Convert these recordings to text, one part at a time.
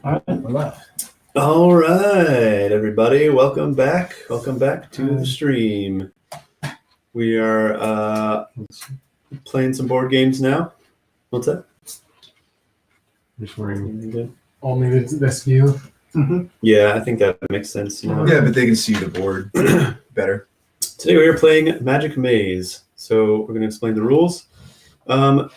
All right, we're live. All right, everybody, welcome back. Welcome back to the stream. We are playing some board games now. What's that? Just wearing only this view. Mm-hmm. Yeah, I think that makes sense. Yeah, but they can see the board better. Today we are playing Magic Maze. So we're going to explain the rules. The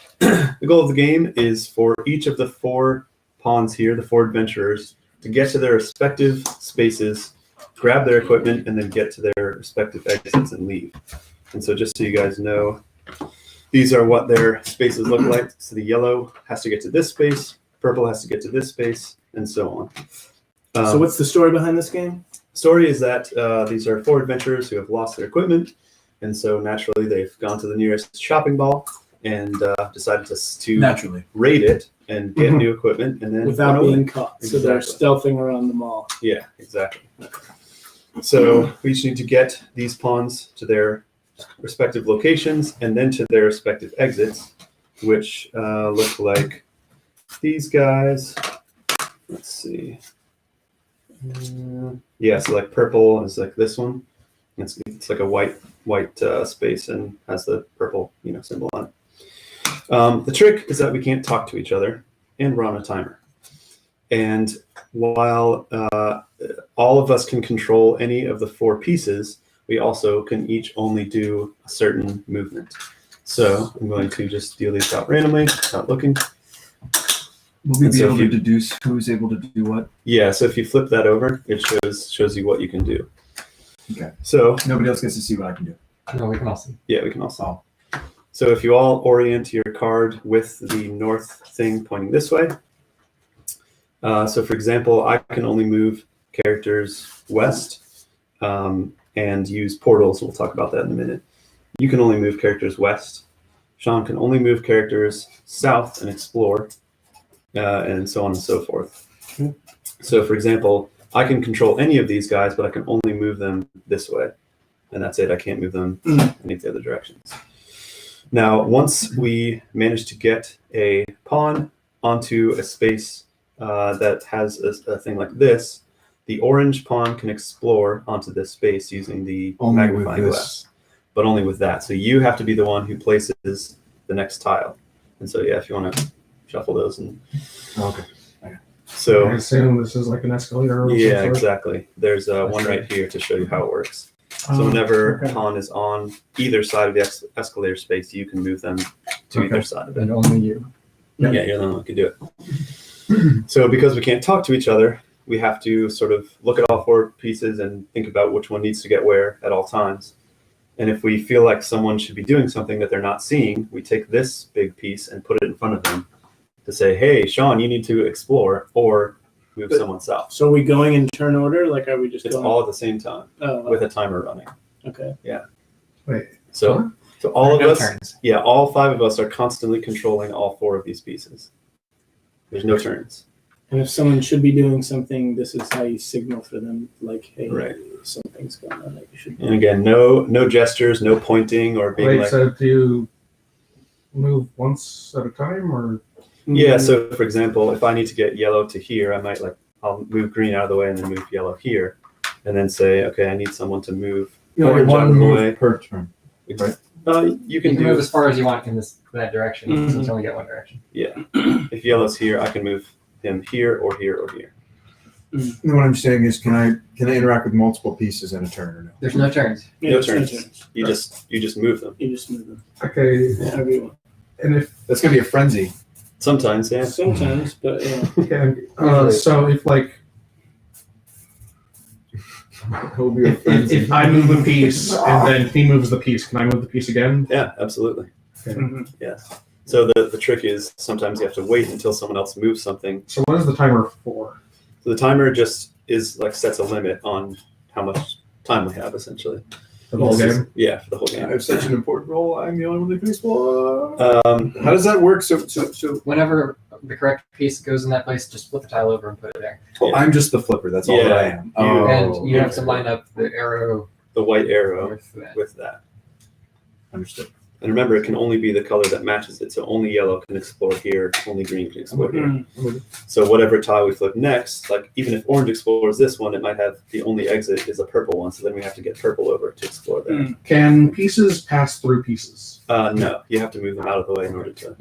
goal of the game is for each of the four pawns here, the four adventurers, to get to their respective spaces, grab their equipment, and then get to their respective exits and leave. And so just so you guys know, these are what their spaces look like. So the yellow has to get to this space, purple has to get to this space, and so on. So what's the story behind this game? Story is that these are four adventurers who have lost their equipment, and so naturally they've gone to the nearest shopping mall and decided to Naturally raid it and get new equipment, and then Without run away. being caught. So they're stealthing around the mall. Yeah, exactly. So we each need to get these pawns to their respective locations and then to their respective exits, which look like these guys. Let's see. Yeah, so like purple is like this one. It's like a white space and has the purple symbol on it. The trick is that we can't talk to each other, and we're on a timer. And while all of us can control any of the four pieces, we also can each only do a certain movement. So I'm going to just deal these out randomly, without looking. will we be able to deduce who's able to do what? Yeah, so if you flip that over, it shows you what you can do. Okay. So nobody else gets to see what I can do. No, we can all see. yeah, we can also. So if you all orient your card with the north thing pointing this way. So for example, I can only move characters west and use portals. We'll talk about that in a minute. You can only move characters west. Sean can only move characters south and explore, and so on and so forth. So for example, I can control any of these guys, but I can only move them this way. And that's it. I can't move them any of the other directions. Now, once we manage to get a pawn onto a space that has a thing like this, the orange pawn can explore onto this space using the magnifying glass, but only with that. So you have to be the one who places the next tile. And so, yeah, if you want to shuffle those. Okay. So I assume this is like an escalator. Yeah, exactly. There's one right here to show you how it works. So whenever pawn is on either side of the escalator space, you can move them to either side of it. And only you. Yeah, you're the only one who can do it. So because we can't talk to each other, we have to sort of look at all four pieces and think about which one needs to get where at all times. And if we feel like someone should be doing something that they're not seeing, we take this big piece and put it in front of them to say, hey, Sean, you need to explore or move someone south. So are we going in turn order? Like, are we just It's going? all at the same time with a timer running. Okay. Yeah. Wait. So all of No us, turns. yeah, all five of us are constantly controlling all four of these pieces. There's no turns. And if someone should be doing something, this is how you signal for them, like, hey, Right. something's going on that you should. And again, no gestures, no pointing or being like. So do you move once at a time, or? Yeah. So for example, if I need to get yellow to here, I might I'll move green out of the way and then move yellow here, and then say, okay, I need someone to move orange out of the way per turn. Right. You You can can do move as far as you want in that direction. Mhm. So you only get one direction. Yeah. If yellow's here, I can move him here or here or here. And what I'm saying is, can I interact with multiple pieces in a turn or no? There's no turns. Yeah, No it's turns. You just move them. You just move them. Okay. However you want. And if That's gonna be a frenzy. Sometimes, yeah. Sometimes, but yeah. okay, so if like It'll be a frenzy. if I move a piece and then he moves the piece, can I move the piece again? Yeah, absolutely. Mhm. So the trick is sometimes you have to wait until someone else moves something. So what is the timer for? So the timer just is sets a limit on how much time we have essentially. For the whole game? Yeah, for the whole I game. have such an important role. I'm the only one that can explore. Um, How does that work? So Whenever the correct piece goes in that place, just flip the tile over and put it there. I'm just the flipper. That's all that I am. And you have okay. to line up the arrow the white arrow with that. with that. Understood. And remember, it can only be the color that matches it. So only yellow can explore here, only green can explore here. So whatever tile we flip next, like even if orange explores this one, it might have the only exit is a purple one. So then we have to get purple over to explore there. Can pieces pass through pieces? No, you have to move them out of the way in order to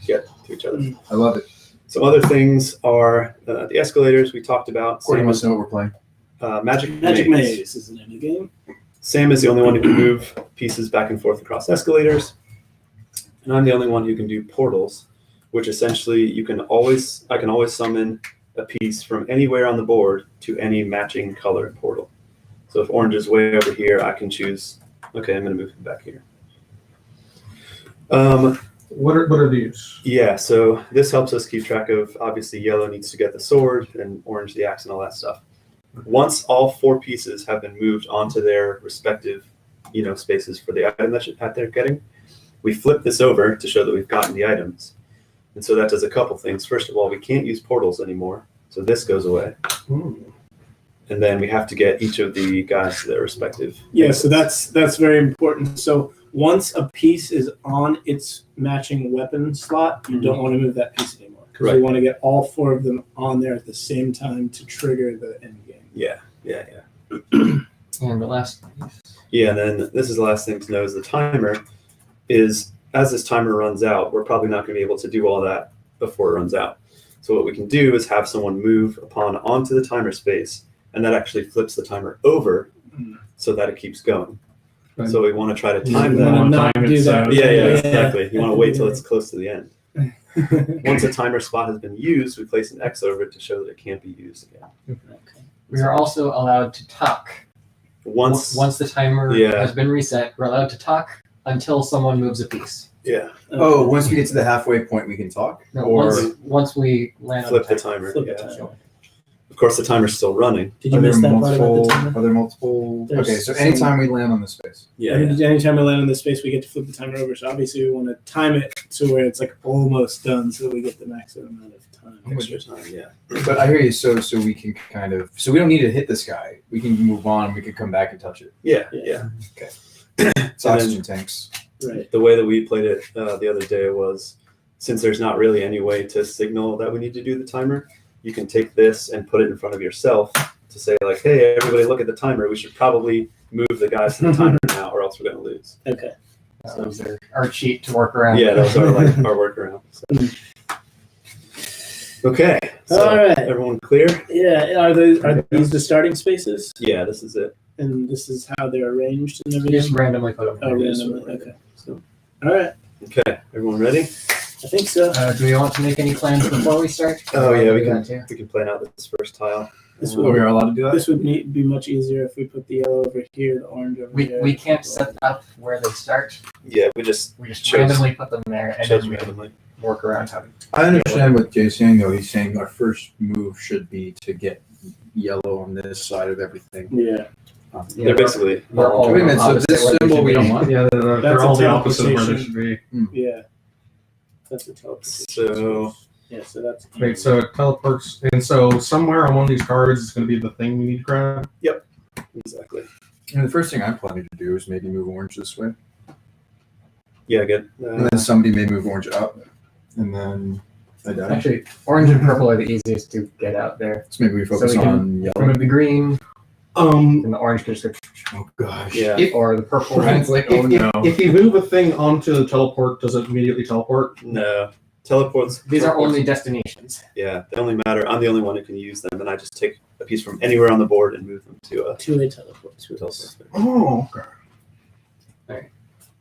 get to each other. I love it. Some other things are the escalators we talked about. Corey Sam must is, know what we're playing. Magic Maze is an indie game. Sam is the only one who can move pieces back and forth across escalators. And I'm the only one who can do portals, which essentially I can always summon a piece from anywhere on the board to any matching color portal. So if orange is way over here, I can choose, okay, I'm going to move him back here. What are these? Yeah, so this helps us keep track of, obviously yellow needs to get the sword and orange the axe and all that stuff. Once all 4 pieces have been moved onto their respective, spaces for the item that they're getting, we flip this over to show that we've gotten the items. And so that does a couple things. First of all, we can't use portals anymore, so this goes away. And then we have to get each of the guys to their respective. Yeah, so that's very important. So once a piece is on its matching weapon slot, you don't want to move that piece anymore because Right. you want to get all 4 of them on there at the same time to trigger the end game. Yeah. And the last piece. Yeah, and then this is the last thing to know is the timer is, as this timer runs out, we're probably not going to be able to do all that before it runs out. So what we can do is have someone move onto the timer space, and that actually flips the timer over so that it keeps going. Right. So we want to try to You time wanna that. not time do it, that. Yeah, exactly. You want to wait till it's close to the end. Okay. Once a timer spot has been used, we place an X over it to show that it can't be used again. We are also allowed to talk. Once the timer Yeah. has been reset, we're allowed to talk until someone moves a piece. yeah, Oh, once we get to the halfway point, we can talk? No, Or once we land flip on the timer. Flip the Yeah. timer. Of course, the timer's still running. Did you are there miss that part about the multiple? timer? Are there multiple? There's Okay, so some- anytime we land on the space. Yeah. Anytime we land in this space, we get to flip the timer over. So obviously, we want to time it to where it's like almost done, so that we get the maximum amount of time. Extra time. Yeah. But I hear you. So we can so we don't need to hit this guy. We can move on. We can come back and touch it. Yeah. Yeah. It's And then- oxygen tanks. Right. The way that we played it the other day was, since there's not really any way to signal that we need to do the timer, you can take this and put it in front of yourself to say like, hey, everybody look at the timer. We should probably move the guys to the timer now or else we're going to lose. Okay. That was our cheat to work around. Yeah, that was our workaround. So. Okay. So All right. everyone clear? Yeah. Are these the starting spaces? Yeah, this is it. And this is how they're arranged and You everything? just randomly put them. Oh, randomly. Okay. So, all right. Okay, everyone ready? I think so. Do we want to make any plans before we start? Oh yeah, we do can that too. we can plan out this first tile. This Oh, we are allowed to do that. This would be much easier if we put the yellow over here, the orange over here. We can't set up where they start. Yeah, we just We just Chose- randomly put them there and chose then we randomly. work around how to. I understand what Jay's saying though. He's saying our first move should be to get yellow on this side of everything. Yeah. They're basically We're all Wait a minute. So opposite this where they symbol should we be. don't want. Yeah, That's they're a all the opposite of where they teleportation. should be. Yeah. That's a teleportation. So Yeah, so that's Wait, so it teleports, and so somewhere on one of these cards is going to be the thing we need to grab. exactly. And the first thing I'm planning to do is maybe move orange this way, Yeah, good. and then somebody may move orange up, and then I doubt it. Actually, orange and purple are the easiest to get out there. So maybe we focus we can on yellow. Remove the green, and the orange can just go, Oh gosh. Yeah. or the purple. Ryan's like, oh no. If you move a thing onto the teleport, does it immediately teleport? No. Teleports. These are teleports- only destinations. Yeah, they only matter. I'm the only one who can use them, and I just take a piece from anywhere on the board and move them to a two-way teleport. teleport. Oh, okay.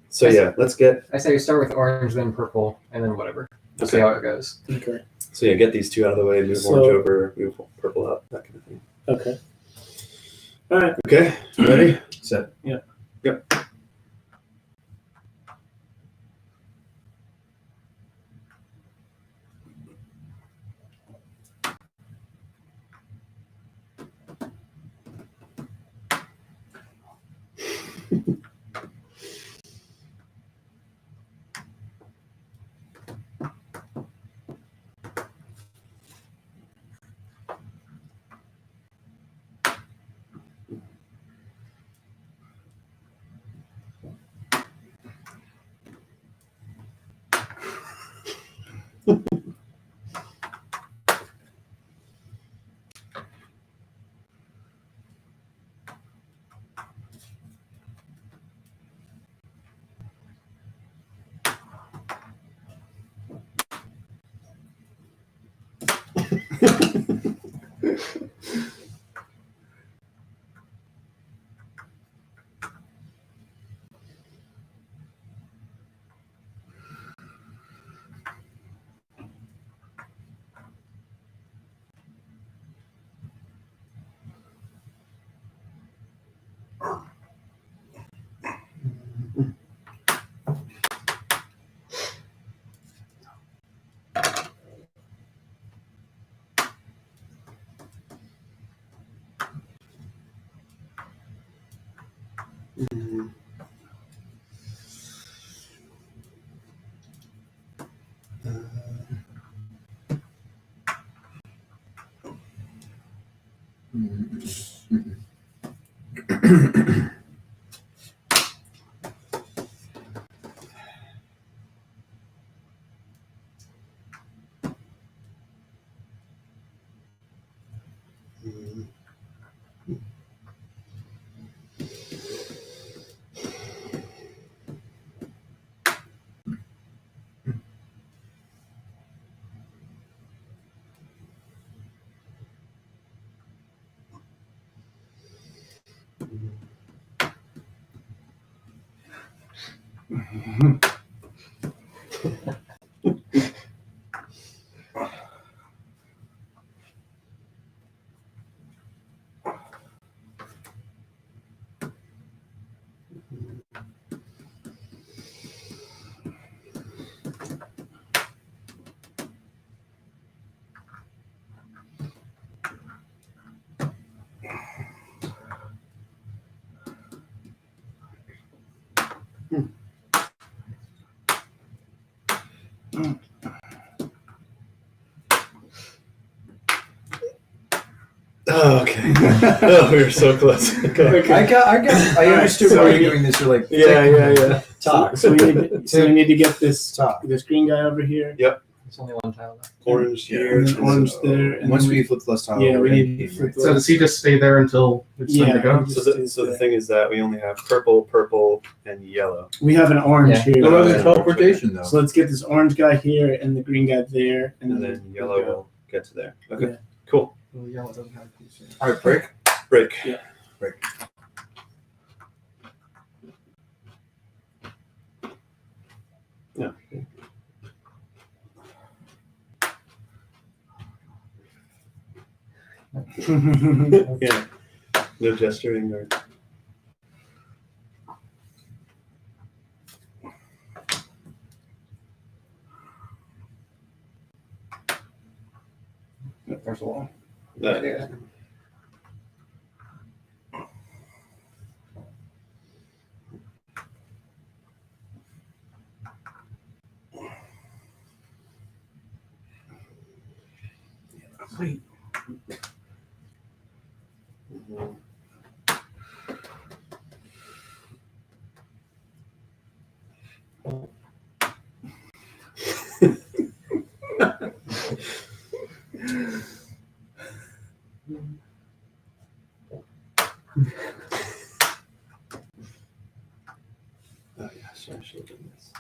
So yeah, let's get. I say we start with orange, then purple, and then whatever. We'll see Okay. how it goes. Okay. So yeah, get these two out of the way. Move So- orange over. Move purple up. That kind of thing. Okay. All right. Okay. Ready? Set. Yep. Oh, okay. Oh, we were so close. Okay. I understood So why we- you're doing this. You're like, Yeah. talk. So we need to get this Talk. this green guy over here. There's only one tile left. Orange here. And then orange there. And Once then we flip the last tile, Yeah, we're we in need game, to flip right? the- So does he just stay there until it's time to Yeah. go? So the thing is that we only have purple, purple, and yellow. we have an orange Yeah. here. What about Yeah. the teleportation though? So let's get this orange guy here and the green guy there, And then yellow will get to there. Okay. Yeah. Cool. Well, yellow doesn't have a piece yet. All right, break. Break. Yeah. Break. Yeah. Yeah. No gesturing or. There's a wall. Yeah. Wait. Mhm. Oh yeah, sure, I should have done this.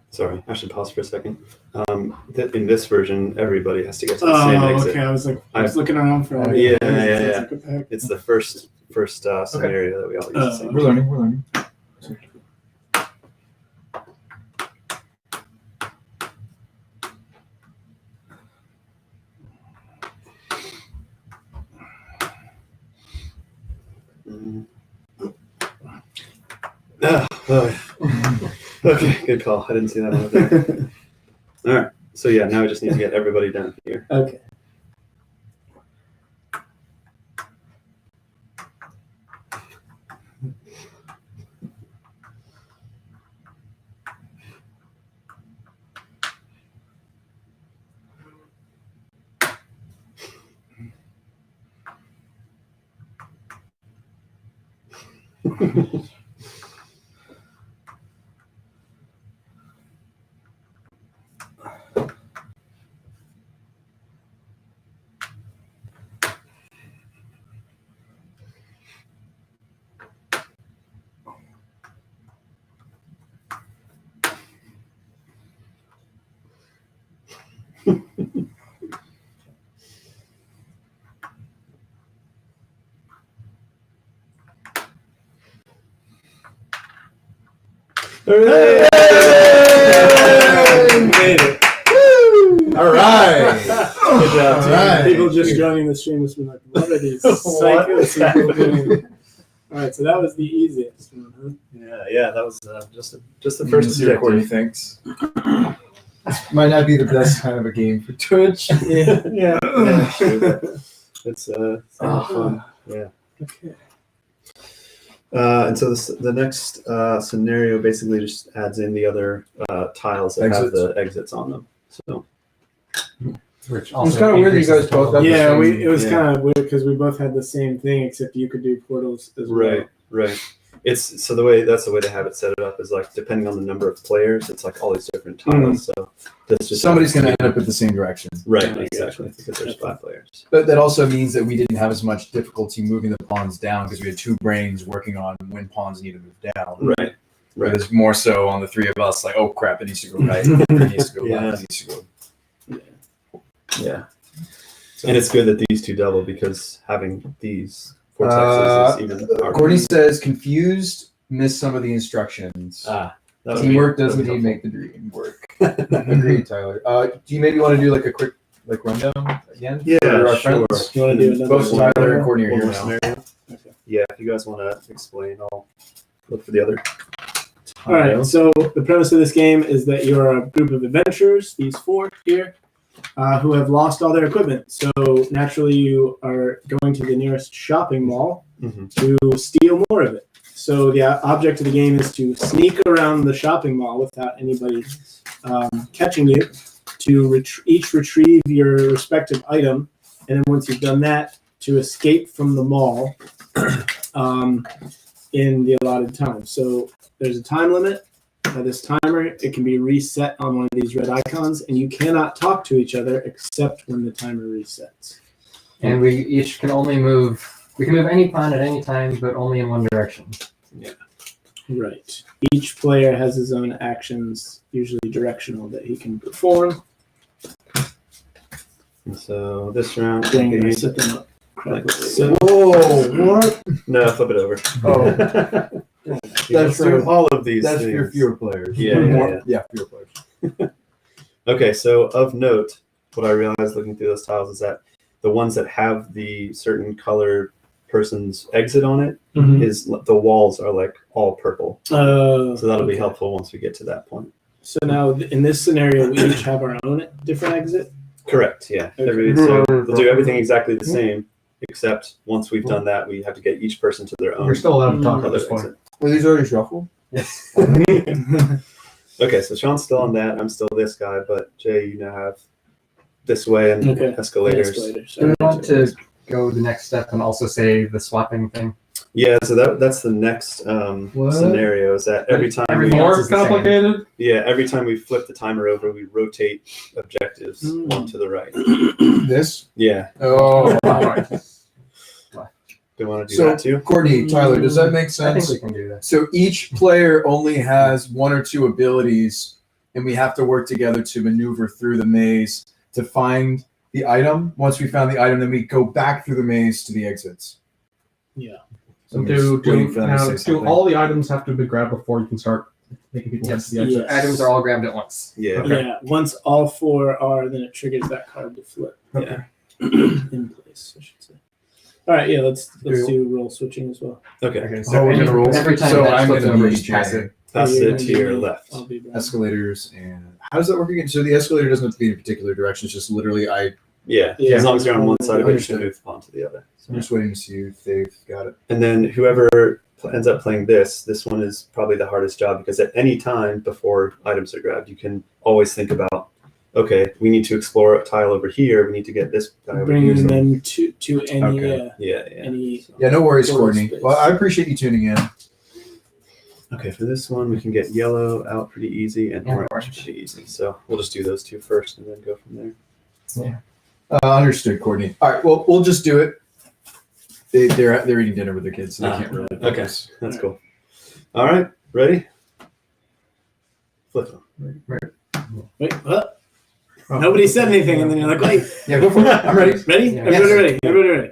Sorry, I should pause for a second. In this version, everybody has to get to the same Oh, exit. okay. I was looking around for all Yeah, the yeah. What the heck? It's the first scenario that we all use the same. We're learning. We're learning. Mhm. Okay, good call. I didn't see that one up there. All right. So yeah, now we just need to get everybody down here. Okay. Hooray! Made it. All right. Good job, team. Alright. People just joining the stream must be like, what are these What psycho is people happening? doing? All right, so that was the easiest one, huh? Yeah, that was just the first See what Courtney objective. thinks. Might not be the best kind of a game for Twitch. Yeah. Yeah, sure. It's fun. Yeah. Okay. And so the next scenario basically just adds in the other tiles that have Exits. the exits on them. So Which It was also kind of weird that you increases guys both total. had the Yeah, same- it was yeah. kind of weird because we both had the same thing, except you could do portals as well. right. It's so that's the way they have it set it up is like depending on the number of players, it's like all these different tiles. So that's just Somebody's going to end up at the same direction. right Yeah, exactly because there's 5 players. But that also means that we didn't have as much difficulty moving the pawns down because we had 2 brains working on when pawns need to move down. Right. But it's more so on the 3 of us, like, oh crap, it needs to go right, it needs to go Yeah. left, it needs to go. Yeah. And it's good that these 2 double because having these vortexes is even harder. Courtney says, confused, missed some of the instructions. That would Teamwork be- does that would indeed be make the dream work. Agreed, Tyler. Do you maybe want to do like a quick rundown again? Yeah, for our sure. friends? You want to do another Both one? Tyler and Courtney are One here more now. scenario. Okay. Yeah, if you guys want to explain, I'll look for the other. All right, tile. so the premise of this game is that you're a group of adventurers, these 4 here, who have lost all their equipment. So naturally, you are going to the nearest shopping mall Mhm. to steal more of it. So the object of the game is to sneak around the shopping mall without anybody catching you, to each retrieve your respective item, and then once you've done that, to escape from the mall in the allotted time. So there's a time limit. By this timer, it can be reset on one of these red icons, and you cannot talk to each other except when the timer resets. And we each can only move. We can move any pawn at any time, but only in one direction. Right. Each player has his own actions, usually directional, that he can perform. And so this round, Dang it, I okay, set them up like correctly. so. Whoa, what? No, flip it over. Oh. Let's do for- all of these. That's things. for fewer players. Yeah, yeah, yeah. Fewer players. Okay, so of note, what I realized looking through those tiles is that the ones that have the certain color person's exit on it is the walls are like all purple. So that'll be okay. helpful once we get to that point. So now, in this scenario, we each have our own different exit. Correct. Yeah. Okay. So we'll do everything exactly the same, except once we've done that, we have to get each person to their own You're still allowed to talk at color this point. exit. Were these already shuffled? Yes. Okay, so Sean's still on that. I'm still this guy, but Jay, you now have this way and Okay. escalators. Do we want to go the next step and also say the swapping thing? Yeah, so that's the next What? scenario. Is that every time Everything else More is the same. complicated? every time we flip the timer over, we rotate objectives Mm. one to the right. This? Yeah, Oh. we want to do So, that too. Courtney, Tyler, does that make I think sense? we can do that. So each player only has 1 or 2 abilities, and we have to work together to maneuver through the maze to find the item. Once we found the item, then we go back through the maze to the exits. Yeah. So I'm Do, just waiting for them to say do something. all the items have to be grabbed before you can start making people Yes. into the exit? Yes. Items are all grabbed at once. Yeah. Okay. Yeah. Once all 4 are, then it triggers that card to flip Yeah. in place, I should say. All right. Yeah. Let's do roll switching as well. Okay. Okay, Oh, we're gonna roll. every time So that I'm flips gonna over, be just pass Jay. it. Pass You're it gonna to be your me. left. I'll be Brian. Escalators and how does that work again? So the escalator doesn't have to be in a particular direction. It's just literally Yeah. Yeah. As long as you're on one side of it, you Understood. can move on to the other. I'm just waiting to see if they've got it. And then whoever ends up playing this one is probably the hardest job because at any time before items are grabbed, you can always think about, okay, we need to explore a tile over here. We need to get this guy over Bringing here. them to any Okay. Yeah. any. Yeah, no worries, Forward Courtney. space. Well, I appreciate you tuning in. Okay, for this one, we can get yellow out pretty easy and Yeah, orange orange. pretty easy. So we'll just do those 2 first and then go from there. Understood, Courtney. All right, well, we'll just do it. They're eating dinner with their kids, so they Ah, can't really. okay. focus. That's cool. All right, ready? Flip them. Wait, what? Nobody said anything, and then you're like, wait, Yeah, go for it. I'm ready. ready? Yeah. Everybody Yes. ready? Everybody ready?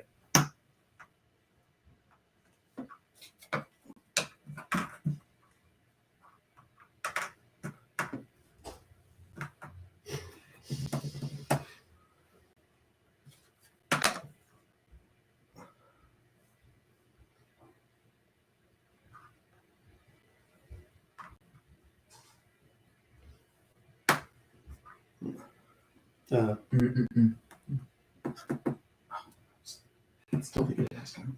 Mm-mm-mm. Still the good last time.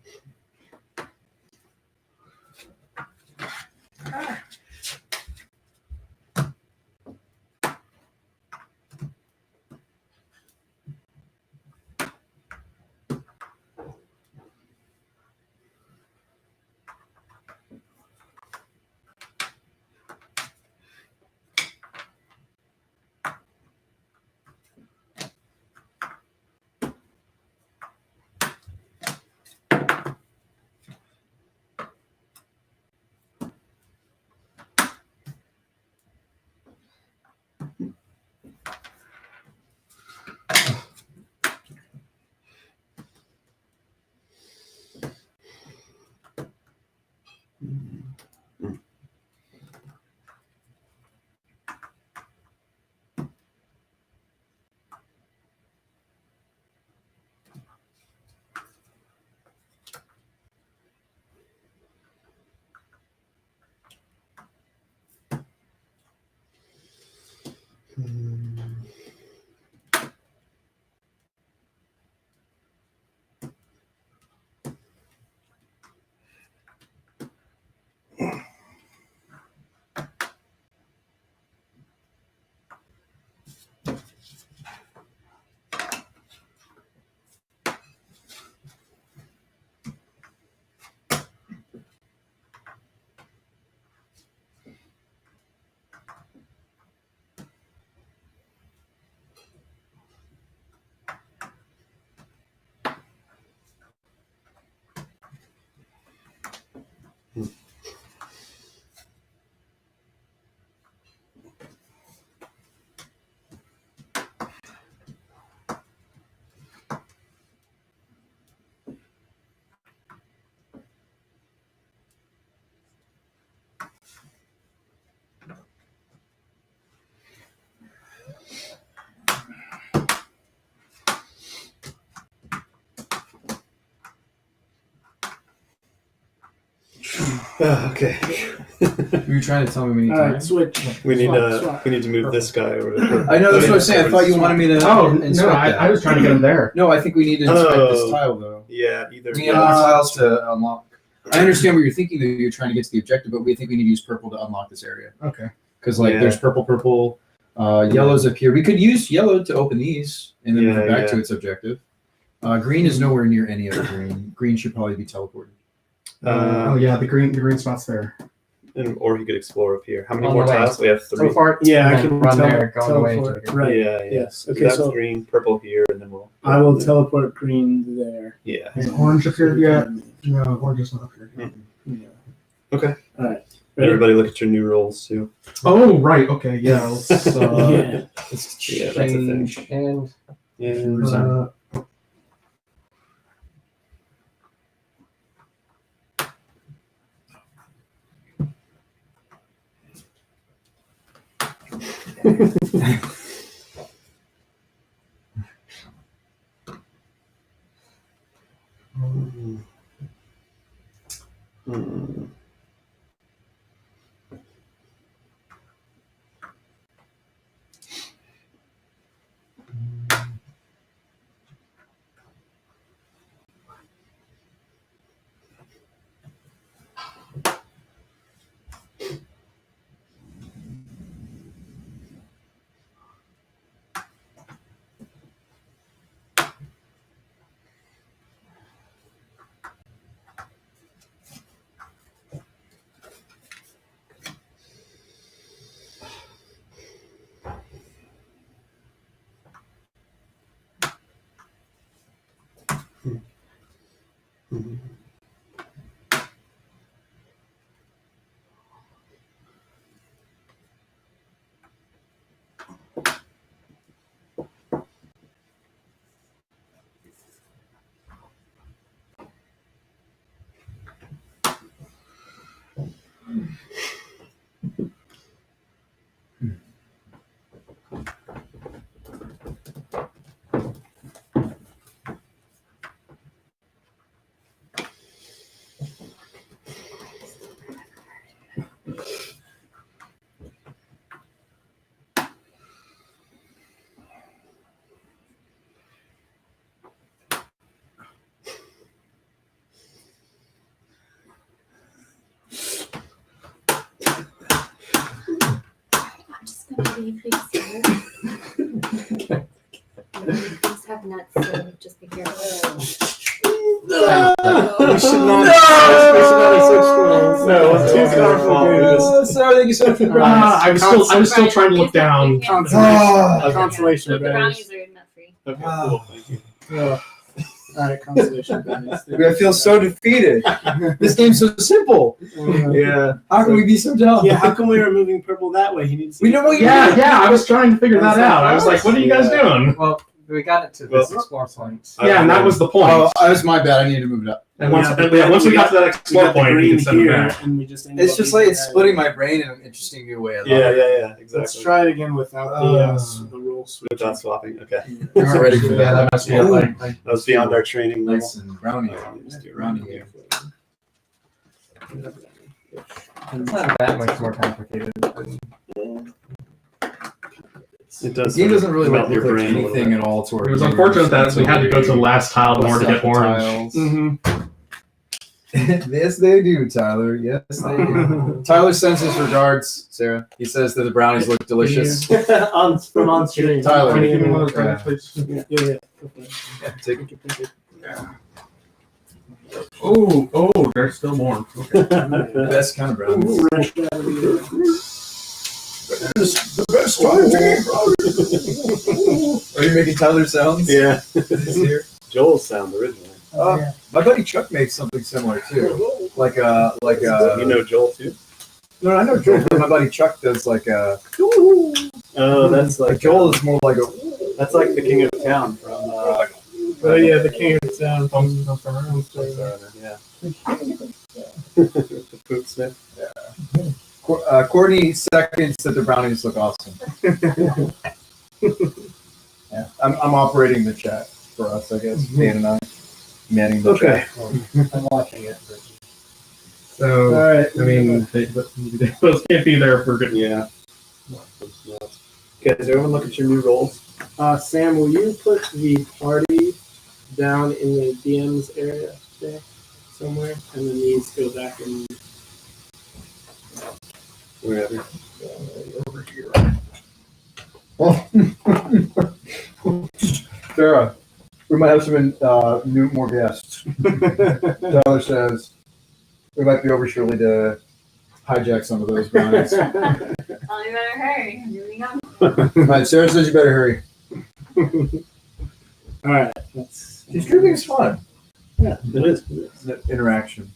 Okay. Were you trying to tell me we need All time? right, switch. we need Swap. we need to move this guy over. To I know that's what I was saying. I thought you wanted me to. Oh inspect no, that. I was trying to get him there. No, I think we need to inspect this Oh. tile though. Yeah, either. We need more tiles to unlock. I understand what you're thinking, that you're trying to get to the objective, but we think we need to use purple to unlock this area. Okay. Because like Yeah. there's purple, yellow's up here. We could use yellow to open these and then move it back to its objective. Green is nowhere near any other green. Green should probably be teleported. Oh yeah, the green spot's there. Or he could explore up here. How many On more the way. tiles? We have 3. So far, Yeah, I and then can run there, go on the way teleport. to Right. Yeah. Yes. So Okay. that's So green, purple here, and then we'll. I will teleport green there. Yeah. Is orange up here yet? No, orange is not up here. Mm. Yeah. Okay. All right. Ready? Everybody, look at your new rolls too. Oh right, okay, yeah. Let's, Yeah. Let's Yeah, that's a thing. change. and Yeah. Hmm. Can you please say it? Things have nuts, so just be careful. We should not. We should not have switched roles. No, it was Too too powerful. powerful. Sorry, thank you so much for the I was still trying to look down. Consolation The brownies. brownies are nut free. Okay, cool. Thank you. Oh. All right, consolation brownies. I feel so defeated. This game's so simple. Yeah. How can we be so dumb? Yeah, how come we were moving purple that way? He needs. We know what you Yeah, I was trying to figure that out. I was like, what are you guys doing? Well, we got it to this explore point. Yeah, and that was the point. Oh, that was my bad. I needed to move it up. And once we got to that explore point, we can send it back. and we just. It's just like it's splitting my brain in an interesting new way. I love Yeah, it. yeah, exactly. Let's try it again without the role switch. Without swapping. Okay. I'm not ready for Yeah, that. that messed me up. That was beyond our training level. Nice and brownie. Just do it Brownie. here. It's not that much more complicated. It The does. game doesn't really melt look your like brain a little anything bit. at all. It was unfortunate that we had to go to the last tile in order to get orange. Yes, they do, Tyler. Yes, they do. Tyler sends his regards, Sarah. He says that the brownies look delicious. From on screen. Tyler. Can you give me one of those brownies, please? Yeah. Yeah, take it. Oh, they're still warm. Okay. Best kind of brownies. Ooh, rushed out of the The best time to get brownies. Are you making Tyler sounds? Yeah. He's here. Joel's sound originally. My buddy Chuck makes something similar too. Like You know Joel too? No, I know Joel, but my buddy Chuck does like a. Oh, that's Like like Joel is more like a. That's like the King of Town from. Oh yeah, the king of the sound. Yeah. The Poop Smith. Courtney seconds that the brownies look awesome. Yeah, I'm operating the chat for us, I guess. Dan and I manning the chat. I'm watching it. So, All right. I mean, those can't be there for good. Yeah. Okay, does everyone look at your new rolls? Sam, will you put the party down in the DM's area there somewhere, and then these go back in. Wherever. Over here. Sarah, we might have some new more guests. Tyler says we might be over Shirley to hijack some of those brownies. All Oh, you better hurry. Here we go. right, Sarah says you better hurry. All right. She's treating us fun. Yeah, it is. The interaction.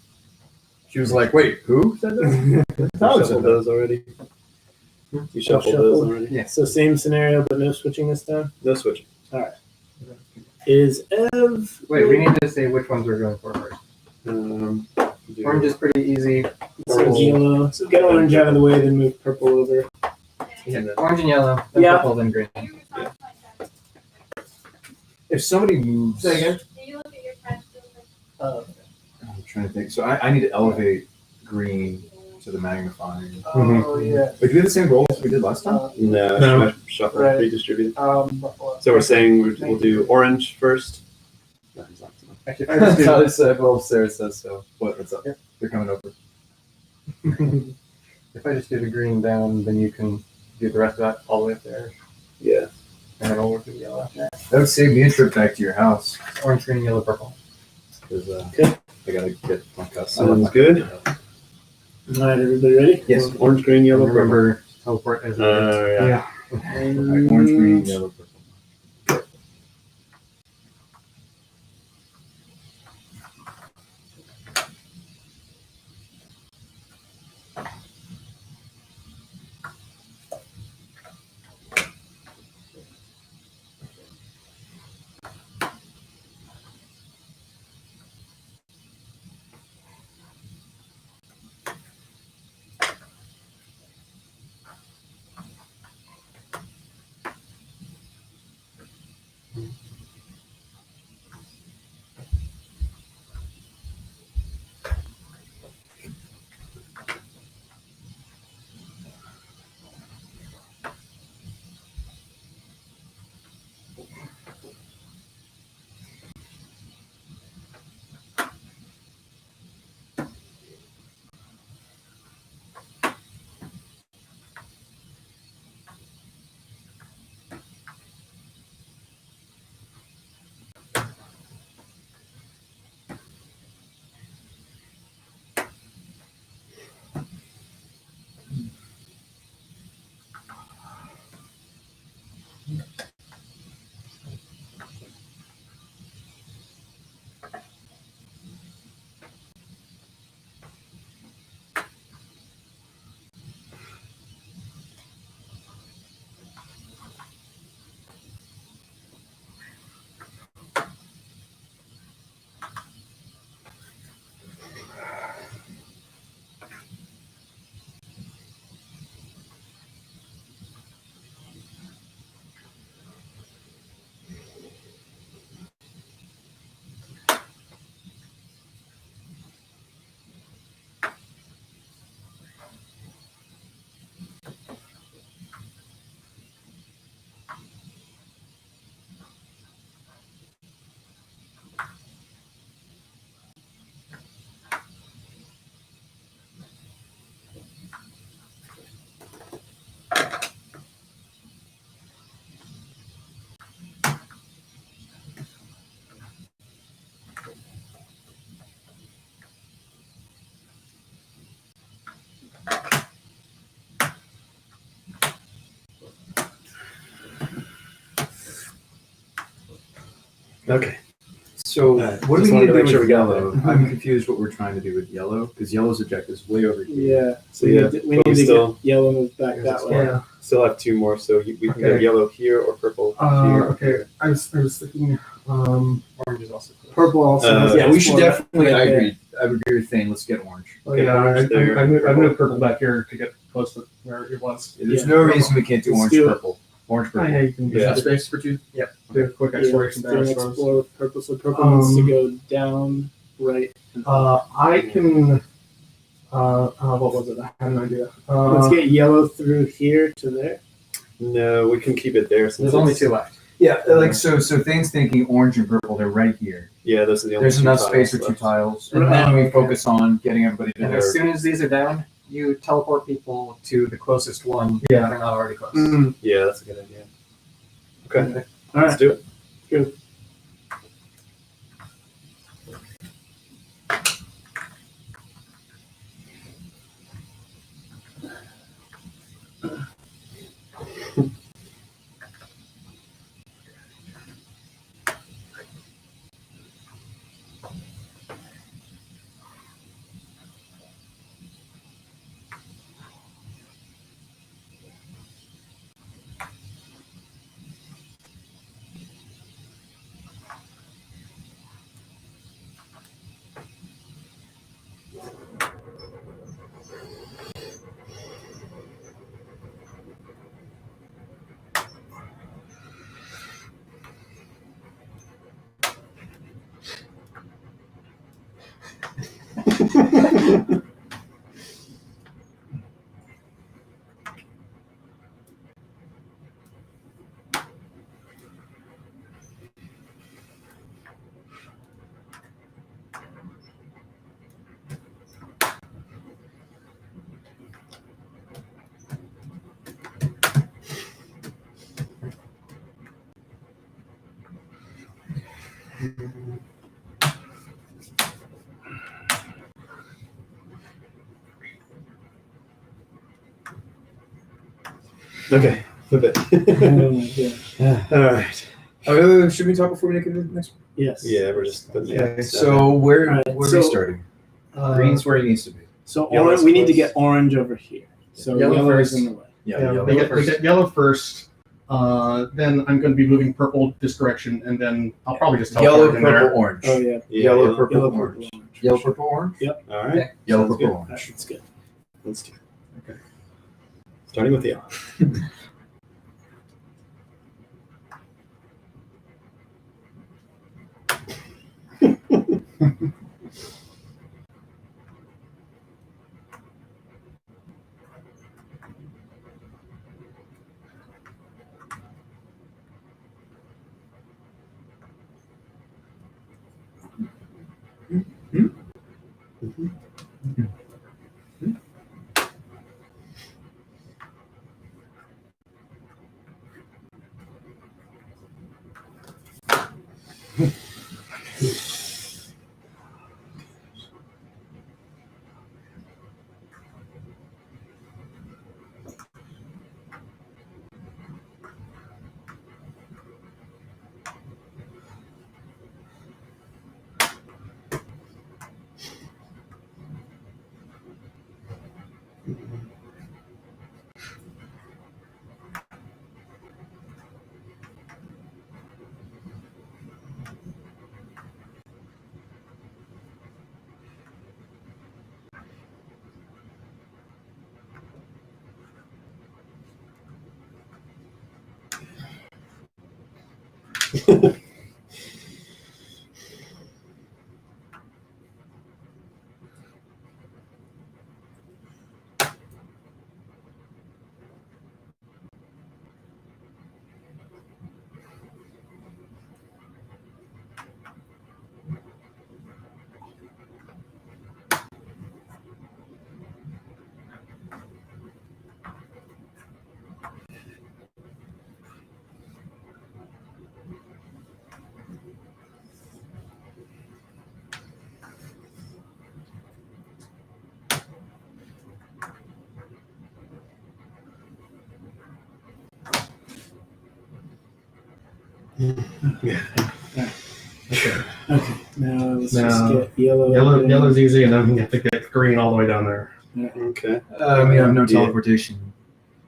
She was like, "Wait, who said that?" You Tyler said shuffled that. those already? You shuffled those already? Yeah. So same scenario, but no switching this time. No switching. Is Ev? Wait, we need to say which ones we're going for first. Do- Orange is pretty easy. So yellow. So get orange out of the way, then move purple over. Yeah, orange and yellow, then Yeah. purple, then green. If somebody moves, Say again. Do you look at your cash I'm trying to think. So I need to elevate green to the magnifying. Oh yeah. Wait, do we have the same rolls we did last time? No, No. shuffle, Right. redistributed. Buffalo. So we're saying we'll do orange first. No, he's not. Actually, if I just do, Tyler said, "Well, Sarah says so." What's up? They're coming over. if I just do the green down, then you can do the rest of that all the way up there, Yeah. and then I'll work with yellow after that. That would save me a trip back to your house. Orange, green, yellow, purple. Because Okay. I gotta get my custom. Sounds good. All right, everybody ready? Yes. Orange, green, yellow, purple. Remember, teleport as a Yeah. Like orange, green, yellow, purple. Okay. So Alright, what do just we need to wanted to do make sure with we got yellow? I'm confused what we're trying to do with yellow because yellow's objective is way over here. Yeah. So Yeah, we but need we to still- get yellow moved back Yeah, that way. Yeah. Still have 2 more, so we can go Okay. yellow here or purple here. Okay. I was thinking. Orange is also close. Purple also. has Yeah, an we should explorer definitely. right I there. agree. I would agree with Thane. Let's get orange. Oh Okay, yeah, orange there, I moved purple. purple back here to get close to where it was. There's Yeah. no reason we can't do Let's orange do it. purple. Orange Oh, purple. yeah, you can Yeah. Have space for 2? do a quick Yeah, exploration let's there. do I an suppose. explore with purple. So purple needs to go down, right. And I can. What was it? I had an idea. let's get yellow through here to there. No, we can keep it there. Since There's only it's- 2 left. Yeah, like so. So Thane's thinking orange and purple. They're right here. Yeah, those are the only There's 2 enough tiles space for 2 left. tiles, and then we focus on getting everybody to And their. as soon as these are down, you teleport people to the closest one. Yeah. If they're not already close. Yeah, that's a good idea. Okay, All let's right. do it. Good. Okay, flip it. Oh my God. All right. Should we talk before we get to the next one? Yes. Yeah, we're just putting it. Okay. So where Alright, are we so- starting? Green's where he needs to be. So Yellow's orange, we need to close. get orange over here. So Yellow yellow is first. in the way. Yeah. Yeah, yellow we get first. yellow first. Then I'm going to be moving purple this direction, and then I'll probably just Yellow, teleport in there. purple, orange. Oh yeah. Yeah, Yellow, purple, Yellow, orange. purple, orange. Yellow, purple, orange. All right. Okay. Yellow, Sounds purple, good. orange. That's good. Let's do it. Okay. Starting with yellow. Okay, now let's No. just get yellow. Yellow's easy, and then we have to get green all the way down there. Okay. We have no Yeah. teleportation.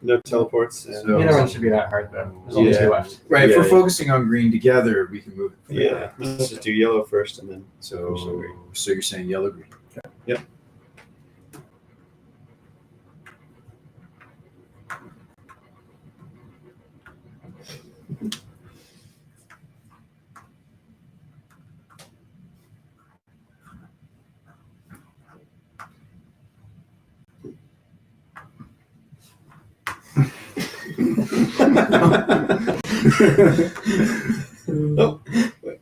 No teleports. And So- Neither one should be that hard though. There's only Yeah. 2 left. Right, if Yeah, we're yeah. focusing on green together, we can move it. yeah, let's just do yellow first, and then So you're saying yellow, green. Okay. Yep. oh, wait.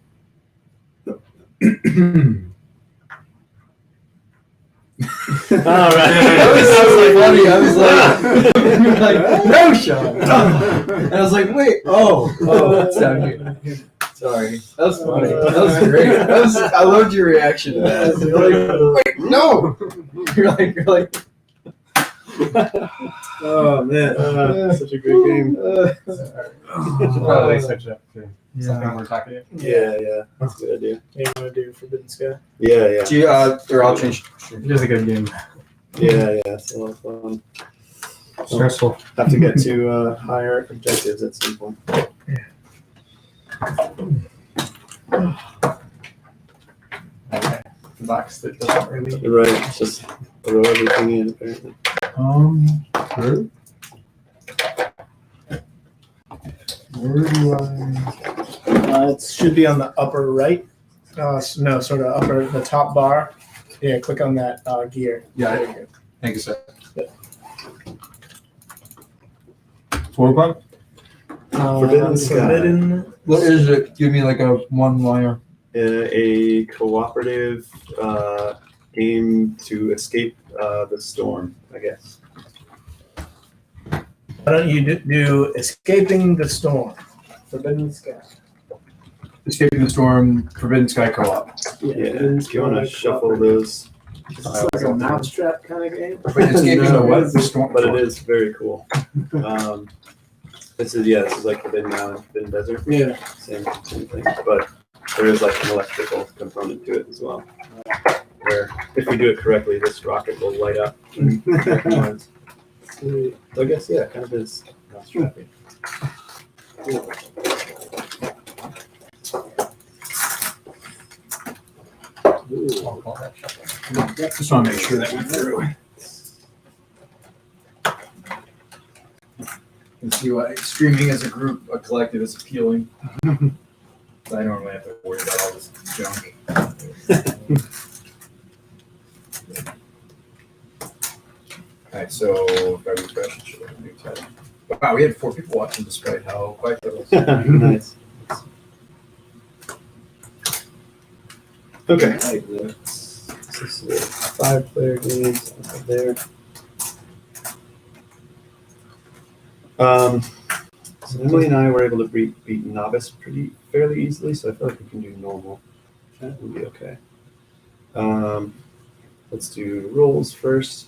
All right. I was like, no, Sean. And I was like, wait, that's down here. Sorry, that was funny. That was great. I loved your reaction to that. You're like, wait, no. You're like. Oh man, Such a great game. Should probably switch it up to something more talkative. Yeah, that's a good idea. What do you want to do Forbidden Sky? Yeah. Do you, or I'll change. It is a good game. Yeah, it's a lot of fun. Stressful. Have to get to higher objectives at some point. Okay. The box that doesn't really. You're right. It's just throw everything in, apparently. True. Where do I? It should be on the upper right. No, sort of the top bar. Yeah, click on that gear. Yeah. There you go. Thank you, sir. Yep. 4 o'clock? Forbidden Sky. Forbidden. What is it? Give me like a one-liner. A cooperative game to escape the storm, I guess. Why don't you do Escaping the Storm? Forbidden Sky. Escaping the Storm, Forbidden Sky Co-op. Yeah, if you want to shuffle those. It's like a mousetrap kind of game. But escaping the what? The storm. But it is very cool. This is like Forbidden Island, Forbidden Desert. Yeah. Same thing. But there is like an electrical component to it as well. Where if we do it correctly, this rocket will light up. And make noise. So I guess, it kind of is mousetrappy. I'll call that shuffle. Just want to make sure that went through. And see why streaming as a group, a collective, is appealing. I normally have to worry about all this junk. Alright, so if I refresh, it should have a new tab. Wow, we had 4 people watching despite how quiet that was. Nice. Okay. This is a 5-player game over there. So Emily and I were able to beat novice fairly easily, so I feel like we can do normal. That would be okay. Let's do rolls first.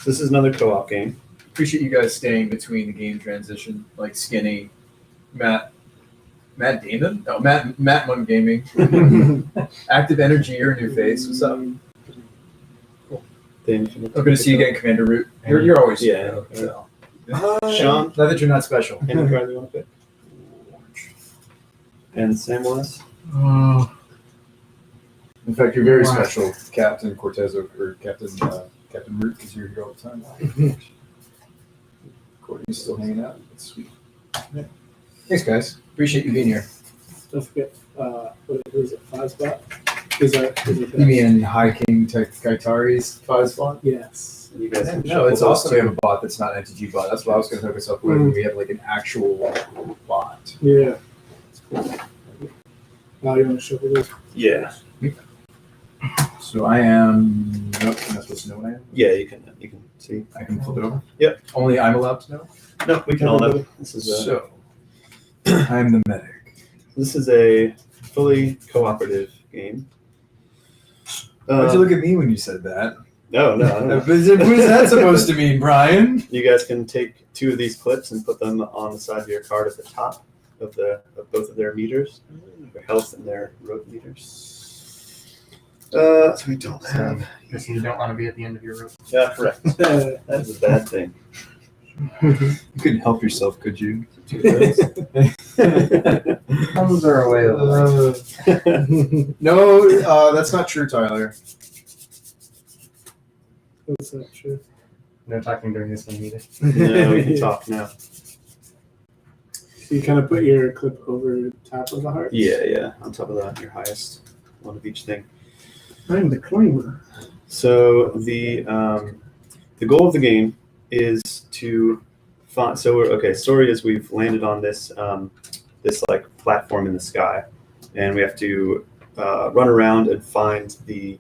This is another co-op game. Appreciate you guys staying between the game transition, like Skinny, Matt Damon? No, Matt Munn Gaming. Active Energy, you're a new face. What's up? Then Good to see you again, Commander Root. You're always Yeah. So. Sean, Not that you're not special. any card you want to pick? And Sam was? In fact, you're very Wow. special, Captain Cortez or Captain Root, because you're here all the time. Courtney's still hanging out. That's sweet. Yeah. Thanks, guys. Appreciate you being here. Don't forget, what is it, 5 spot? Is that? You mean High King Kaitari's 5 spot? Yes. You guys can No, it's shuffle awesome those to have a bot that's not an NTG bot. That's what I was going to hook us up with. We have like an actual bot. Yeah. Now you want to shuffle this? Yeah. So I am. Nope, I'm not supposed to know what I am. Yeah, you can see. I can flip it over. Yep. Only I'm allowed to know. No, we can all know. This is So I'm the medic. this is a fully cooperative game. Why'd you look at me when you said that? No. What is that supposed to mean, Brian? You guys can take 2 of these clips and put them on the side of your card at the top. of both of their meters, their health and their rope meters. So we don't have. Because you don't want to be at the end of your rope. Yeah, correct. That is a bad thing. You couldn't help yourself, could you? Thumbs are a way of life. No, that's not true, Tyler. That's not true. No talking during this game either. No, we can talk now. So you kind of put your clip over top of the heart. Yeah, on top of that, your highest one of each thing. I'm the climber. So the goal of the game is to find. So story is we've landed on this this like platform in the sky, and we have to run around and find the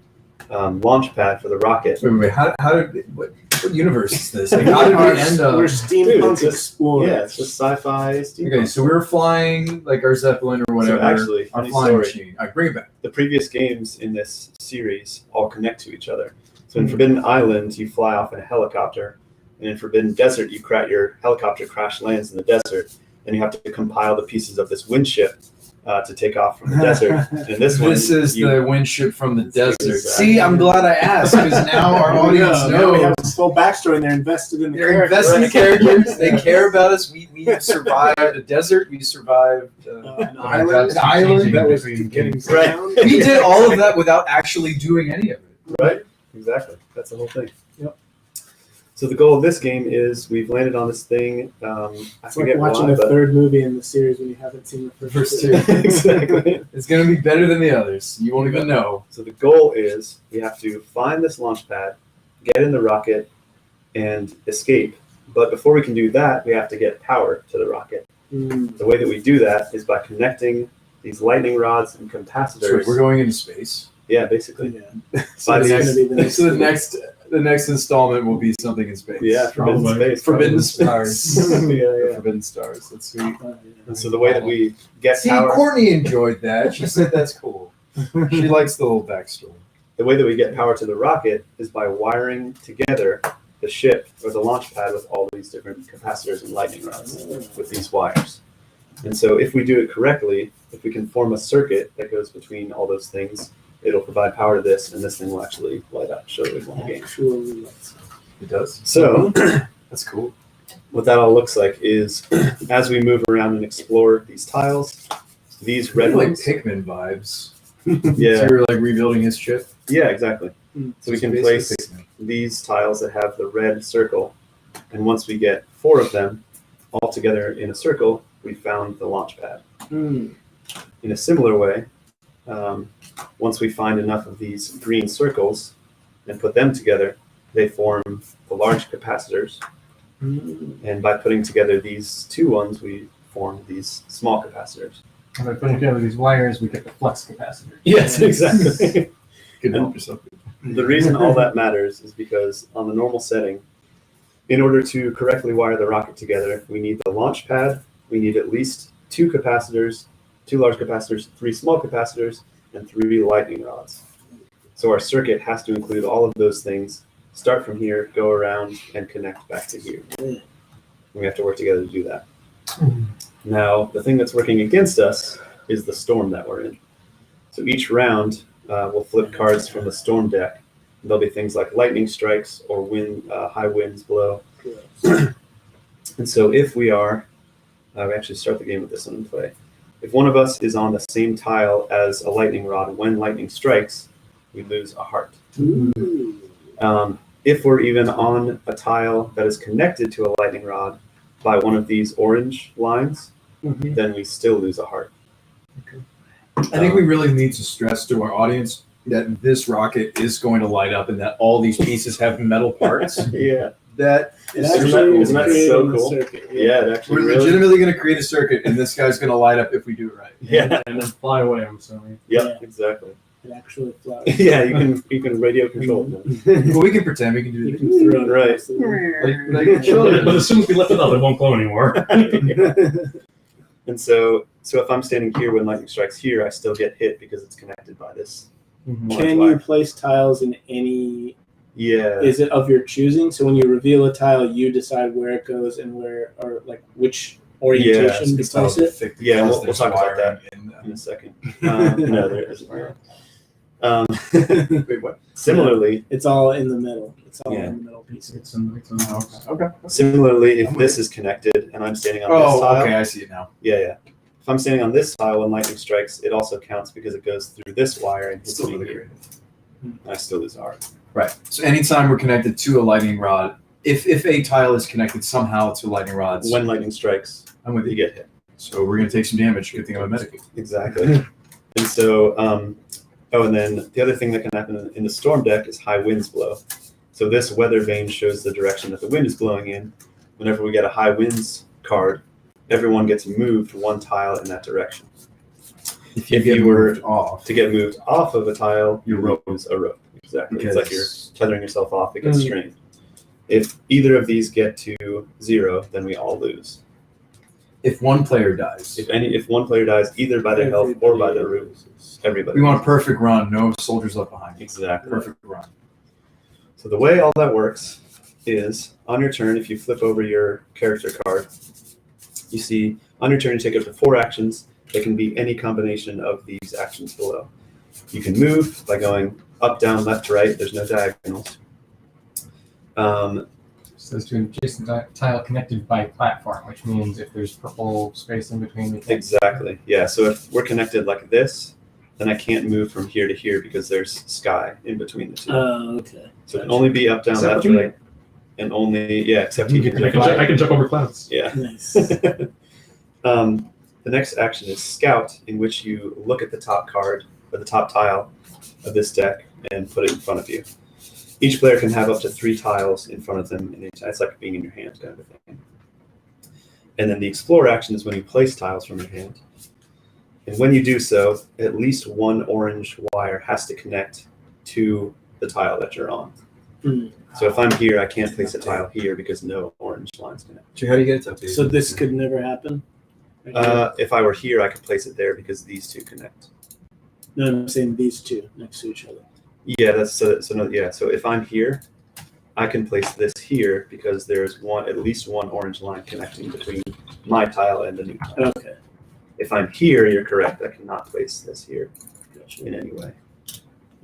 launch pad for the rocket. Wait. How did what universe is this? Like, how did we end up? We're Dude, steampunk it's just- explorers. Yeah, it's just sci-fi. steampunk. Okay, so we were flying like our Zeppelin or whatever. So actually, our funny flying story. machine. I bring it back. The previous games in this series all connect to each other. So in Forbidden Island, you fly off in a helicopter, and in Forbidden Desert, your helicopter crash lands in the desert, and you have to compile the pieces of this wind ship to take off from the desert. And this one, This is the wind ship from the desert. Exactly. See, I'm glad I asked because now our audience Now we knows. have this whole backstory, and they're invested in the They're characters. invested in the characters. They care about us. We survived a desert. We survived. An Our island. jobs An keep island changing that was between getting games. Right. drowned. We did all of that without actually doing any of it. Right? Exactly. That's the whole thing. Yep. So the goal of this game is we've landed on this thing. I It's like forget watching why, a but third movie in the series when you haven't seen the First two. two. exactly. It's gonna be better than the others. You won't even know. So the goal is we have to find this launch pad, get in the rocket, and escape. But before we can do that, we have to get power to the rocket. Mm. The way that we do that is by connecting these lightning rods and capacitors. So we're going into space. Yeah, basically. Yeah. By it's these- gonna be the next. So the next installment will be something in space. Yeah, Forbidden Probably. Space. Forbidden probably. Stars. yeah, The yeah. Forbidden Stars. That's sweet. And so the way that we get See, power, Courtney enjoyed that. She said that's cool. She likes the little backstory. the way that we get power to the rocket is by wiring together the ship or the launch pad with all these different capacitors and lightning rods with these wires. And so if we do it correctly, if we can form a circuit that goes between all those things, it'll provide power to this, and this thing will actually light up, show that we've won the game. Actually, It does. So That's cool. what that all looks like is as we move around and explore these tiles, these red Like ones. Pikmin vibes. Yeah, So you're like rebuilding his ship. yeah, exactly. So we can Basically place Pikmin. these tiles that have the red circle, and once we get 4 of them all together in a circle, we found the launch pad. Mm. In a similar way, once we find enough of these green circles and put them together, they form the large capacitors. And by putting together these 2 ones, we form these small capacitors. And by putting together these wires, we get the flux capacitor. Yes, exactly. You can help yourself. The reason all that matters is because on the normal setting, in order to correctly wire the rocket together, we need the launch pad, we need at least 2 capacitors, 2 large capacitors, 3 small capacitors, and 3 lightning rods. So our circuit has to include all of those things, start from here, go around, and connect back to here. And we have to work together to do that. Now, the thing that's working against us is the storm that we're in. So each round, we'll flip cards from the storm deck. There'll be things like lightning strikes or wind, high winds blow. And so if we are, we actually start the game with this one in play. If one of us is on the same tile as a lightning rod when lightning strikes, we lose a heart. If we're even on a tile that is connected to a lightning rod by one of these orange lines, then we still lose a heart. I think we really need to stress to our audience that this rocket is going to light up and that all these pieces have metal parts. Yeah. That It is Isn't super that- cool. isn't that creating so the cool? circuit, Yeah, it actually We're really. legitimately going to create a circuit, and this guy's going to light up if we do it right. Yeah. And then fly away, I'm sorry. Yeah, exactly. It actually flies. Yeah, you can radio control them. But we can pretend we can do You it. can throw it Right. across the room. Like children. But as soon as we lift it up, it won't glow anymore. And so if I'm standing here when lightning strikes here, I still get hit because it's connected by this. Can you place tiles in any? Yeah. Is it of your choosing? So when you reveal a tile, you decide where it goes and where, or like which orientation it's to place it? Yeah, we'll There's talk about wiring that in them. in a second. No, there isn't. Wait, what? Similarly, It's all in the middle. It's all Yeah. in the middle pieces. It's in the Okay. similarly, if I'm this is connected and I'm standing on this Oh, tile, okay, I see it now. yeah. If I'm standing on this tile when lightning strikes, it also counts because it goes through this wire and hits Still me really here. creative. I still lose art. Right. So anytime we're connected to a lightning rod, if a tile is connected somehow to lightning rods, When lightning strikes, I'm with you you. get hit. So we're gonna take some damage. Good thing I'm a medic. Exactly. And so, and then the other thing that can happen in the storm deck is high winds blow. So this weather vane shows the direction that the wind is blowing in. Whenever we get a high winds card, everyone gets moved one tile in that direction. If If get you were moved off, To get moved off of a tile, Your you rope. lose a rope. Exactly. Because- It's like you're tethering yourself off, it gets Mm. strained. If either of these get to 0, then we all lose. if one player dies, If one player dies either by their health or by their root, everybody. we want a loses. perfect run. No soldiers left behind. Exactly. Perfect run. So the way all that works is on your turn, if you flip over your character card, you see on your turn you take up to 4 actions. They can be any combination of these actions below. You can move by going up, down, left, right. There's no diagonals. Says to an adjacent tile connected by platform, which means if there's purple space in between, we can Exactly. Yeah. So if we're connected like this, then I can't move from here to here because there's sky in between the two. Okay. So it can only be up, down, Except left, for me. right, and only except he can I jump. I can jump over clouds. Yeah. Nice. The next action is Scout, in which you look at the top card or the top tile of this deck and put it in front of you. Each player can have up to 3 tiles in front of them. It's like being in your hand kind of a thing. And then the Explore action is when you place tiles from your hand. And when you do so, at least one orange wire has to connect to the tile that you're on. Hmm. So if I'm here, I can't place a tile here because no orange lines connect. How do you get it to So this could never happen? If I were here, I could place it there because these two connect. No, I'm saying these two next to each other. Yeah, that's so no, yeah. So if I'm here, I can place this here because there's at least one orange line connecting between my tile and the new tile. Okay. If I'm here, you're correct. I cannot place this here Gotcha. in any way.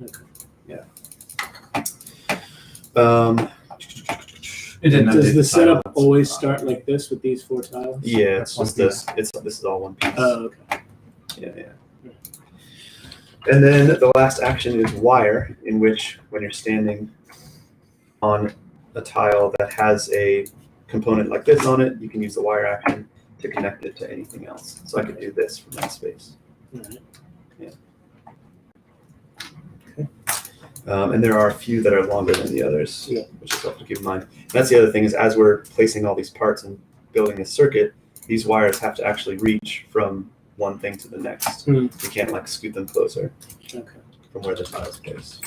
Okay. Yeah. It didn't Does update the setup tiles. always start like this with these 4 tiles? Yeah, it's That's just one this. This is all one piece. Oh, okay. Yeah. And then the last action is Wire, in which when you're standing on a tile that has a component like this on it, you can use the Wire action to connect it to anything else. So I could do this from that space. All right. And there are a few that are longer than the others, Yeah. which is helpful to keep in mind. And that's the other thing is as we're placing all these parts and building a circuit, these wires have to actually reach from one thing to the next. Hmm. You can't like scoot them closer Okay. from where the tile is placed.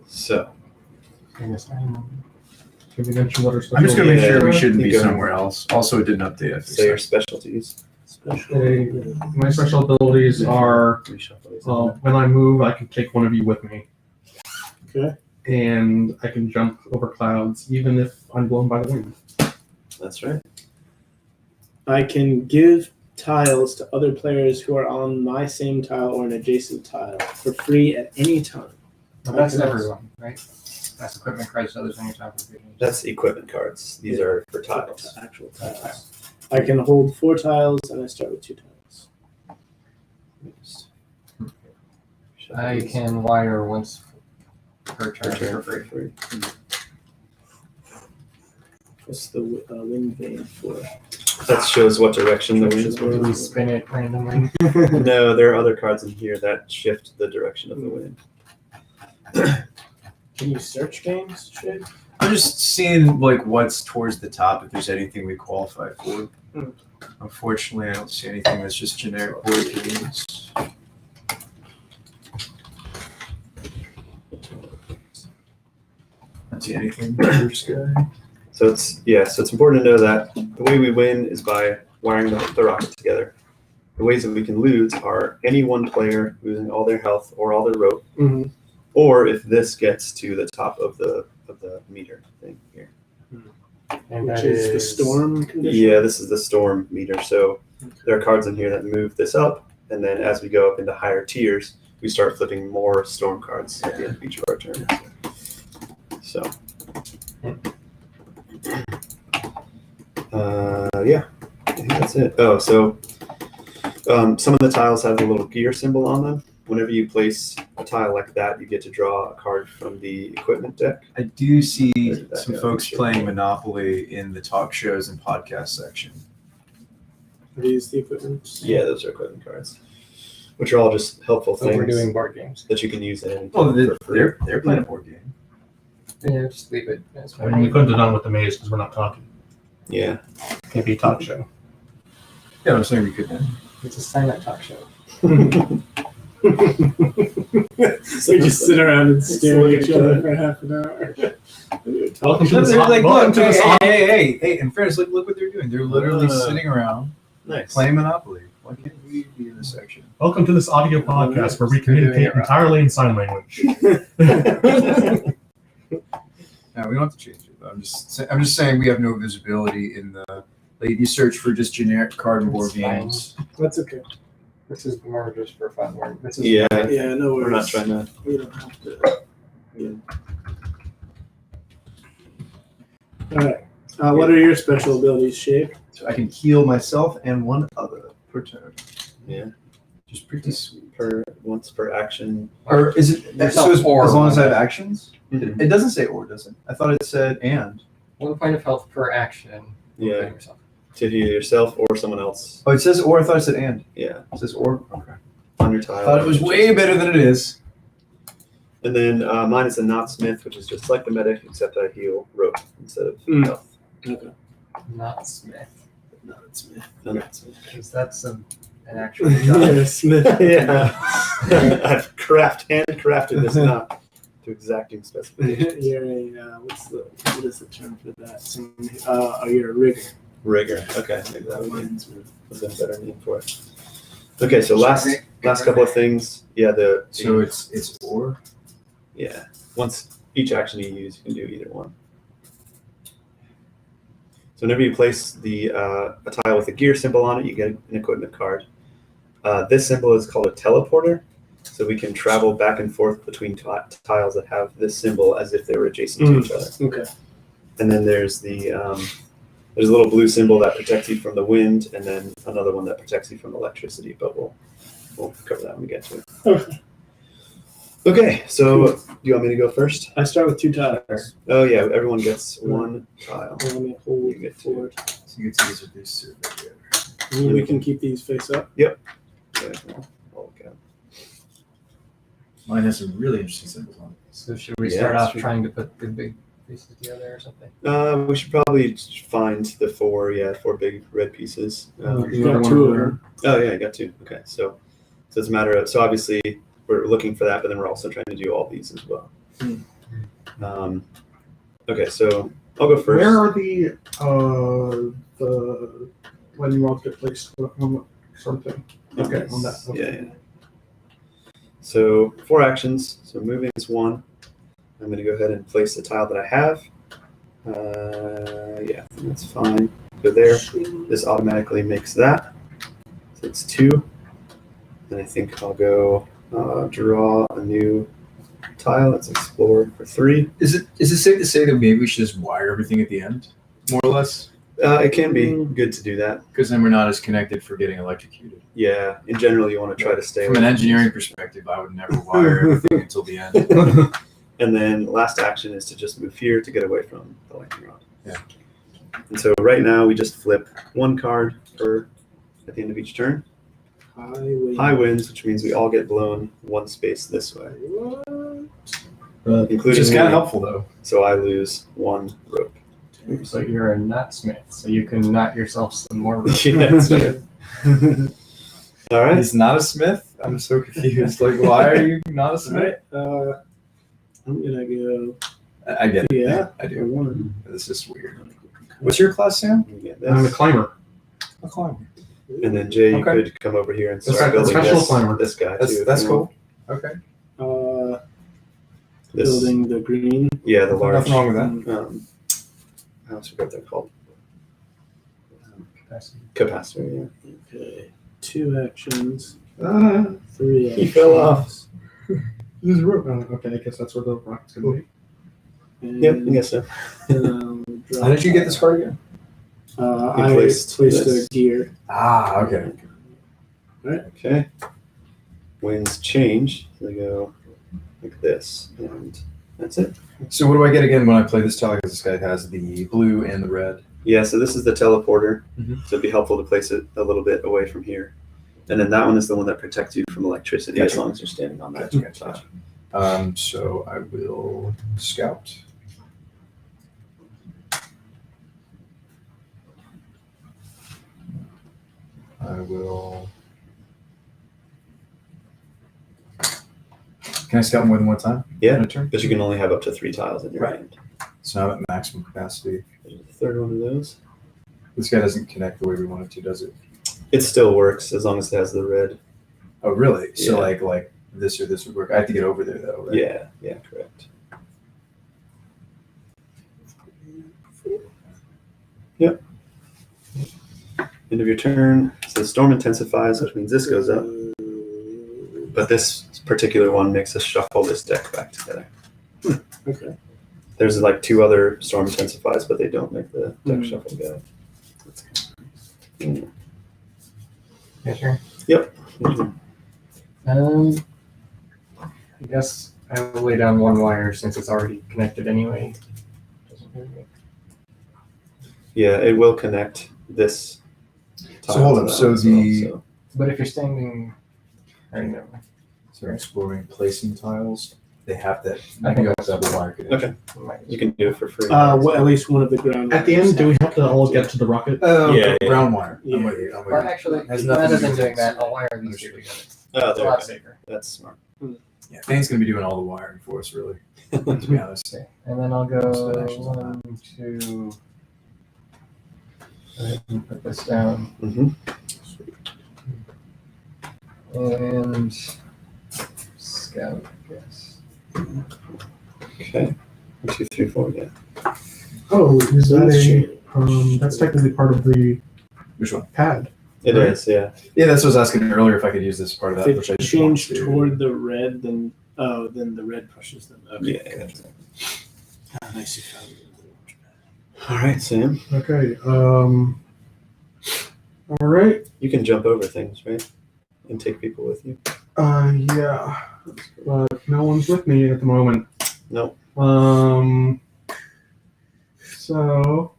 So, I guess I'm Can we mention what our I'm just gonna make Yeah, sure we shouldn't be go ahead. somewhere else. Also, it didn't update. I fixed say your that. specialties. Okay, my special abilities are Reshuffle these. when I move, I can take one of you with me. Okay. And I can jump over clouds, even if I'm blown by the wind. That's right. I can give tiles to other players who are on my same tile or an adjacent tile for free at any time. Well, that's everyone, right? That's equipment credits to others on your time for vision. That's equipment cards. These are for tiles. Actual tiles. I can hold 4 tiles and I start with 2 tiles. I can wire once per turn for free. What's the wind vane for? That shows what direction the wind is Do we blowing. spin it randomly? No, there are other cards in here that shift the direction of the wind. Can you search games, Shade? I'm just seeing like what's towards the top. If there's anything we qualify for. Hmm. Unfortunately, I don't see anything that's just generic board games. Not see anything. Blue sky. So it's important to know that the way we win is by wiring the rockets together. The ways that we can lose are any one player losing all their health or all their rope, Mm-hmm. or if this gets to the top of the the meter thing here. And Which that is the storm condition. Yeah, this is the storm meter. So there are cards in here that move this up, and then as we go up into higher tiers, we start flipping more storm cards at the end of each of our turns. So, yeah, I think that's it. Oh, so some of the tiles have a little gear symbol on them. Whenever you place a tile like that, you get to draw a card from the equipment deck. I do see Where did that some go? folks playing Monopoly in the talk shows and podcast section. Are these the equipment? Yeah, those are equipment cards, which are all just helpful So things we're doing board games. that you can use at any time. Well, for free. they're playing a board game. Yeah, just leave it. As I mean, we couldn't have done with the maze because we're not talking. Yeah. Can't be a talk show. Yeah, I'm saying we could. It's a silent talk show. We just sit around and stare at each other for half an hour. Welcome to They're this. like, Welcome look, to this. hey, in fairness, look what they're doing. They're literally sitting around Nice. playing Monopoly. Why can't we be in this section? Welcome to this audio podcast where we They're doing communicate it right. entirely in sign language. No, we don't have to change it. I'm just saying we have no visibility in the. Like, you search for just generic card and board It's fine. games. That's okay. This is more just for fun. This is Yeah. Yeah, no worries. We're not trying to. We don't have to. Yeah. All right. What are your special abilities, Shape? So I can heal myself and one other per turn. Yeah. Just pretty sweet. Once per action. Or is it Yourself so as or long as I have one. actions? Mhm. It doesn't say or, does it? I thought it said and. 1 point of health per action. Yeah. Including yourself. To heal yourself or someone else. Oh, it says or. I thought it said and. Yeah. It says or. Okay. On your tile. I thought it was way better than it is. And then mine is a not smith, which is just like the medic, except I heal rope instead of Mm. health. Okay. Not Smith. No, it's me. No, not smith. Because that's an actual job. Yeah, Smith. Yeah. I've handcrafted this knot to exacting specifications. You're a what is the term for that? You're a rigger. Rigor. Okay, maybe that would be a better name for it. Okay, so last couple of things. Yeah, So it's or. yeah. Once each action you use, you can do either one. So whenever you place a tile with a gear symbol on it, you get an equipment card. This symbol is called a teleporter. So we can travel back and forth between tiles that have this symbol as if they were adjacent to each other. Okay. And then there's there's a little blue symbol that protects you from the wind, and then another one that protects you from electricity. But we'll cover that when we get to it. Okay. Okay, so do you want me to go first? I start with 2 tiles. Oh yeah, everyone gets 1 tile. Let me hold You get forward. So you get to use with these two together. And we can keep these face up. Okay, I'll look at it. Mine has some really interesting symbols on it. So should we Yeah, start off sure. trying to put the big pieces together or something? We should probably find the 4 big red pieces. You got 2 of them. Oh yeah, I got 2. Okay, so it's a matter of obviously we're looking for that, but then we're also trying to do all these as well. Okay, so I'll go first. Where are the lightning rods get placed on what sort of thing? Okay, on that. Okay. Yeah. So 4 actions. So moving is 1. I'm going to go ahead and place the tile that I have. Yeah, that's fine. Go there. This automatically makes that. So it's 2. And I think I'll go draw a new tile. Let's explore for 3. Is it safe to say that maybe we should just wire everything at the end, more or less? It can be good to do that. Because then we're not as connected for getting electrocuted. Yeah, in general, you want to try to stay From an away engineering perspective, I would never wire everything until the end. And then last action is to just move here to get away from the lightning rod. Yeah. And so right now we just flip 1 card at the end of each turn. High winds, which means we all get blown 1 space this way. Including Which is kind me. of helpful, though. So I lose 1 rope. So you're a nut smith, so you can knot yourself some more. Yeah, that's right. All right. He's not a smith? I'm so confused. Like, why are you not a smith? Alright, I'm gonna go. I get it. Yeah. I For do. 1. This is weird. What's your class, Sam? You get I'm a this. climber. A climber. And then Jay, you Okay. could come over here and That's start right, building special climber. this guy That's too. if that's you cool. want. Okay. I'm This, building the green. yeah, the large. Nothing wrong with that. I always forget what they're called. Capacity. Capacitor. Okay. 2 actions. Ah, 3 actions. He fell off. there's a rope. Oh, okay, I guess that's where the rocket's gonna be. And Yep, I guess so. How did you get this card again? I You placed placed a this. gear. Ah, okay. Okay. Winds change. They go like this, and that's it. So what do I get again when I play this tile? Because this guy has the blue and the red. Yeah, so this is the teleporter. Mhm. So it'd be helpful to place it a little bit away from here. And then that one is the one that protects you from electricity as Gotcha. long as you're standing on that. Gotcha. So I will scout. I will. Can I scout more than one time? Yeah, in a turn? but you can only have up to 3 tiles in your Right. hand. So I'm at maximum capacity. There's the third one of those. This guy doesn't connect the way we want it to, does it? It still works as long as it has the red. Oh, really? So Yeah. like this or this would work. I have to get over there though, right? Yeah, correct. Yep. End of your turn. So the storm intensifies, which means this goes up. But this particular one makes us shuffle this deck back together. Okay. There's like 2 other storm intensifies, but they don't make the deck shuffle together. Mm. Yeah, sure. Mhm. I guess I will lay down 1 wire since it's already connected anyway. Yeah, it will connect this. So hold tile on, to so that as well, the- so- But if you're standing, I don't know. So exploring placing tiles. They have that. I think you have to have a wire connection. Okay, you can do it for free. At least one of the ground. At the end, do we have to all get to the rocket? Oh, Yeah, okay, yeah. brown wire. Yeah. I'm with you. I'm with Well, you. actually, Has nothing rather to do than with doing this. that, I'll wire these 2 together. Oh, It's a there lot we go. safer. That's smart. Yeah, Thane's gonna be doing all the wiring for us, really. To be honest. Okay, and then I'll go So that action's not 1, 2. I can put this down Mm-hmm. and scout, I guess. Okay. 1, 2, 3, 4. Yeah. Oh, is that Those a? change. That's technically part of the Which one? pad. It Right. is. Yeah. Yeah, that's what I was asking earlier if I could use this part of that, If which I they just want change to. toward the red, then the red pushes them. Okay. Yeah. Nice. You found it. All right, Sam. Okay. All right. You can jump over things, right? And take people with you. Yeah. But no one's with me at the moment. Nope. So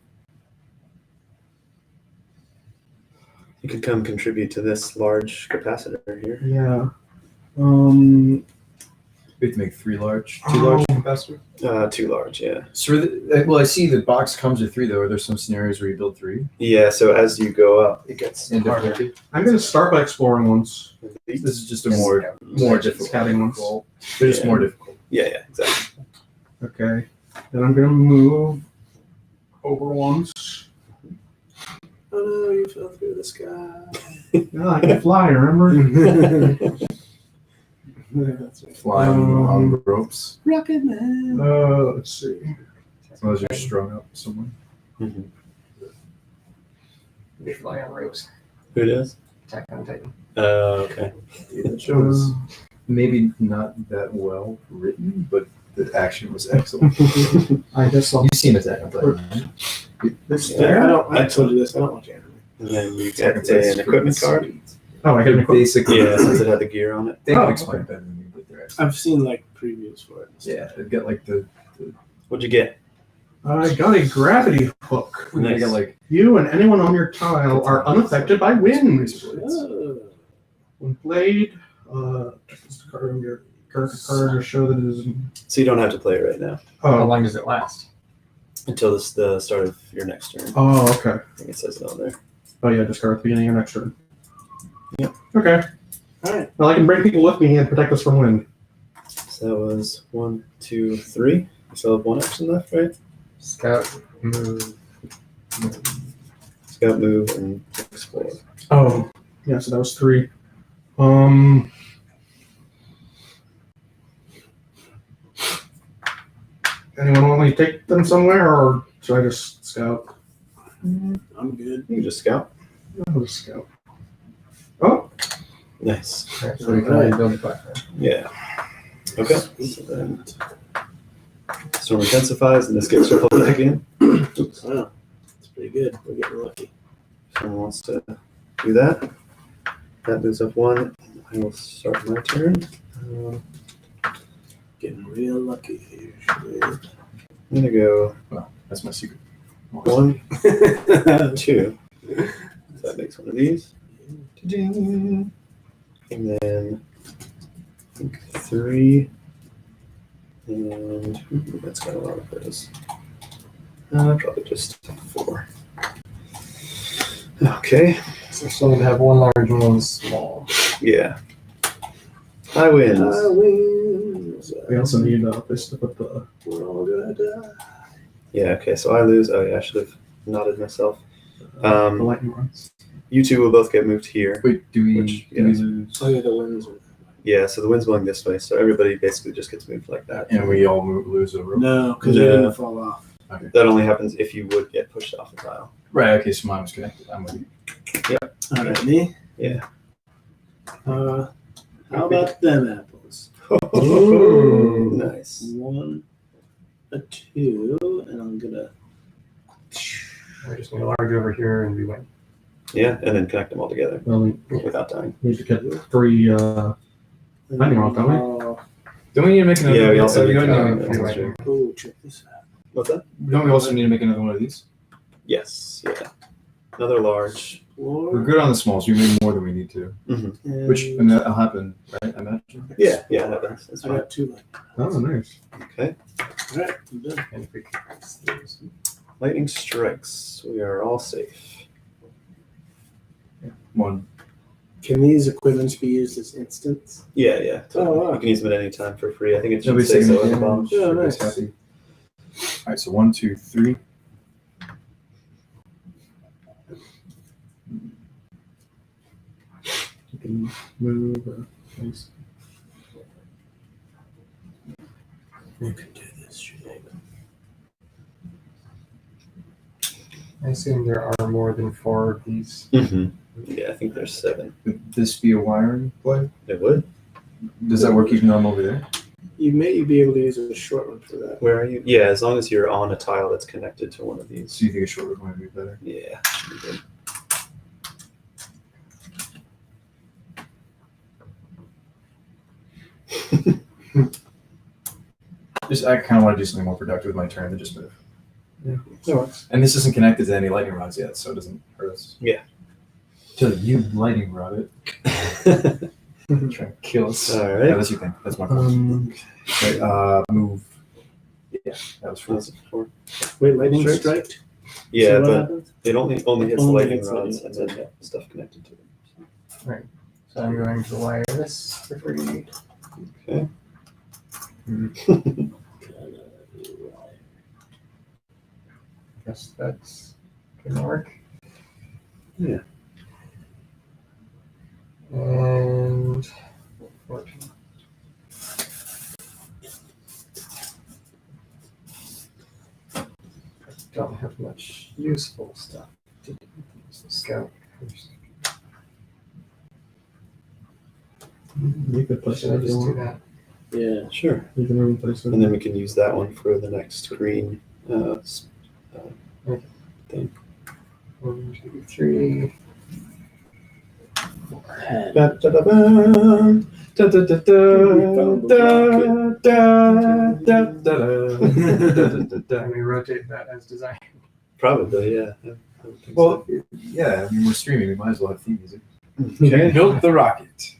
You could come contribute to this large capacitor here. yeah. We have to make 3 large, 2 Oh. large capacitors. 2 large. Yeah. So, well, I see the box comes with 3 though. Are there some scenarios where you build 3? Yeah. So as you go up, it gets In harder. difficulty. I'm gonna start by exploring once. This is just a Yes. more difficult. Scouting ones. They're just Yeah. more difficult. Yeah. Exactly. Okay. Then I'm gonna move over once. Oh no, you fell through the sky. Yeah, I can fly. Remember? That's right. Fly on the ropes. Rocket Man. Let's see. As long as you're strung up somewhere. Mm-hmm. We fly on ropes. Who does? Attack on Titan. Okay. That show was maybe not that well written, but the action was excellent. I guess I'll. You've seen Attack on Titan, right? This Yeah. there. I told you this. I don't watch anime. And then you Attack on get Titan's an equipment freaking card. sweet. Oh, I get an equipment. Basically, Yeah, since it had the gear on it. they Oh, can explain it better than me, but they're excellent. I've seen like previews for it. Yeah, they've got like the. What'd you get? I got a gravity hook. They Nice. got like. You and anyone on your tile are unaffected by winds. Oh. When played, this card on your card to show that it is. So you don't have to play it right now How Oh, long does it last? until the start of your next turn. oh, okay. I think it says it on there. Oh yeah, discard at the beginning of next turn. Yep. Okay. All right. Well, I can bring people with me and protect us from wind. So that was 1, 2, 3. You still have 1 action left, right? Scout, move. Scout, move, and explore. Oh, yeah. So that was 3. Anyone want me to take them somewhere, or should I just scout? I'm good. You can just scout. I'll just scout. Oh, Nice. Alright, so we can already build the platform. Yeah. Okay. So then storm intensifies and this gets shuffled back in. Oops. Wow, that's pretty good. We're getting lucky. Someone wants to do that. That moves up one. I will start my turn. Getting real lucky here. I'm gonna go Well, that's my secret. 1, 2. So that makes one of these. Ta-ding. And then I think 3. And ooh, that's got a lot of those. Probably just 4. Okay. So still need to have one large and one small. Yeah. High winds. Wins. we also need a place to put the. We're all gonna die. Yeah, okay, so I lose. Oh, yeah, I should have nodded myself. The lightning rods. You two will both get moved here. Wait, do we, Which, do we yeah. lose? Oh yeah, the wins. Yeah, so the wind's blowing this way, so everybody basically just gets moved like that. And we all lose a rope? No, because they didn't fall off. Okay. That only happens if you would get pushed off the tile. Right, okay, so mine was connected. I'm with you. All right, me. Yeah. How about them apples? Ooh, nice. 1, a 2, and I'm gonna. We just need a large over here and we win. Yeah, and then connect them all together Well, we without dying. need to get 3. Lightning rod, don't we? Oh, Don't we need to make another Yeah, we also we need don't to- need- that's true. oh, check this out. What's that? don't we also need to make another one of these? Yes, yeah. Another large. We're Floor. good on the smalls. We made more than we need to. And Which, and that'll happen, right? I imagine. Yeah, yeah, that's I fine. got 2 like. Oh, nice. Okay. All right, I'm done. And if we can fix these. Lightning strikes. We are all safe. One. Can these equipments be used as instants? Yeah, yeah. Totally. Oh, wow. You can use them at any time for free. I think it should Nobody's say taking so at the damage. bottom. Yeah, Everybody's nice. happy. All right, so 1, 2, 3. You can move. Nice. You can do this, Shane. I assume there are more than 4 of these. Yeah, I think there's 7. Would this be a wiring plug? It would. Does that work even though I'm over there? You may be able to use a short one for that. Where are you? Yeah, as long as you're on a tile that's connected to one of these. So you think a short one might be better? Yeah, should be good. Just I kind of want to do something more productive with my turn than just move. That works. And this isn't connected to any lightning rods yet, so it doesn't hurt us. Yeah. Till you lightning rod it, try to kill us. All Yeah, right. that's your thing. That's my fault. Okay, move. Yeah, that was for That's 4. Wait, lightning Strikes? strike? Yeah, So what but happens? it only hits the Only lightning hits rods lightning and then rods, stuff connected to them. So I'm going to wire this for free. Okay. Guess that's gonna work. Yeah. And 14. I don't have much useful stuff to do. So scout first. You could place Should it I if you just do want. that? Yeah. Sure. You can replace it. And then we can use that one for the next green. 1, 2, 3. Head. Ba-da-da-bum. And we rotate that as designed. Probably, yeah. I would think Well, yeah, I mean, we're streaming. We might as well have theme music. so. Okay. Built the rocket.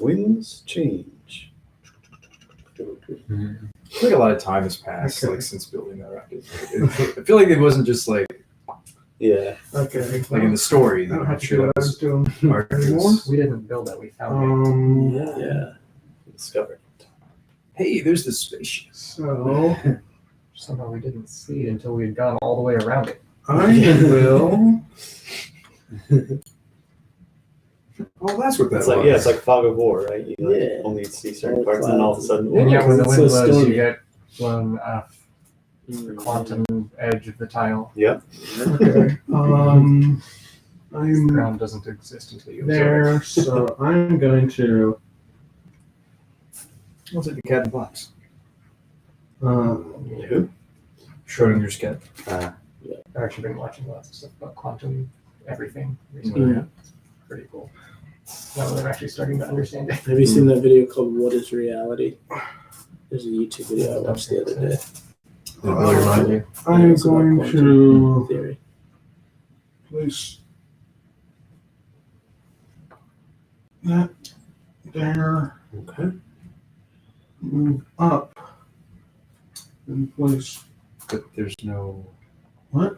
Winds change. I feel like a lot of time has passed Okay. like since building that rocket. I feel like it wasn't just like Yeah. Okay. like in the story. I don't I'm have to sure do that what I was was doing art anymore. We didn't build it, we found it. Yeah. Discovered. Hey, there's the spaceship. So Somehow we didn't see it until we had gone all the way around it. I will. Oh, that's what that It's was. like it's like fog of war, right? You like, Yeah. only see certain All parts, and then all of a sudden, And yeah, when the it's wind so blows, stormy. you get blown off The quantum edge of the tile. Yep. Okay. I'm Ground doesn't exist until you observe there, so I'm going to. What's it? The cat in the box. Who? Schrodinger's cat. it. I've actually been watching lots of stuff about quantum everything recently. Yeah. Pretty cool. Now that I'm actually starting to understand it. Have you seen that video called "What Is Reality"? There's a YouTube video I watched the other day. Did it blow your mind? I'm It's about going quantum to theory. place that there. Okay. Move up and place. But there's no. What?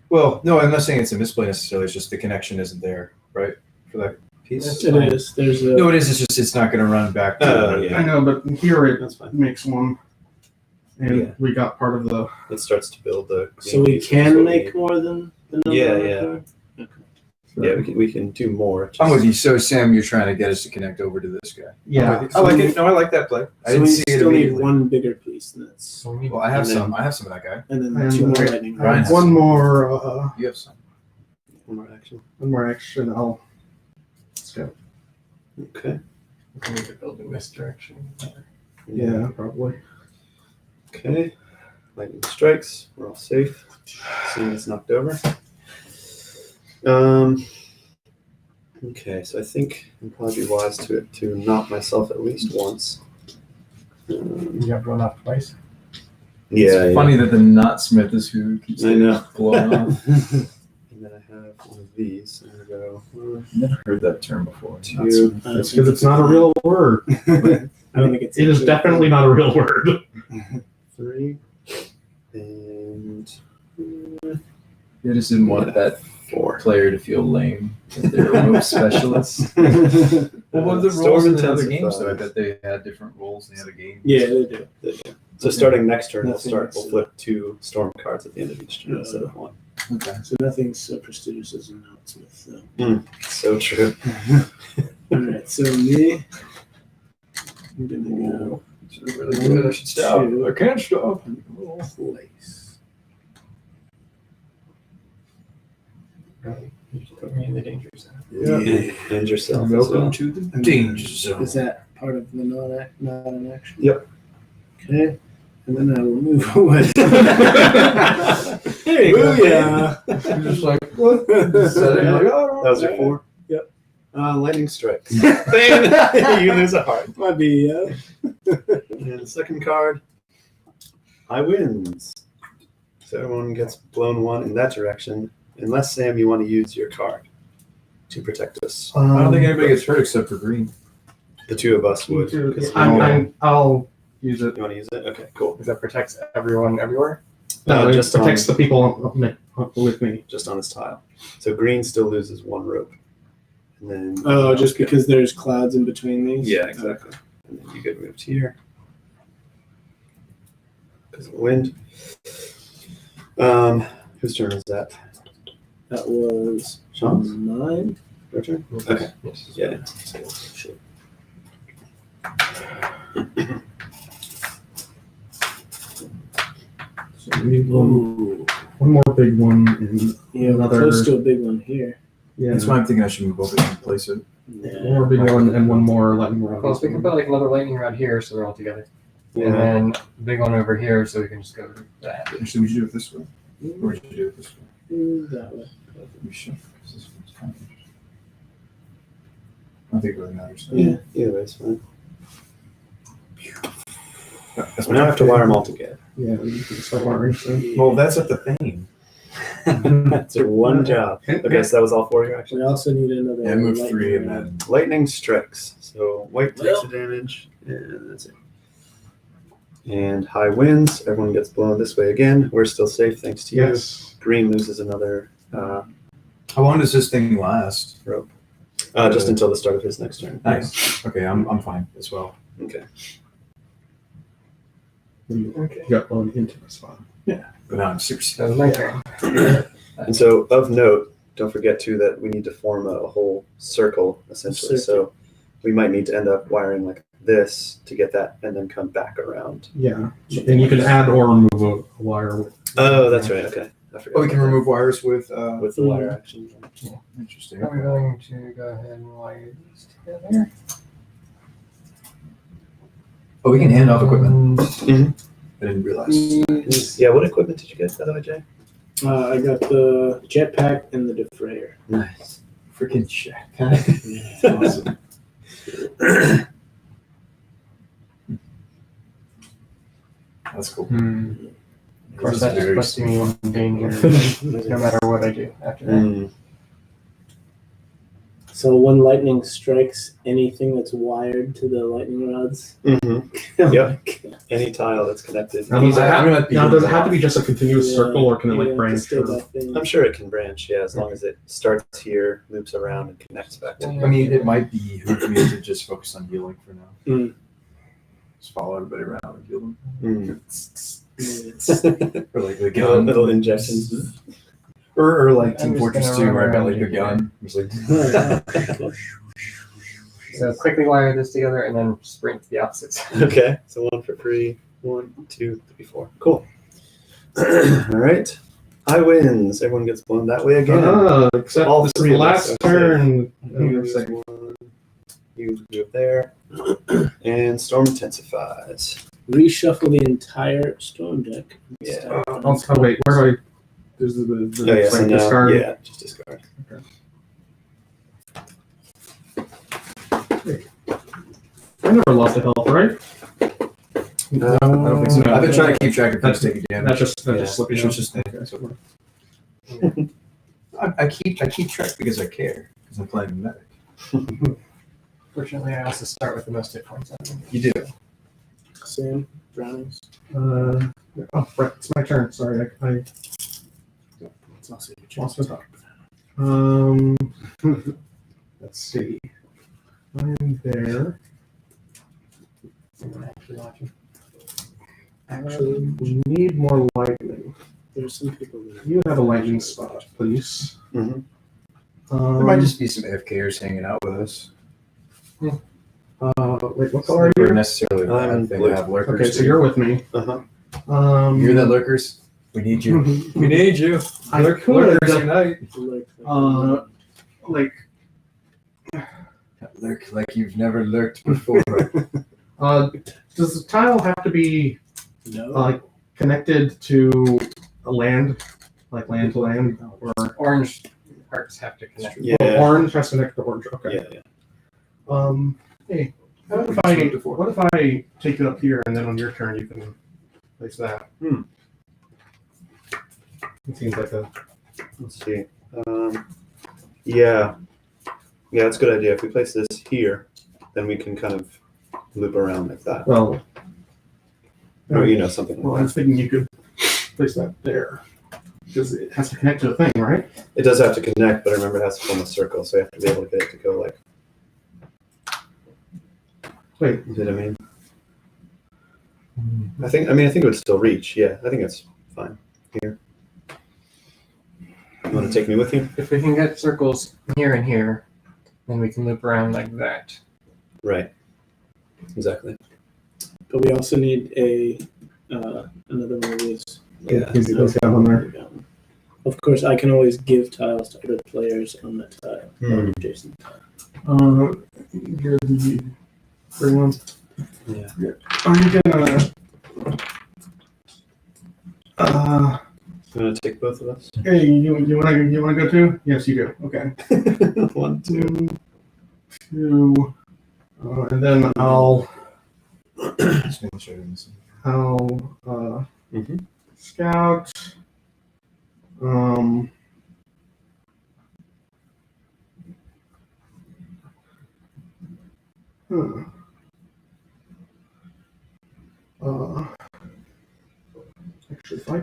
Well, no, I'm not saying it's a misplay necessarily. It's just the connection isn't there, right? For that piece. It is. There's a. No, it is. It's just it's not going to run back to. Yeah. I know, but here it That's fine. makes one, and Yeah. we got part of the. It starts to build the. So we can make more than the number. Yeah, right yeah. there? Yeah, we can do more. I'm with you. So, Sam, you're trying to get us to connect over to this guy. Yeah. I like it. No, I like that play. I So didn't we see it still need immediately. one bigger piece, and that's So we need Well, I have And then- some. I have some of that guy. and then And two more I- lightning. I Ryan have has one some. more. You have some. One more action. One more action. Let's go. Okay. we need to build in this direction. Yeah, probably. Okay. Lightning strikes. We're all safe. Seeing it's knocked over. Okay, so I think it'd probably be wise to knock myself at least once. You have run off twice. Yeah, It's funny that the knotsmith is who keeps I know. blowing off. And then I have one of these. I'm gonna go Never heard that term before. two. That's because it's not a real word. I don't think it's. It is definitely not a real word. 3 and You just didn't want that 4. player to feel lame. That they're a rope specialist. Well, what are the Storm rules in the other intensifies. games? Though I bet they had different rules in the other games. Yeah, they do. So starting next turn, Nothing we'll is- flip 2 storm cards at the end of each turn instead of 1. Okay. So nothing's so prestigious as a knotsmith, though. So true. All right, so me, I'm gonna go Really good. I should stop. Two. I can't stop. place. Right. You should put me in the danger zone. Yeah. And yourself. as well. Welcome to the danger zone. Is that part of the not an action? Yep. Okay, and then I will move away. There you go. Booyah. You're just like, what? Set it, you're like, oh, That was your 4? Yep. Lightning strikes. You lose a heart. Might be, And the second card, I wins. So everyone gets blown 1 in that direction, unless, Sam, you want to use your card to protect us. I don't think anybody gets hurt except for green. The 2 of us would. 'Cause I'll use it. you want to use it? Okay, cool. Because that protects everyone everywhere. No, it just protects the people with me. Just on this tile. So green still loses 1 rope. And then Oh, just because there's clouds in between these? Yeah, exactly. And then you get moved here. Because of the wind. Whose turn is that? That was Sean's? mine. Your turn? Okay. Yes. Yeah. Shit. So we need one Ooh. more big one and Yeah, we're another. close to a big one here. Yeah, That's why I'm thinking I should move over and place it. one more big one and one more lightning round. Well, so we can put like another lightning rod here, so they're all together, and Yeah. then a big one over here, so we can just go to that. Actually, we should do it this way. Or should we do it this way? That way. We should. 'Cause this one's kind of interesting. I don't think it really matters. Yeah. Either way, it's fine. That's So now I have to wire them all together. Yeah, we can start wiring soon. Well, that's at the thing. That's your one job. Okay, so that was all 4 of your actions. We also need another. Yeah, move lightning 3 and rod. then. Lightning strikes. So white takes the damage, and that's it. And high winds. Everyone gets blown this way again. We're still safe thanks to you. Yes. Green loses another How long does this thing last? rope. Just until the start of his next turn. Nice. Okay, I'm fine as well. Okay. We Okay. got blown into the spot. But now I'm super That was my turn. And so, of note, don't forget too that we need to form a whole circle essentially. So we might need to end up wiring like this to get that, and then come back around. Yeah, and you can add or remove a wire. Oh, that's right. Okay, I forgot. Oh, we can about remove wires with. that. With the wire action. Interesting. Are we going to go ahead and wire these together? Oh, we can hand off equipment. Mhm. I didn't realize. Yeah. What equipment did you get, by the way, Jay? I got the jetpack and the defrayer. Nice. Freaking check. That's awesome. That's cool. Of course, that just Very puts me in danger no matter what I do after that. Mm. So when lightning strikes anything that's wired to the lightning rods, Mm-hmm. Yep. Any tile that's connected. Now, does it I'm gonna have, be- now, does it have to be just a continuous Yeah, circle, or can it you like have to branch? stay Or... that thing. I'm sure it can branch, yeah, as long as it starts here, loops around, and connects back to I here. mean, it might be for me to just focus on healing for now. Mm. Just follow everybody around and heal them. Mm. Or like the Little, gun. little injections. Or like I'm Team just Fortress gonna 2 run where I got around like the here. gun. It was like, So quickly wire this together and then sprint to the opposite side. Okay, so one for free. 1, 2, 3, 4. Cool. All right. I wins. Everyone gets blown that way again. Except All this is three the of us, last okay. turn. Here's one. You move there. And storm intensifies. Reshuffle the entire storm deck. Yeah. Oh, wait, where do I? There's the Oh, yeah, so like now, discard. yeah, just discard. I never lost a health, right? No, I don't think so. No. I've been trying to keep track of who's taking damage. That's just Yeah. slipping. It's just I keep track because I care. Because I'm playing the medic. Fortunately, I also start with the most hit points. You do. Sam, Brownings. Oh, right, it's my turn. Sorry, I It's also your lost chance. my thought. Let's see. I'm there. Someone actually watching. Actually, we need more lightning. There's some people that You have a lightning spot, please. Mhm. There might just be some AFKers hanging out with us. Wait, what color are Or you? necessarily a bad I'm thing blue. to have lurkers. Okay, so too. you're with me. Uh-huh. You hear that, lurkers? We need you. We need you. I could, Lurkers unite. like like, Lurk like you've never lurked before. does the tile have to be no. connected to a land, like land to land, or Orange hearts have to connect. Yeah. orange has to connect to orange? Okay. Yeah, yeah. Hey, what We if I spoke before. what if I take it up here and then on your turn you can place that? It seems like a Let's see. Yeah. Yeah, that's a good idea. If we place this here, then we can kind of loop around like that. well. Or, you know, something Well, I like was thinking you could place that there because it has to connect to a thing, right? that. It does have to connect, but remember it has to form a circle, so you have to be able to get it to go like. Wait. You see what I mean? I think it would still reach. Yeah, I think it's fine. Here. You want to take me with you? If we can get circles here and here, then we can loop around like that. Right. Exactly. But we also need another one of these. Yeah. He's got one there. Of course, I can always give tiles to other players on that tile. Hmm. Jason tile. You're the green one. Yeah. I'm gonna. You want to take both of us? Hey, you wanna go too? Yes, you do. Okay. 1, 2. Two. And then I'll Just making sure I didn't miss anything. Mhm. scout. Hmm. Actually, if I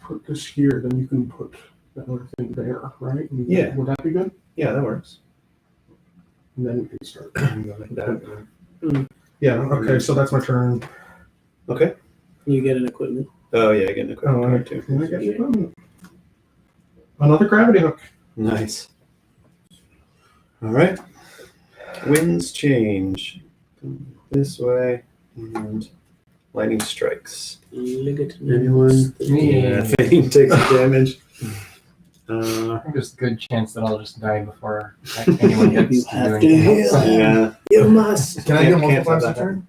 put this here, then you can put that other thing there, right? And Yeah. Would that be good? Yeah, that works. And then we can start. doing That- Yeah. Okay. So that's my turn. Okay. You get an equipment. Oh yeah, getting a quick Oh, card too. can I get you one? Another gravity hook. Nice. All right. Winds change. This way and lightning strikes. Anyone? Me. Yeah, Fane takes damage. I think there's a good chance that I'll just die before anyone gets You to have do to anything heal. else. Yeah. You must. Can I heal Can't multiple have times a that turn?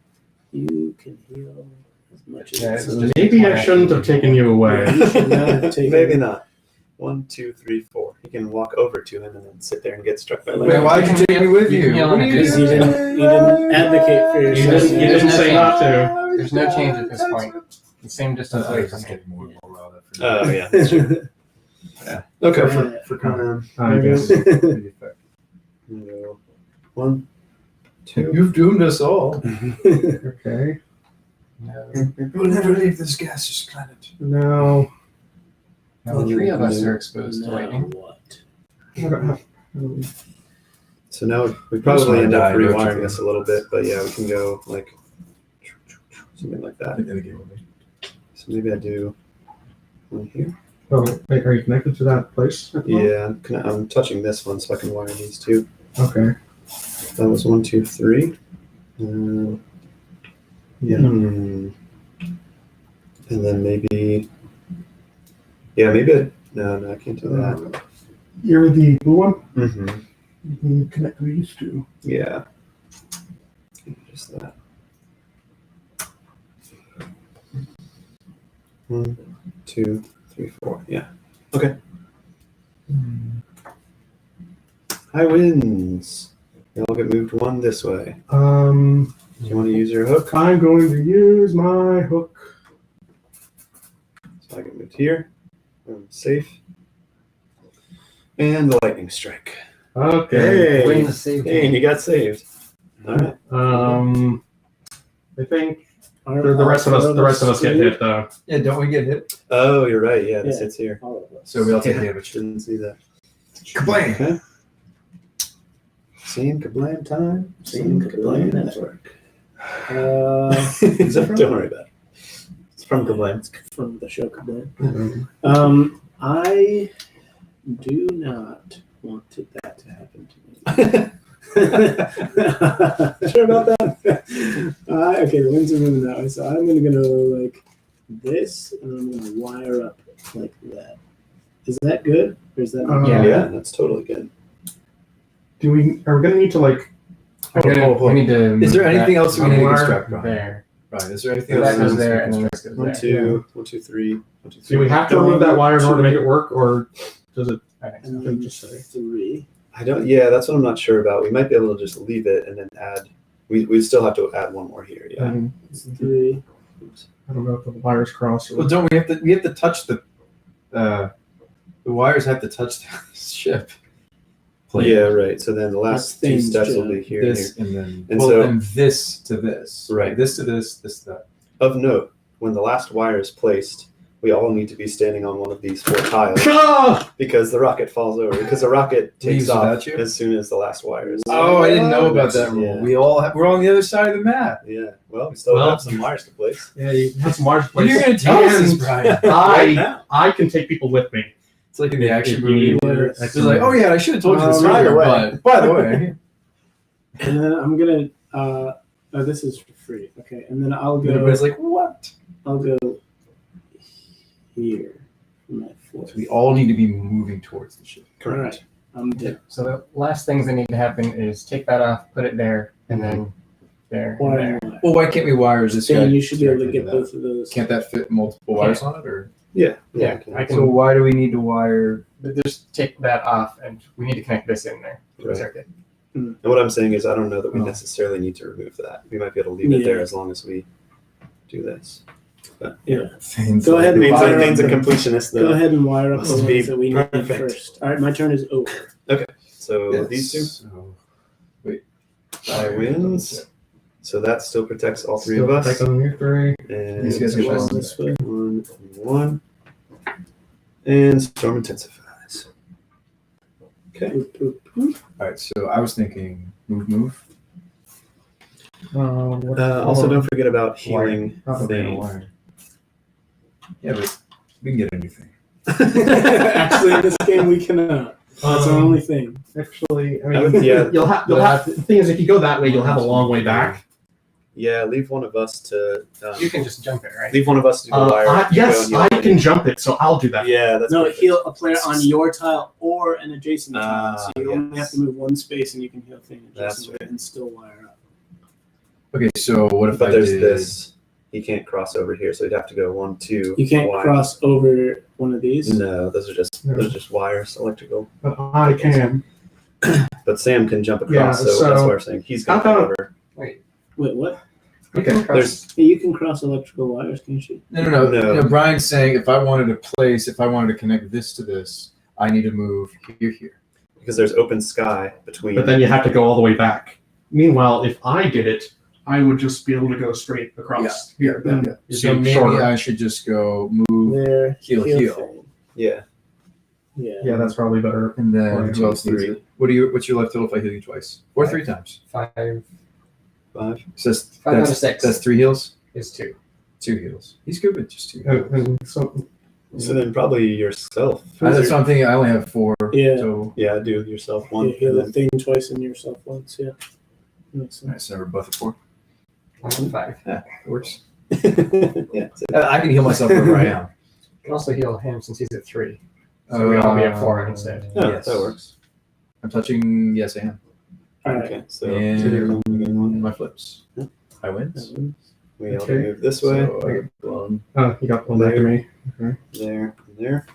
You can heal as much as Yeah, you it's want. just- Maybe I shouldn't have taken you away. You should not have taken- Maybe not. 1, 2, 3, 4. You can walk over to him and then sit there and get struck by Wait, lightning. why'd you take me with You you? can heal What on are a you Because you doing? didn't advocate for You yourself. didn't, you didn't say not to. There's no change at this point. The same distance away from me. Oh, yeah. That's true. Yeah. Okay. Yeah. For cover. I guess. No. 1, 2. You've doomed us all. Okay. No. We'll never leave this gaseous planet. Now, Now, the three of us are exposed to lightning. What? So now we Just probably wanna end up die, no rewinding turn. this a little bit, but yeah, we can go like something like that. So maybe I do one here. oh, wait, are you connected to that place? Yeah, I'm touching this one so I can wire these two. Okay. That was 1, 2, 3. Yeah. And then maybe. Yeah, maybe. No, I can't do that. You're the blue one? Mm-hmm. You can connect these two. Yeah. Just that. 1, 2, 3, 4. Yeah. Okay. High winds. They all get moved one this way. You want to use your hook? I'm going to use my hook. So I get moved here. I'm safe. And the lightning strike. Okay. Hey, Win the save hey, game. you got saved. All right. I think the rest of us get hit though. Yeah, don't we get hit? Oh, you're right. Yeah, this Yeah. hits here. All of us. So we all take damage. Didn't see that. Kablam! Okay. Same kablam time. Same kablam network. Is it from? Don't worry about it. It's from kablam. It's From the show Kablam. Mm-hmm. I do not want that to happen to me. Sure about that? Okay, the winds are moving that way, so I'm gonna go like this, and I'm gonna wire up like that. Is that good, or is that? Yeah. Yeah, that's totally good. Are we gonna need to like? We need to. Is there move anything that else we need to somewhere construct on? there? Right, is there anything So else? that goes there, and then this goes 1, there. 2, 1, 2, 3. 1, 2, 3. Do we have to remove that wire in order to make it work, or does it? I think so. And then just 3. I don't. Yeah, that's what I'm not sure about. We might be able to just leave it and then add. We still have to add one more here. Yeah. It's 3. I don't know if the wires cross. Well, don't we have to touch the wires have to touch the ship. Plate. Yeah. Right. So then the last That's two things, steps will Joe. be here. And here. This and then And well, so- and this to this. Right. This to this, this to that. Of note, when the last wire is placed, we all need to be standing on one of these 4 tiles Ah! because the rocket falls over. Because the rocket takes Leaves off without you? as soon as the last wire is. Oh, I didn't know about that rule. Yeah. We're on the other side of the map. Yeah. Well, we still Well- have some wires to place. Yeah, you have some wires. When are you gonna tell us this, Brian? Right I now. I can take people with me. It's like in the action If you movie need where to- it's like, oh yeah, I should have told you this By the earlier, way. but by the way, And then I'm gonna. Oh, this is for free. Okay, and then I'll go. everybody's like, what? I'll go here. For my 4th. We all need to be moving towards the ship. Correct. Alright, I'm dead. So the last things that need to happen is take that off, put it there, and then there, and Wire there. and wire. Well, why can't we wire this guy? Dan, you should be able to directly get that? both of those. Can't that fit multiple wires on it, or? Yeah. Yeah, I So can. why do we need to wire? But just take that off, and we need to connect this in there to the Right. circuit. And what I'm saying is, I don't know that we Oh. necessarily need to remove that. We might be able to leave it there Yeah. as long as we do this. Yeah. Things Go ahead and Means wire Lane's a up the- completionist, Go though. ahead and wire up the Must be ones that we need perfect. first. All right, my turn is over. So Yes. these two, So, wait. high winds. So that still protects all 3 Still of us. take on you 3. And These guys are Go just- this way. 1 and 1. And storm intensifies. Okay. Boop, boop, boop. All right. So I was thinking, move. Also, don't forget about healing thing. Yeah, but we can get anything. Actually, in this game we cannot. That's the only thing. Actually, I I would- mean, yeah. you'll have. The thing is, if you go that way, you'll have a long way back. Yeah, leave one of us to. You can just jump it, right? Leave one of us to do the wire. Yes, Go I and heal. can jump it, so I'll do that. Yeah, that's No, perfect. heal a player on your tile or an adjacent tile. So you only have yes. to move one space and you can heal thing That's adjacent right. and still wire up. Okay, so what if But I there's did this. He can't cross over here, so he'd have to go 1, 2. You can't wire. cross over one of these. No, those are just wires, electrical. But I can. But Sam can jump across, Yeah, so that's so- why we're saying he's going to How come about- over. Wait, what? Okay. There's Hey, you can cross electrical wires, can't you? No. No. Brian's saying if I wanted to connect this to this, I need to move here. because there's open sky between. But then you have to go all the way back. Meanwhile, if I did it, I would just be able to go straight across here. Then it'd So be maybe shorter. I should just go move There. heal. thing. Yeah. Yeah. Yeah, that's probably better. And then Or who else needs 3. it? What's your life total if I heal you twice? Or 3 times? 5 5. So that's, 5 out of that's, 6 that's 3 heals? is 2. 2 heals. He's good with just 2 And, heals. and so, So then probably yourself. That's what I'm thinking. I only have 4. Yeah. So Yeah, do yourself 1. You heal and the then- thing twice and yourself once. Yeah. Makes sense. alright, so we're both at 4. 1 and 5. Yeah, it works. yeah. So I can heal myself wherever I am. You can also heal him since he's at 3. So we'd all be at 4 instead. yeah, Yes. that works. I'm touching. Yes, I am. All right. Okay, so And my flips. Yeah. I win. we all Okay. move this way. So I get blown. you got one back to me. There, and there.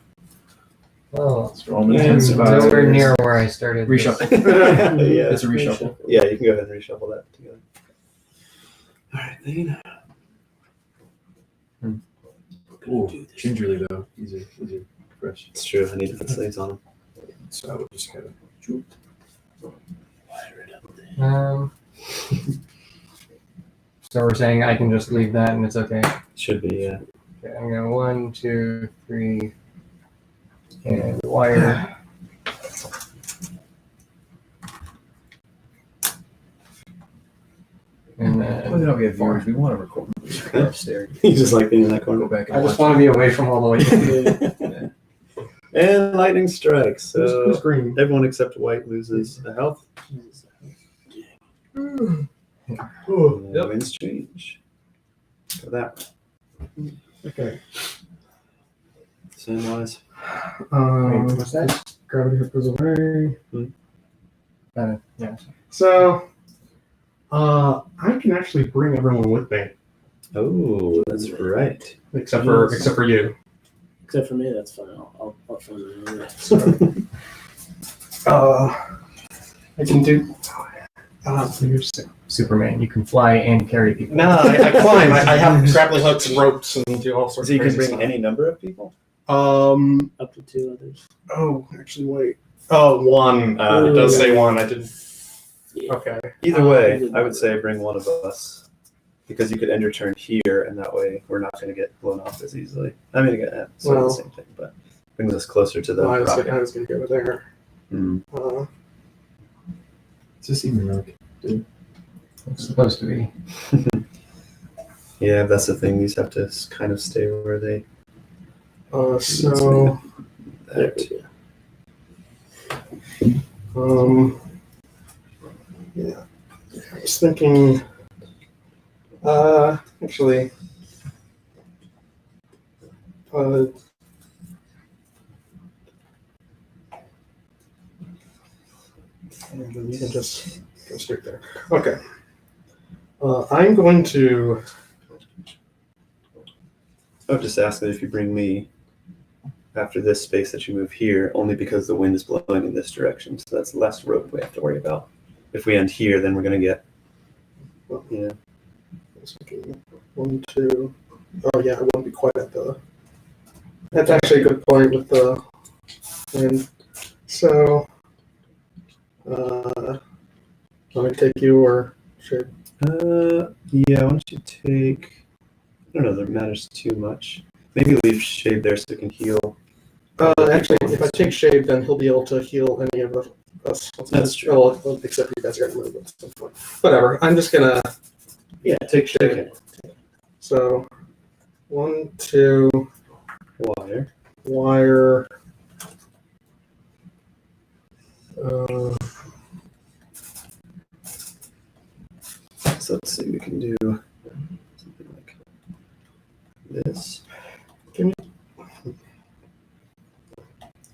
Well, Let's roll And intensifiers. nowhere near where I started. this. Reshuffle. yeah. It's a reshuffle. Yeah, you can go ahead and reshuffle that together. All right, then. Ooh, gingerly though. Easy, fresh. It's true. I need to put sleeves on them. So I will just kind of. Um, so we're saying I can just leave that and it's okay. Should be, yeah. Okay, I'm going 1, 2, 3, and wire. And Well, then don't get viewers. We want to record. Upstairs. You just like being in that Go corner. back and I just watch want to be away from all the way. And lightning strikes. Who's So green? everyone except white loses a health. Yep. Winds change. Go that way. Okay. Samwise. Wait, what's that? Gravity goes away. Yeah. So, I can actually bring everyone with me, Oh, that's right. except for you. Except for me, that's fine. I'll find my own. I can do. You're Superman, you can fly and carry people. No, I climb. I have grappling hooks and ropes and do all sorts So you of can crazy bring stuff. any number of people? Up to 2 others. Oh, actually, wait. Oh, 1. It does say 1. I didn't. Yeah. Okay. Either way, I would say bring one of us. Because you could end your turn here, and that way we're not going to get blown off as easily. I mean, again, sort of Well- the same thing, but brings us closer to the I was rocket. going to go there. Mm. It's just even like. It's supposed to be. Yeah, that's the thing. These have to kind of stay where they. So, That. yeah. I was thinking, actually, and then you can just go straight there. Okay. I'm going to. I would just ask that if you bring me after this space that you move here, only because the wind is blowing in this direction. So that's less rope we have to worry about. If we end here, then we're going to get. Yeah. I was thinking 1, 2. Oh yeah, I won't be quite at the. That's actually a good point with the wind. So, want me to take you or should? Yeah, why don't you take. I don't know that it matters too much. Maybe leave Shade there so we can heal. Actually, if I take Shade, then he'll be able to heal any of us. That's true. Well, except you guys are gonna move at some point. Whatever. I'm just gonna take Shade. Okay. So 1, 2, Wire. wire. So let's see, we can do something like this.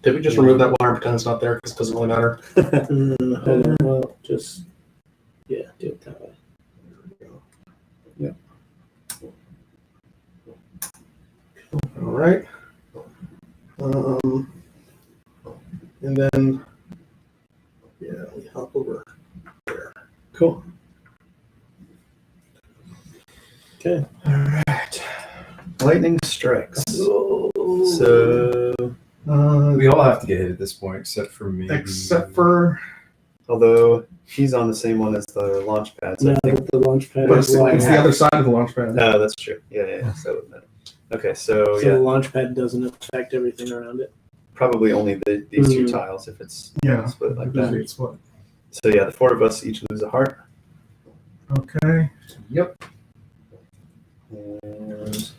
Did we just remove that wire and pretend it's not there because it doesn't really matter? Hold on. Well, just do it that way. Yep. All right. And then, we hop over there. Cool. Okay. All right. Lightning strikes. Oh. So, We all have to get hit at this point, except for me. except for, although he's on the same one as the launch pad, so Now I think. that the launch pad but is it's wide, the other side of the launch pad. No, that's true. Yeah. So, that would matter. Okay, so so yeah, the launch pad doesn't affect everything around it. probably only these two Mhm. tiles if it's Yeah. split like Because that. it's what? So yeah, the four of us each lose a heart. Okay. Yep. And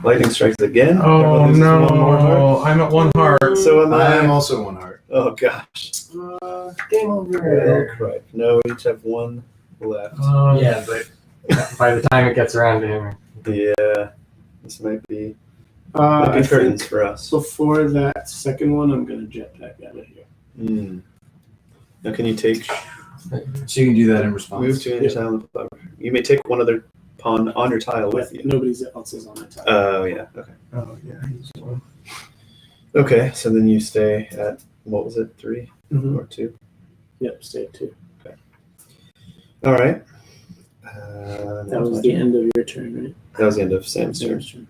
lightning strikes again. Oh Everyone loses no! one more heart. I'm at 1 heart. So am I am I. also 1 heart. Oh gosh. Game Oh over. crap. No, we each have one left. Yeah, but by the time it gets around to him, Yeah. This might be I curtains think for us. before that second one, I'm gonna jetpack out of here. Now can you take So you can do that in response. move to your tile? You may take one other pawn on your tile with you. Nobody else is on my tile. Oh yeah. Okay. Oh yeah. He's one. Okay. So then you stay at what was it, 3 Mhm. or 2? Yep, stay at 2. All right. That was the end of your turn, right? That was the end of Sam's turn. Sam's turn.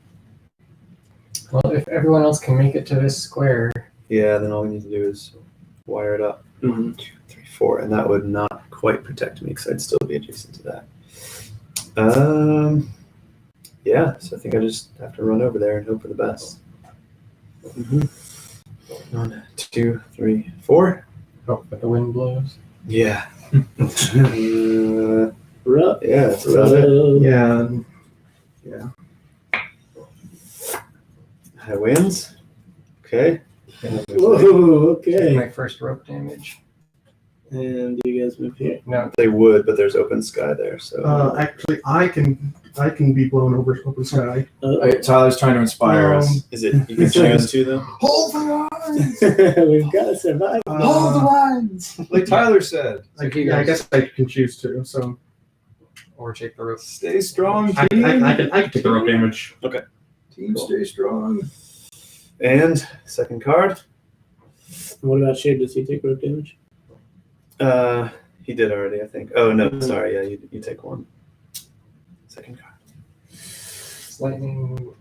well, if everyone else can make it to this square, Yeah. Then all we need to do is wire it up. Mhm. 2, 3, 4, and that would not quite protect me because I'd still be adjacent to that. Yeah. So I think I just have to run over there and hope for the best. Mhm. 1, 2, 3, 4. hope that the wind blows. Yeah. Ruh. Yeah, that's about it. Yeah. High winds. Okay. Whoa, Take okay. my first rope damage. And you guys move here. No, They would, but there's open sky there, so. Actually, I can be blown over open sky. Tyler's trying to inspire us. Is it you can choose to though? Hold the lines! We've got to survive. Hold the lines! Like Tyler said. I guess I can choose to. So or take the rope. Stay strong, I team. can take the rope damage. Team, stay strong. And second card. What about Shade? Does he take rope damage? He did already, I think. Oh no, Mhm. sorry. Yeah, you take one. Second card. Lightning.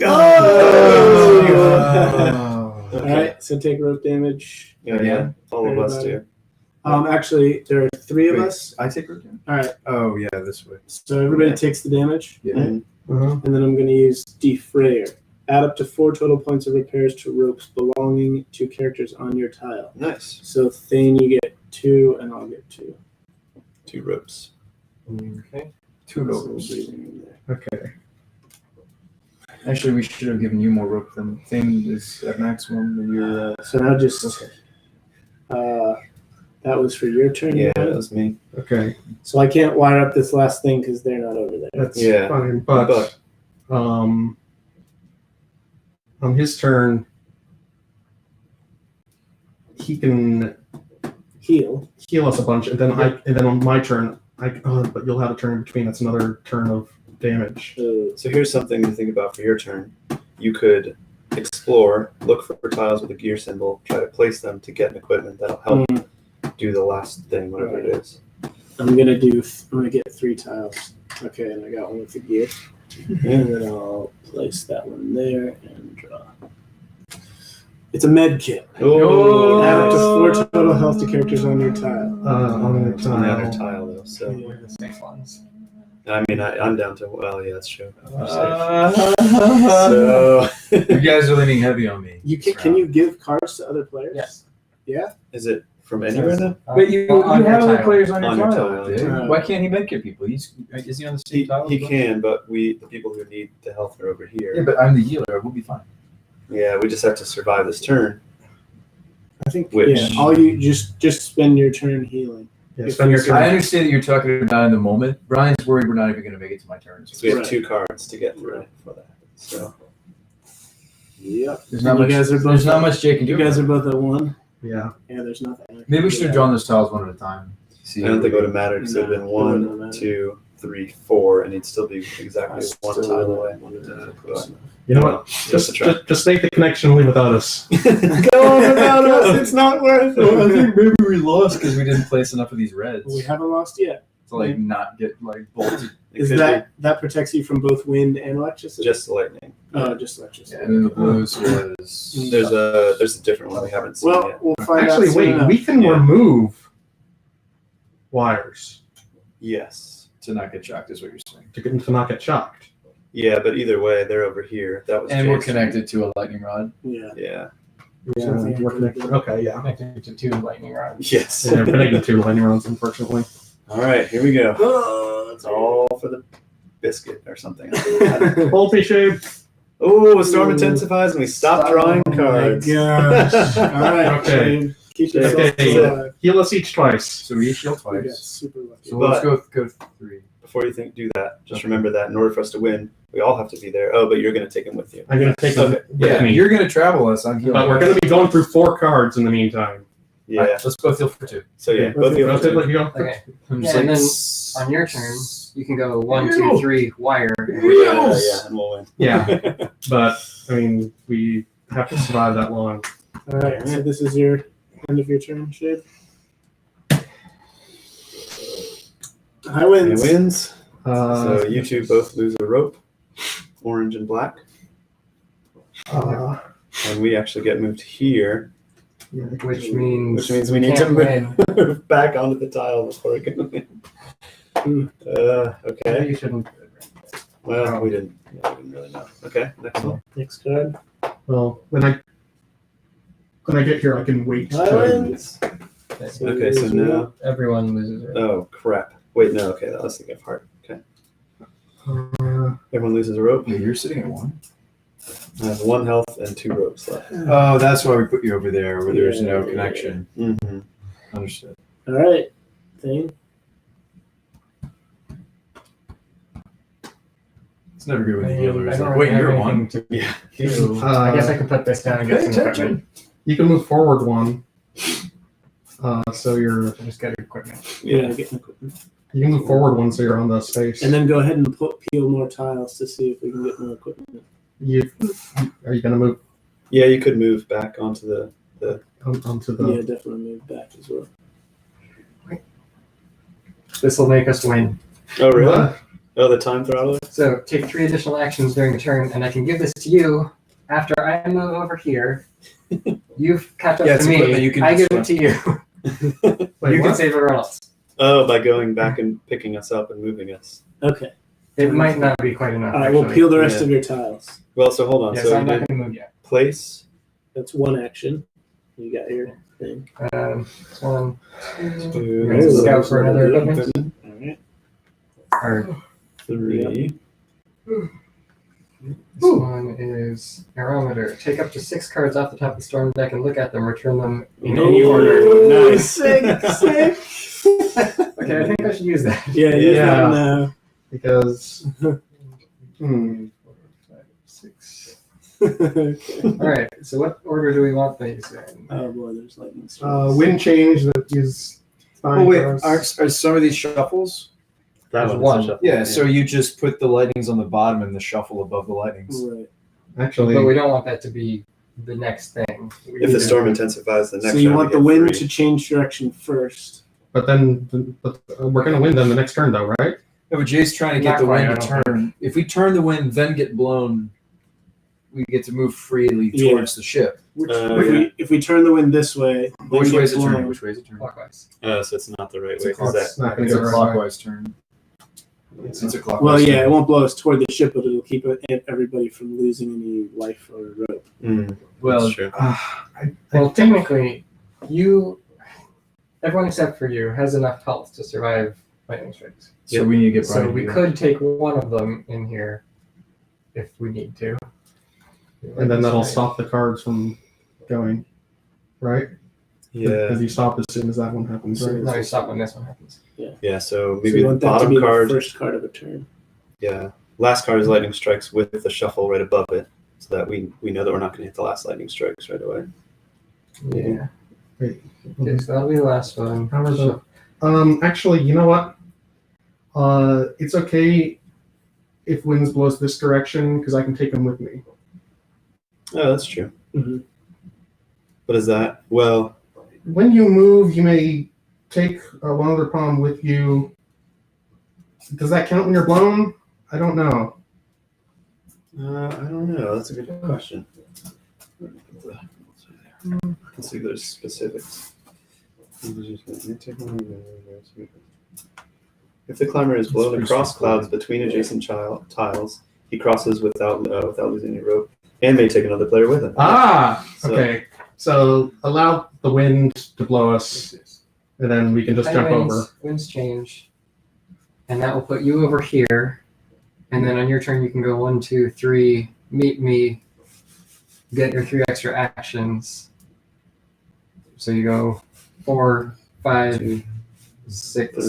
Oh. All right, so take rope damage. Yeah. All of us do. Actually, there are 3 of Wait, us. I take rope damage? All right, Oh, yeah, this way. so everybody takes the damage, Yeah. Mhm. Uh-huh. and then I'm going to use Defrayer. Add up to 4 total points of repairs to ropes belonging to characters on your tile. Nice. So Thane, you get 2, and I'll get 2. 2 ropes. Okay. 2 So ropes. breathing in there. Okay. Actually, we should have given you more rope than Thing is at maximum. And you're, So now just that was for your turn. Yeah, Ryan? that was me. Okay. So I can't wire up this last thing because they're not over there. That's Yeah. fine. But on his turn, he can Heal. heal us a bunch, and then on my turn, but you'll have a turn in between. That's another turn of damage. So here's something to think about for your turn. You could explore, look for tiles with a gear symbol, try to place them to get an equipment that'll help do the last thing, whatever it is. I'm gonna get 3 tiles. Okay, and I got one with the gear. And then I'll place that one there and draw. It's a med kit. Oh. Add up to 4 total health to characters on your tile. On the It's on the other tile. tile though, so We're the same ones. I mean I'm down to yeah, that's true. so So you guys are leaning heavy on me. Can you give cards to other players? Yes. Yeah. is it from anywhere though? But you on your have other tile. players on your On your tile. tile, dude. yeah. Why can't he medkit people? Is he on the same tile? He can, but the people who need the health are over here. Yeah, but I'm the healer. We'll be fine. Yeah, we just have to survive this turn. I think Which- all you just spend your turn healing. Yeah, If spend your you- turn. I understand that you're talking about in the moment. Brian's worried we're not even going to make it to my turn. So we have Right. 2 cards to get through for that. So Yep. There's not You much. guys are both There's not at- much Jake can do. You guys are both at 1. Yeah. Yeah, there's nothing. Maybe we should have drawn those tiles one at a time. See, I don't think it would have mattered because it would have been No, it wouldn't 1, have 2, 3, 4, and he'd still be exactly one tile away. You know what? Just a try. Just make the connection and leave without us. Go on without us. It's not worth I it. think maybe we lost because we didn't place enough of these reds We haven't lost yet. to like not get like bolted. It Is could that protects you from both wind and be electricity? just lightning? Just electricity. Yeah, and then the blues was. There's a different one we haven't seen Well, yet. we'll find Actually, out. soon wait. enough. We can Yeah. remove wires Yes. To not get shocked is what you're saying. to not get shocked. Yeah, but either way, they're over here. That was And we're Jason. connected to a lightning rod. Yeah. Yeah. Yeah, Something we're I can connected. do. Okay, yeah. Connected to 2 lightning rods. Yes. Yeah, we're connected to lightning rounds, unfortunately. All right, here we go. Oh, It's all for the biscuit or something. Multi shape. Oh, a storm intensifies and we stop drawing Oh my cards. gosh. All right. Okay. Shane, keep yourself Okay. alive. Heal us each twice. So we each heal We got twice. super lucky. So let's go 3. Before you do that, just remember that in order for us to win, we all have to be there. Oh, but you're going to take him with you. I'm gonna take them with Yeah, me. you're gonna travel us. I'm healing. But we're gonna be going through 4 cards in the meantime. Yeah. All right, let's both heal for 2. So yeah, both of you have Okay, to. let you go. Okay. I'm Yeah, and then on your turn, you can go 1, 2, 3, wire. Yeah, and we'll win. Yeah, but I mean, we have to survive that long. All right. So this is your end of your turn, Shade. High He winds. wins. Uh, So you two both lose a rope, orange and black, uh, and we actually get moved here, Which means we need to can't win. move back onto the tile before we can win. Hmm. Maybe Okay. you shouldn't. Well, we didn't really know. Okay, next one. Next card. well, when I get here, I can wait. High to- winds. Okay, so now. Everyone loses it. Oh crap! Wait, no. Okay, that was thinking of heart. Okay, Uh, everyone loses a rope. Yeah, you're sitting at 1. I have 1 health and 2 ropes left. Oh, that's why we put you over there where there's no Yeah. connection. Mm-hmm. Understood. All right. Thane. It's never good when the I healer is don't like, really wait, have you're at anything 1. to Yeah. do. I guess I can put this down and get Pay some attention. equipment. you can move forward 1. So you're Just get equipment. Yeah. Get equipment. you can move forward 1, so you're on the space. And then go ahead and peel more tiles to see if we can get more equipment. Are you gonna move Yeah, you could move back onto the. onto the? Yeah, definitely move back as well. This will make us win. Oh really? Oh, the time throttler. So take 3 additional actions during the turn, and I can give this to you after I move over here. You've caught up Yeah, to it's me. equipment you can I give it just- to you. Wait, You can what? save everyone else. Oh, by going back and picking us up and moving us. Okay. It might not be quite enough. All right. We'll actually. peel the rest Yeah. of your tiles. Well, so hold on. Yes, so I'm you not did going to move yet. place. That's 1 action. You got your thing. 1, Two, Let's scout for another equipment. All right. or 3. this one is Aerometer. Take up to 6 cards off the top of the storm deck and look at them. Return them in any order. Nice. Sick. Sick. Okay, I think I should use that. Yeah. Yeah. Yeah. Because. 4, 5, 6. Okay. All right. So what order do we want these in? Oh boy, there's lightning storms. Wind change that is fine. Oh, wait, for us. are some of these shuffles? That There's one's a one. shuffle. Yeah, so you just put the lightnings on the bottom and the shuffle above the lightnings. Right. Actually, But we don't want that to be the next thing. If the storm intensifies, the next. So you round want we the get wind 3. to change direction first. but then we're gonna win then the next turn though, right? No, but Jay's trying to get Not the quite, wind I to don't turn. If we turn the wind, then get blown, we get to move freely Yeah. towards the ship. Which, Yeah. if we turn the wind this way, But which then way is get it turn? blown. Which way is it turn? Clockwise. So it's not the right It's way. a 'cause that, It's not gonna It's go a the right clockwise turn. It's a clockwise Well, yeah, turn. it won't blow us toward the ship, but it'll keep everybody from losing any life or rope. Well, that's true. Well, technically, everyone except for you has enough health to survive lightning strikes. so we need to get So Brian we to do could take one of them in here if we need to. And then that'll stop the cards from going, right? Yeah. Because you stop as soon as that one happens, right? No, you stop when this one happens. Yeah. So So maybe you the want that to bottom be card. the first card of a turn. Yeah. Last card is lightning strikes with the shuffle right above it, so that we know that we're not going to hit the last lightning strikes right away. Yeah. Wait. Okay, so that'll be the last one. How are the? Actually, you know what? It's okay if winds blows this direction because I can take them with me. Oh, that's true. Mm-hmm. What is that? Well, When you move, you may take one other pawn with you. Does that count when you're blown? I don't know. I don't know. That's a good question. Let's see if there's specifics. If the climber is blown across clouds between adjacent tiles, he crosses without losing any rope, and may take another player with him. Okay. So allow the wind to blow us, and then we can just jump over. Winds change, and that will put you over here. And then on your turn, you can go 1, 2, 3, meet me, get your 3 extra actions. So you go 4, 5, 6,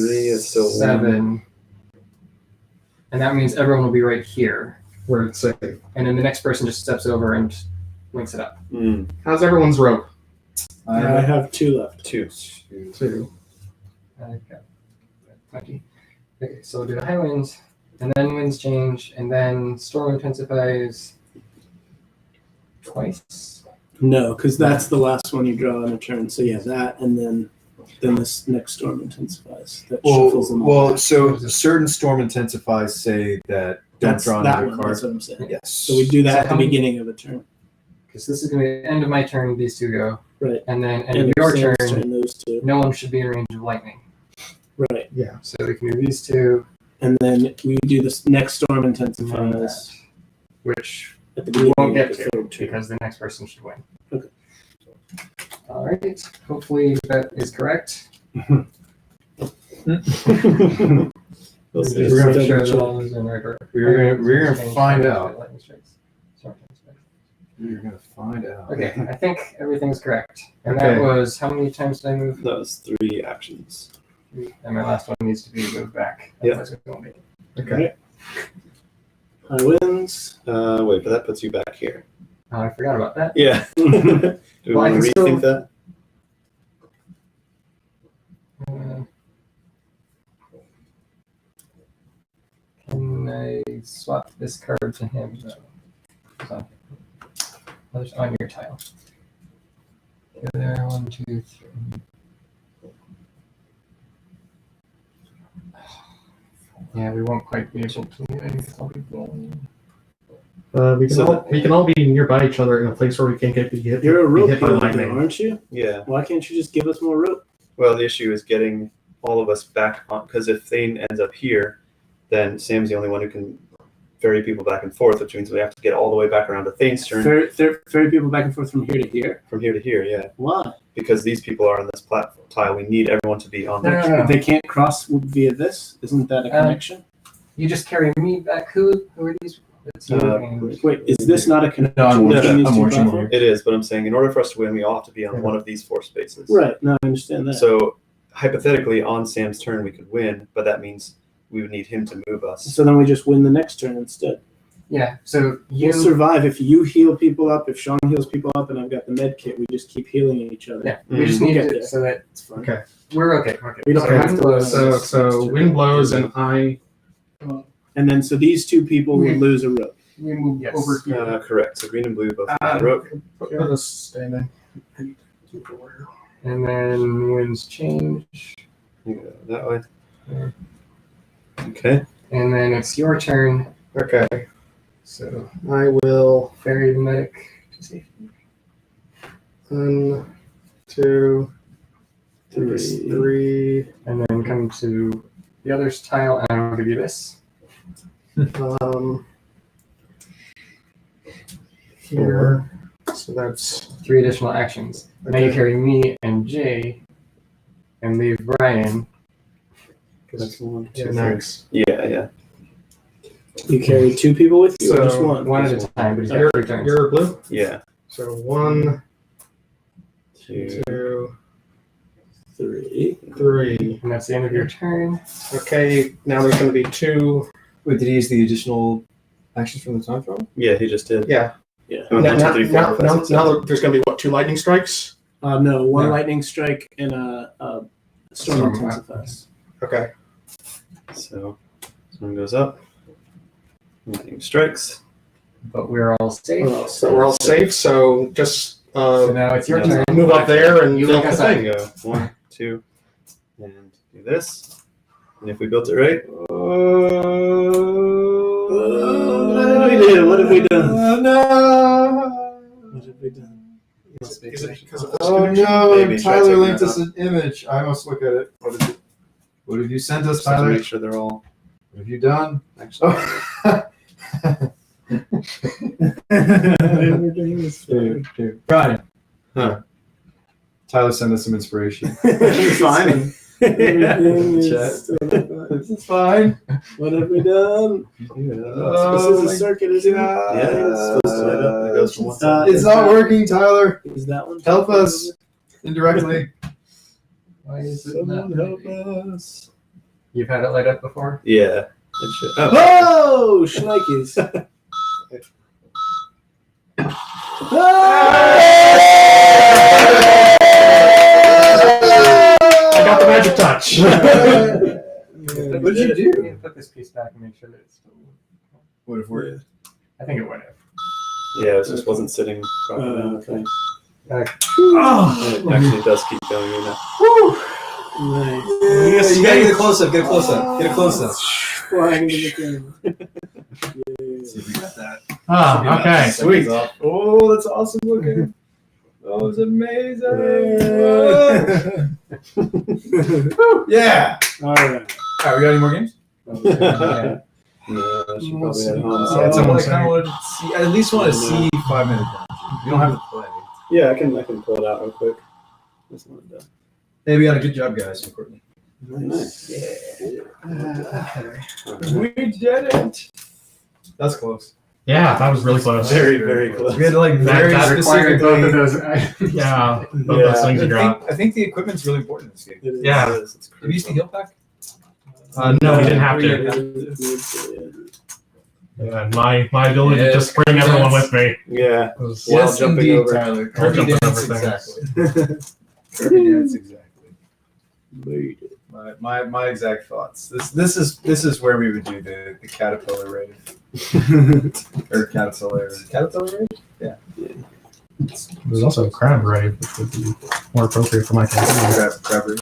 7. And that means everyone will be right here. Where it's safe. And then the next person just steps over and links it up. How's everyone's rope? I have 2 left. 2. 2. I've got 20. Okay, so we'll do the high winds, and then winds change, and then storm intensifies twice. No, because that's the last one you draw in a turn. So yeah, that, and then this next storm intensifies. That shuffles them all. Well, so certain storm intensifies say that don't That's draw that another one. card. That's what I'm saying. Yes. So we do that So at the how many- beginning of a turn. Because this is going to be the end of my turn, these 2 go. Right. And then end And of your Sam's turn, those 2. no one should be in range of lightning. Right. Yeah. So we can do these 2, And then we do this next storm and then intensifies that, which at the we beginning won't of get the to third turn. because the next person should win. Okay. All right. Hopefully that is correct. We'll see. Just We're gonna make sure check. that all those are in order. We're gonna find out. Lightning strikes. Storm intensifies. You're gonna find out. Okay, I think everything's correct. And Okay. that was, how many times did I move? That was 3 actions. And my last one needs to be moved back. Yeah. Otherwise we won't make it. Okay. High winds. Wait, but that puts you back here. Oh, I forgot about that. Yeah. Do we Well, I want to can rethink still- that? Can I swap this card to him? No. It's on your tile. Okay, there, 1, 2, 3. Yeah, we won't quite be able to. I think I'll be blown. We can all be nearby each other in a place where we can't get hit. You're a be rope hit by builder, lightning. aren't you? Yeah. Why can't you just give us more rope? Well, the issue is getting all of us back on, because if Thane ends up here, then Sam's the only one who can ferry people back and forth, which means we have to get all the way back around to Thane's turn Ferry people back and forth from here to here. from here to here. Yeah, Why? because these people are on this platform tile. We need everyone to be on No, there. no, no. They can't cross via this. Isn't that a connection? You just carry me back. Who are these? It's you and- Wait, is this not a connection No, I'm between these I'm two watching platforms? It is, but I'm saying in order for us to win, we all have to be on one of these 4 spaces. Right. No, I understand that. So hypothetically, on Sam's turn, we could win, but that means we would need him to move us. So then we just win the next turn instead. Yeah. So you. We'll survive if you heal people up, if Sean heals people up, and I've got the med kit. We just keep healing each other. Yeah. We just need Get it there. so that It's fine. Okay. we're okay. Okay. We don't So have wind to- blows. So wind blows and I. And then so these 2 people would lose a rope. We move Yes. over here. Correct. So green and blue both have the rope. Put us standing. And then winds change. You go that way. Yeah. Okay. And then it's your turn. Okay. So I will ferry the medic to safety. 1, 2, Three. 3. And then come to the other's tile, and I'll give you this. Here. So that's 3 additional actions. Now you carry me and Jay, and leave Brian. That's 1, 2, yeah, 3. next. Yeah. You carry 2 people with you, or just So, one? One at a time, but he's You're, got 3 turns. you're blue. Yeah. So 1, 2, 2, 3. 3. And that's the end of your turn. Okay, now there's going to be 2. Wait, did he use the additional actions from the time travel? Yeah, he just did. Yeah. Yeah. Oh, Now, 1, 2, 3, 4, 5, 6, 7. now there's going to be, what, 2 lightning strikes? No, 1 No. lightning strike and a storm intensifies. Okay. So this one goes up. Lightning strikes. But we're all safe. So we're all safe, so just So now it's your turn. move up there and You build look the outside. thing. Go 1, 2, and do this. And if we built it right, What have we done? No. What have we done? Is it because of this Oh connection? no! Maybe try Tyler taking linked that us an image. I must look at it. What is it? What have you sent us, just to Tyler? make sure they're all What have you done? actually. Everything is fine. Brian. Huh. Tyler sent us some inspiration. It's fine. Everything is Chat. still fine. This is fine. What have we done? This is a circuit, isn't it? Yeah, it's supposed to light up. It goes from one side. It's not working, Tyler. Is that one? Help us indirectly. Why is it Someone not help moving? us. You've had it light up before? Yeah. It should. Oh. Whoa! Schnikes. I got the magic touch. What did you do? You can put this piece back and make sure that it's still. Would have worked. I think it would have. Yeah, it just wasn't sitting properly on the Okay. thing. Oh, And it actually does keep going in it. Nice. You gotta get a close up. Get a close up. Get a close up. Flying into the camera. See if we got that. Ah, okay, sweet. Oh, that's awesome looking. That was amazing. Yeah. All right. All right, we got any more games? Yeah. No, she probably at home. Yeah, So it's someone I kind of wanted to see. I at least want to see 5 minutes. You don't have to play. yeah, I can pull it out real quick. Just wanted to. Hey, we got a good job, guys. And Courtney. Nice. We did it. That's close. Yeah, that was really close. Very, very close. We had to like That- very that Required both of specifically. those items. Yeah, both Yeah. those things you dropped. I think the equipment's really important in this game. Yeah. It is. It's Have you used the heal pack? No, we didn't have to. Yeah, my ability to just bring everyone with me Yeah. was While jumping over. Tyler. While Kirby jumping dance over things. exactly. Kirby dance exactly. Made it. My exact thoughts. This is where we would do the caterpillar raid or caterpillar raid. Yeah. There's also a crab raid, which would be more appropriate for my campaign. Crab raid.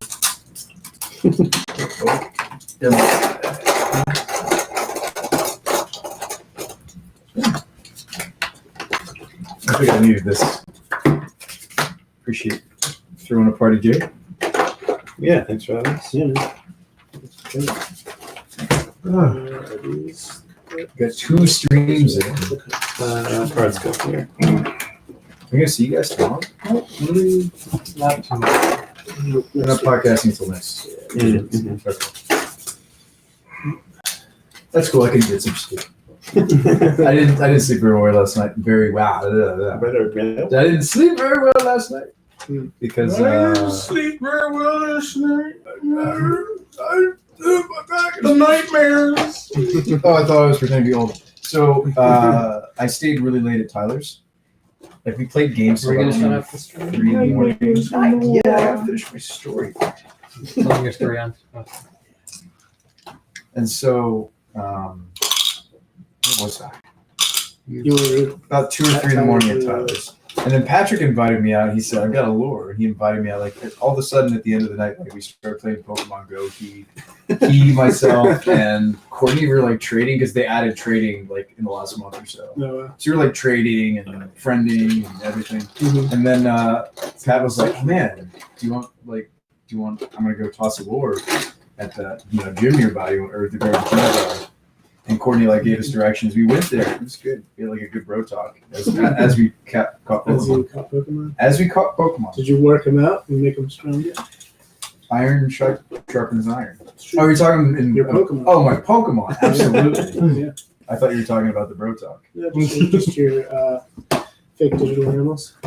I think I needed this. Appreciate throwing a party, Jay. Yeah, thanks for having us. Got 2 streams in. Cards go here. We're gonna see you guys tomorrow. Not too much. We're not podcasting until next. Mhm. Okay. That's cool. I can get some sleep. I didn't sleep very well last night. Very wow. I didn't sleep very well last night because sleep very well last night. the nightmares. Oh, I thought I was pretending to be old. So I stayed really late at Tyler's. Like we played games. We're till gonna like shut off the stream. 3 in the morning. Yeah, I gotta finish my story. Telling your story on. And so, what was that? You were About 2 or 3 in the morning at Tyler's. And then Patrick invited me out. He said, I've got a lure. And he invited me out. Like, all of a sudden, at the end of the night, like we started playing Pokemon Go. He, myself, and Courtney were like trading because they added trading like in the last month or so. no. So we were like trading and friending and everything. And then Pat was like, man, do you want, I'm going to go toss a lure at the gym nearby or the garbage can. And Courtney like gave us directions. We went there. It was good. We had like a good bro talk as we caught As you Pokemon. caught Pokemon. As we caught Pokemon. Did you work him out and make him stronger? Iron sharpens iron. Oh, you're talking in Your Pokemon. Oh, my Pokemon. Absolutely. Yeah. I thought you were talking about the bro talk. Yeah, just your fake digital animals.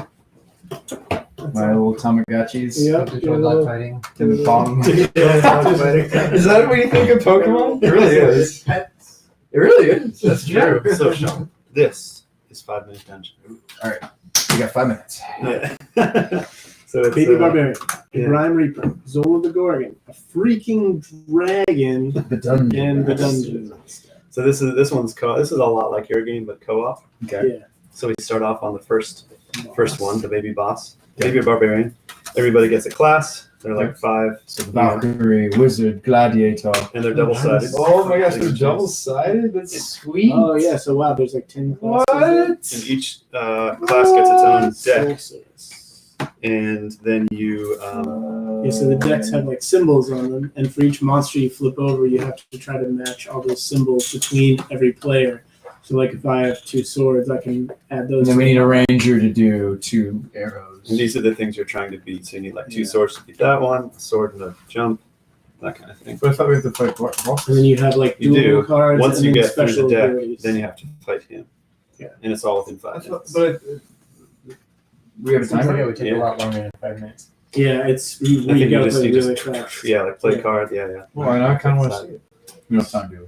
My little Tamagotchis. Yep. Digital dog fighting. In the bottom. Yeah. Is that what you think of Pokemon? It really is. It really is. That's true. So Sean, this is 5 minute dungeon. All right. We got 5 minutes. Yeah. So it's Baby Barbarian, the yeah. Grime Reaper, Zola the Gorgon, a freaking dragon, The dungeon. and the dungeon. So this one's this is a lot like your game, but co-op. Okay. Yeah. So we start off on the first one, the baby boss, baby barbarian. Everybody gets a class. They're like 5, So Valkyrie, Wizard, Gladiator. and they're double sided. Oh my gosh, they're double sided? That's sweet. Oh yeah, so wow, there's like 10 classes. What? And each class gets its own deck, Sorceress. and then you. Yeah, so the decks have like symbols on them, and for each monster you flip over, you have to try to match all those symbols between every player. So like if I have 2 swords, I can add And those. then we need a ranger to do 2 arrows. And these are the things you're trying to beat. So you need like 2 Yeah. swords to beat that one, a sword and a jump, that kind of thing. But I thought we had to fight bosses. And then you have like You dual do. cards. Once and you then get through special the deck, abilities. then you have to fight him. Yeah. And it's all within 5 minutes. But we have a Seems like it timer? would take Yeah. a lot longer than 5 minutes. Yeah, it's I you think you gotta just play need really to fast. yeah, like play Yeah. card. Yeah. Well, and I kind of want to see it. We don't have time, do we?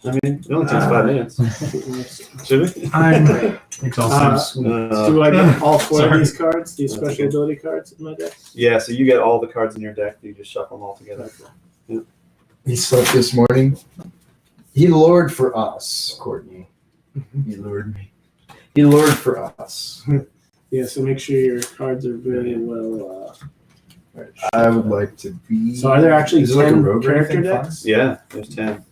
I mean, it only takes 5 minutes. Should we? It all Uh, seems sweet. Do I get all 4 of Sorry. these cards, these That's special okay. ability cards in my deck? Yeah, so you get all the cards in your deck. You just shuffle them all together. He slept this morning. He lured for us, Courtney. He lured me. He lured for us. Yeah, so make sure your cards are very well. I would like to be. So are there actually Is it like a 10 rogue or character anything? decks? Yeah, there's 10.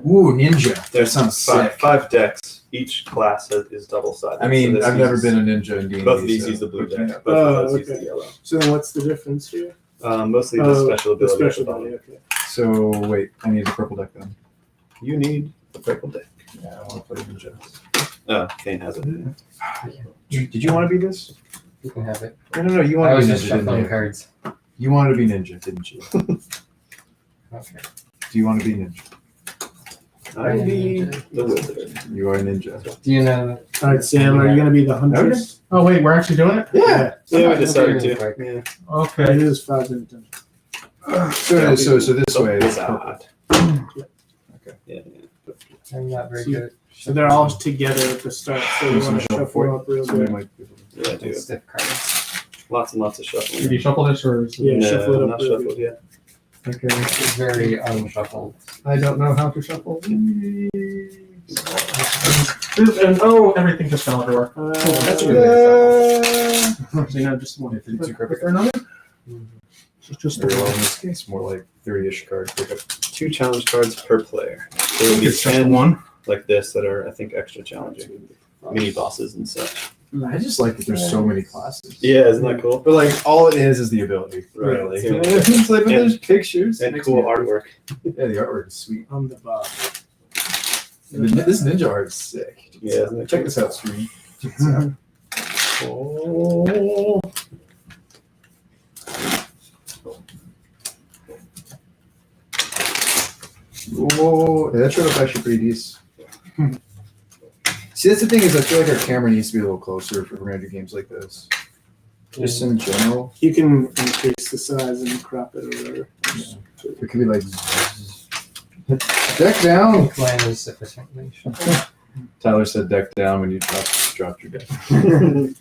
Ooh, ninja. That There's sounds five, sick. 5 decks. Each class is double sided. I mean, I've never been a ninja in D&D. Both of these so- use the blue deck. Both Oh, of those use okay. the yellow. So then what's the difference here? Mostly the Oh, special The ability. at special the bottom. ability, okay. So wait, I need a purple deck then. You need the purple deck. Yeah, I want to play ninja. Oh, Kane has it. Did you want to be this? You can have it. No. You I wanted was to be just ninja, didn't shuffling you? cards. You wanted to be ninja, didn't you? Okay. Do you want to be ninja? I need the wizard. You are a ninja. Do you know? All right, Sam, are you going to be the huntress? Oh wait, we're actually doing it. Yeah. Yeah, we Okay, decided really to. quick. Yeah. Okay. It is 5 minutes. So this way. It's Wizard. Okay. Yeah. I'm not very So you- good. So they're all together at the start, so you want to shuffle them up real Somebody good. might be able to- Yeah, do it. Stiff cards. Lots and lots of Did you shuffling. shuffle this or? Is it- Yeah, No, shuffle it up not real shuffled good. yet. Okay. It's very unshuffled. I don't know how to shuffle. And oh, everything just fell everywhere. That's a good good So, you know, just one. Yeah, 32 cards. Is there another? Just Very well, in this case, more like 30-ish cards. Pick up. 2 challenge cards per player. So it'll be It's just 10 one. like this that are, I think, extra challenging. Mini bosses and such. I just like that there's so many classes. Yeah, isn't that cool? But like all it is the ability. Right. Really. Yeah. It's like, but And- there's pictures. And Makes cool me- artwork. Yeah, the artwork is sweet. On the bottom. This ninja art is sick. Yeah, isn't it Check cool? this out, stream. Check this out. Oh. Whoa, yeah, that showed up actually pretty decent. See, that's the thing is, I feel like our camera needs to be a little closer if we're gonna do games like this. Just in general, You can increase the size and crop it or whatever. it could be like deck down. Mine is sufficiently shuffled. Tyler said deck down when you dropped your deck. You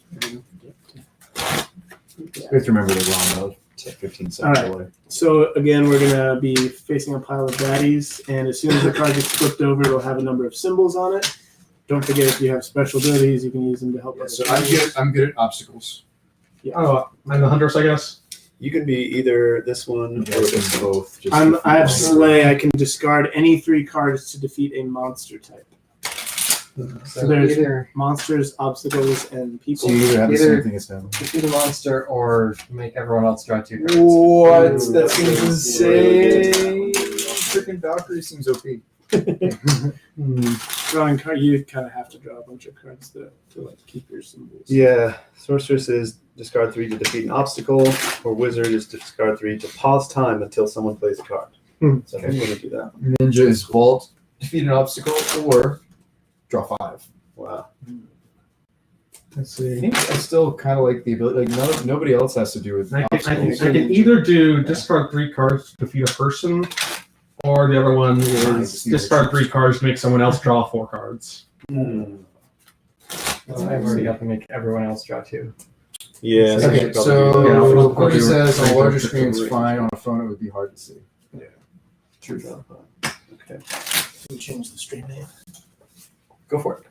have to remember the wrong note. Take 15 seconds All right. away. So again, we're gonna be facing a pile of baddies, and as soon as the card gets flipped over, it'll have a number of symbols on it. Don't forget, if you have special abilities, you can use them to help. Yeah, other so players. I'm good at obstacles. Oh, I'm the huntress, I guess. You can be either this one or this one. both. Just I have Slay. I can discard any 3 cards to defeat a monster type. So there's- either Monsters, obstacles, and people. So you either have the Either- same thing as him. defeat a monster or make everyone else draw 2 cards. What? Ooh, That seems insane. Freaking Valkyrie seems OP. Drawing card, you kind of have to draw a bunch of cards to like keep your symbols. Yeah, sorceress is discard 3 to defeat an obstacle, or wizard is discard 3 to pause time until someone plays a card. So I'm going to do that. Ninja is vault, defeat an obstacle, or draw 5. Wow. Let's I see. think I still kind of like the ability. Like nobody else has to do with. I obstacles. can either do discard 3 cards to defeat a person, or the other one is discard 3 cards to make someone else draw 4 cards. Well, I've already got to make everyone else draw 2. Yeah. Okay, so so Cody do- says on a larger screen it's Right. fine. On a phone it would be hard to see. True draw. Okay. We change the stream name. Go for it.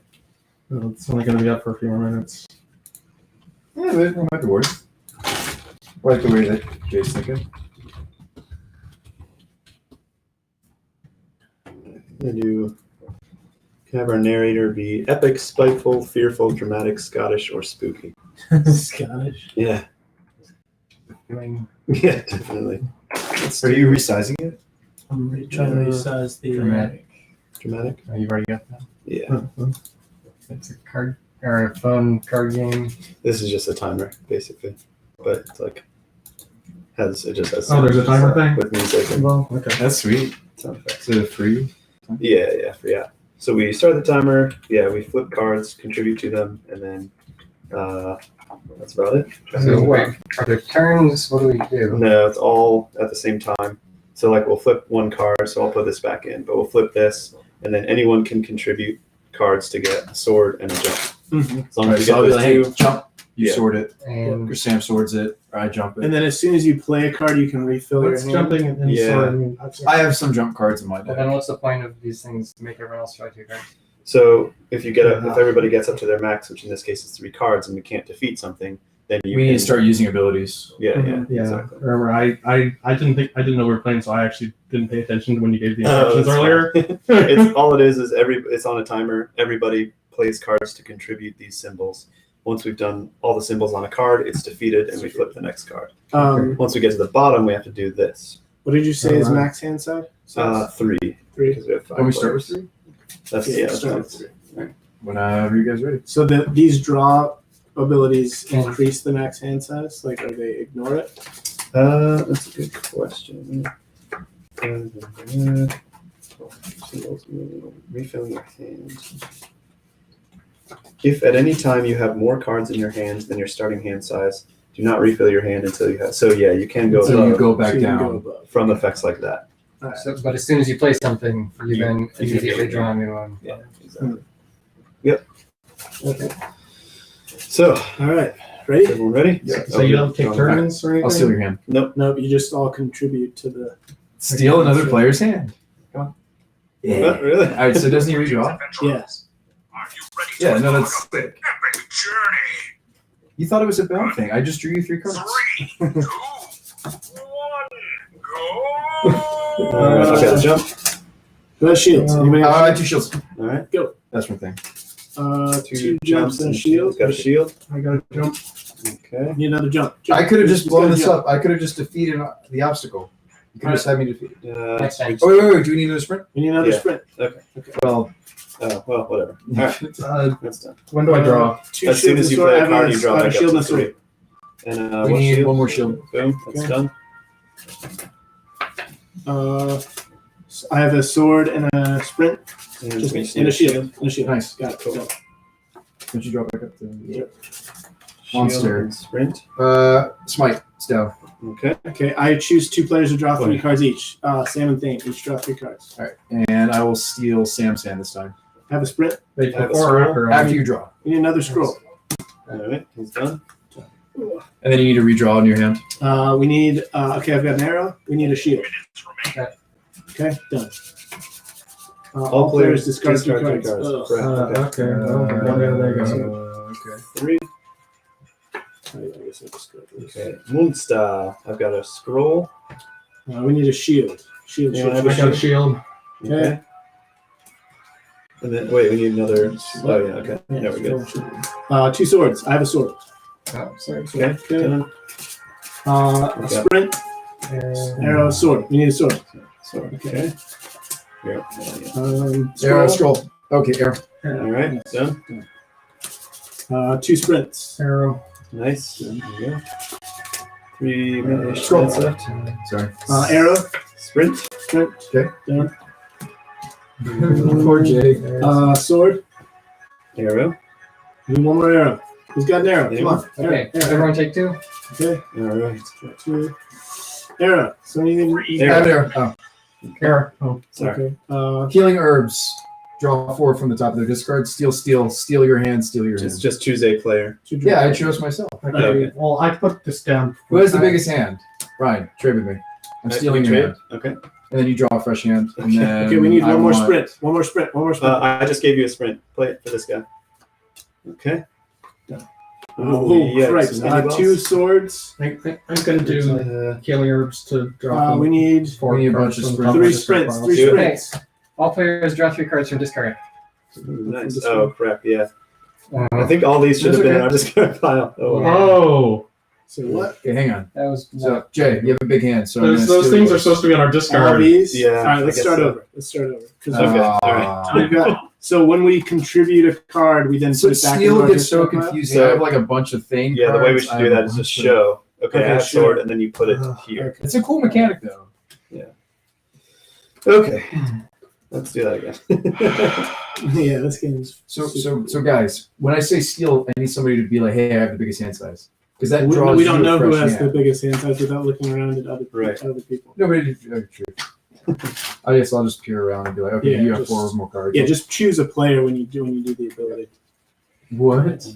Well, it's only going to be up for a few more minutes. Yeah, but it might be worth. I like the way that Jay's thinking. Can have our narrator be epic, spiteful, fearful, dramatic, Scottish, or spooky. Scottish. Yeah. I mean, Yeah, definitely. Are you resizing it? I'm trying to resize the. dramatic. Dramatic? Oh, you've already got that. Yeah. It's a card or a phone card game. This is just a timer, basically. But it's like it just has Oh, there's a timer thing? with music and Well, okay. That's sweet. sound effects. Is it free? Yeah. So we start the timer, we flip cards, contribute to them, and then that's about it. So wait, are there turns? What do we do? No, it's all at the same time. So like we'll flip one card, so I'll put this back in, but we'll flip this, and then anyone can contribute cards to get a sword and a jump. Mhm. As long Alright, as so you I'll get be those like, hey, two. jump. You Yeah. sort it. And Or Sam swords it. Or I jump it. And then as soon as you play a card, you can refill What's your hand. jumping and Yeah. sorting? I have some jump cards in my well, deck. then what's the point of these things to make everyone else try 2 cards? So if everybody gets up to their max, which in this case is 3 cards, and we can't defeat something, then you We need can to start using abilities. Yeah, Yeah, exactly. remember, I didn't know we were playing, so I actually didn't pay attention to when you gave the Oh, instructions that's earlier. It's all it is it's on a timer. Everybody plays cards to contribute these symbols. Once we've done all the symbols on a card, it's defeated, and we flip the next card. Once we get to the bottom, we have to do this. What did you say is Alright. max hand size? 3 3. because we have 5. When we start with players. 3? That's Yeah, start that's with fine. Whenever you guys are ready. So these draw abilities increase the max hand size? Like, are they ignore it? That's a good question. Refilling your hand. If at any time you have more cards in your hand than your starting hand size, do not refill your hand until you have. So yeah, you can go So you above go So back you can down. go above. from effects like that. Alright. So, but as soon as you play something, you then you immediately get- draw a new one. Yeah, exactly. Okay. So, All right. Ready? everyone ready? Yeah. So you don't take turns or anything? I'll steal your hand. Nope. No, you just all contribute to the. Steal another player's hand. Come on. Not really. All right, so doesn't he redraw? Yes. Yeah, no, that's sick. You thought it was a bad thing. I just drew you 3 cards. Okay, jump. Who has shields? Anybody have 2 shields. All right. That's my thing. 2 jumps and a shield. Got a shield. I gotta jump. Okay. Need another jump. I could have just Who's blown gonna this jump? up. I could have just defeated the obstacle. You could have just had me defeat it. Next time. Oh, wait. Do we need another sprint? We need another Yeah. sprint. Well, Oh, well, whatever. All right. That's done. When do I draw? 2 As soon shields as and you sword. play I a have card, you draw I have back a shield up and to a 3. sword. And we what need shield? one more shield. Boom. That's Okay. done. I have a sword and a sprint. And Just we just and need a shield. And a shield. Nice. Got it. Go. Don't you draw back up to Shield Monster. and sprint. Smite. It's down. Okay. Okay, I choose 2 players to draw 3 cards each. Sam and Thane each draw 3 cards. All right, and I will steal Sam's hand this time. Have a sprint. Wait, I have a before or scroll. after? After you draw. We need another scroll. All right. He's done. And then you need to redraw in your hand. We need. Okay, I've got an arrow. We need a shield. Okay. Okay, done. All players discard 3 three cards. Ugh. Correct. Okay. Well, there you go. Okay. 3. I guess I'll discard these. Okay. Moonstar. I've got a scroll. We need a shield. Shield. Yeah, Shield. I I got a shield. Okay. And then wait, we need another. Oh yeah. Okay. There we go. 2 swords. I have a sword. Oh, sorry. Okay. Okay. Done. A Okay. sprint. Arrow. Sword. We need a sword. So okay. Here. Arrow, Scroll. scroll. Okay, arrow. All right. Done. 2 sprints. Arrow. Nice. There you go. 3 minutes Scroll. left. Sorry. Arrow. Sprint. Sprint. Okay. Done. Poor Jay. Sword. Arrow. We need one more arrow. Who's got an arrow? Come on. Okay, Arrow. everyone take 2. Okay. All right. Two. Arrow. So anything? Arrow. There. Oh. Error. Oh, Sorry. Okay. Healing herbs. Draw 4 from the top of their discard. Steal your hand. Steal your hand. Just choose a player. Yeah, I chose myself. okay. Okay. Well, I put this down. Who has the biggest hand? Ryan, trade with me. I'm stealing your Trade? hand. Okay. And then you draw a fresh hand. And then Okay, we need I one more want- sprint. One more sprint. One more sprint. I just gave you a sprint. Play it for this guy. Okay. Oh, yikes. Christ. Mini boss? 2 swords. I'm going to do healing herbs to draw. We need We need a bunch of sprints. 3 sprints. 3 Do it. sprints. All players draw 3 cards from discard. Ooh, nice. Oh, crap. Yeah. Uh, I think all these should have That's been okay. our discard pile. Oh, Yeah. Oh, So what? Okay, hang on. that was So, Jay, you have a big hand. So I'm those gonna steal things are yours. supposed to be on our All discard. these? Yeah, All right, I let's guess start so. over. Let's start over. 'Cause Okay, all Ah. we've got- so when we contribute a card, we then So put it back into steal our gets so discard pile? confusing. So- I have like a bunch of things. Yeah, the way we should do that is just show. Okay, I have sure. sword, and then you put it here. It's a cool mechanic though. Okay. Let's do that again. Yeah, this game's So guys, when I say steal, I need somebody to be like, "Hey, I have the biggest hand size," because that draws. we don't you a know who fresh has the hand. biggest hand size without looking around at other Right. people. Nobody. True. I guess I'll just peer around and be like, "Okay, Yeah, you have just- 4 more cards." Yeah, just choose a player when you do the ability. What?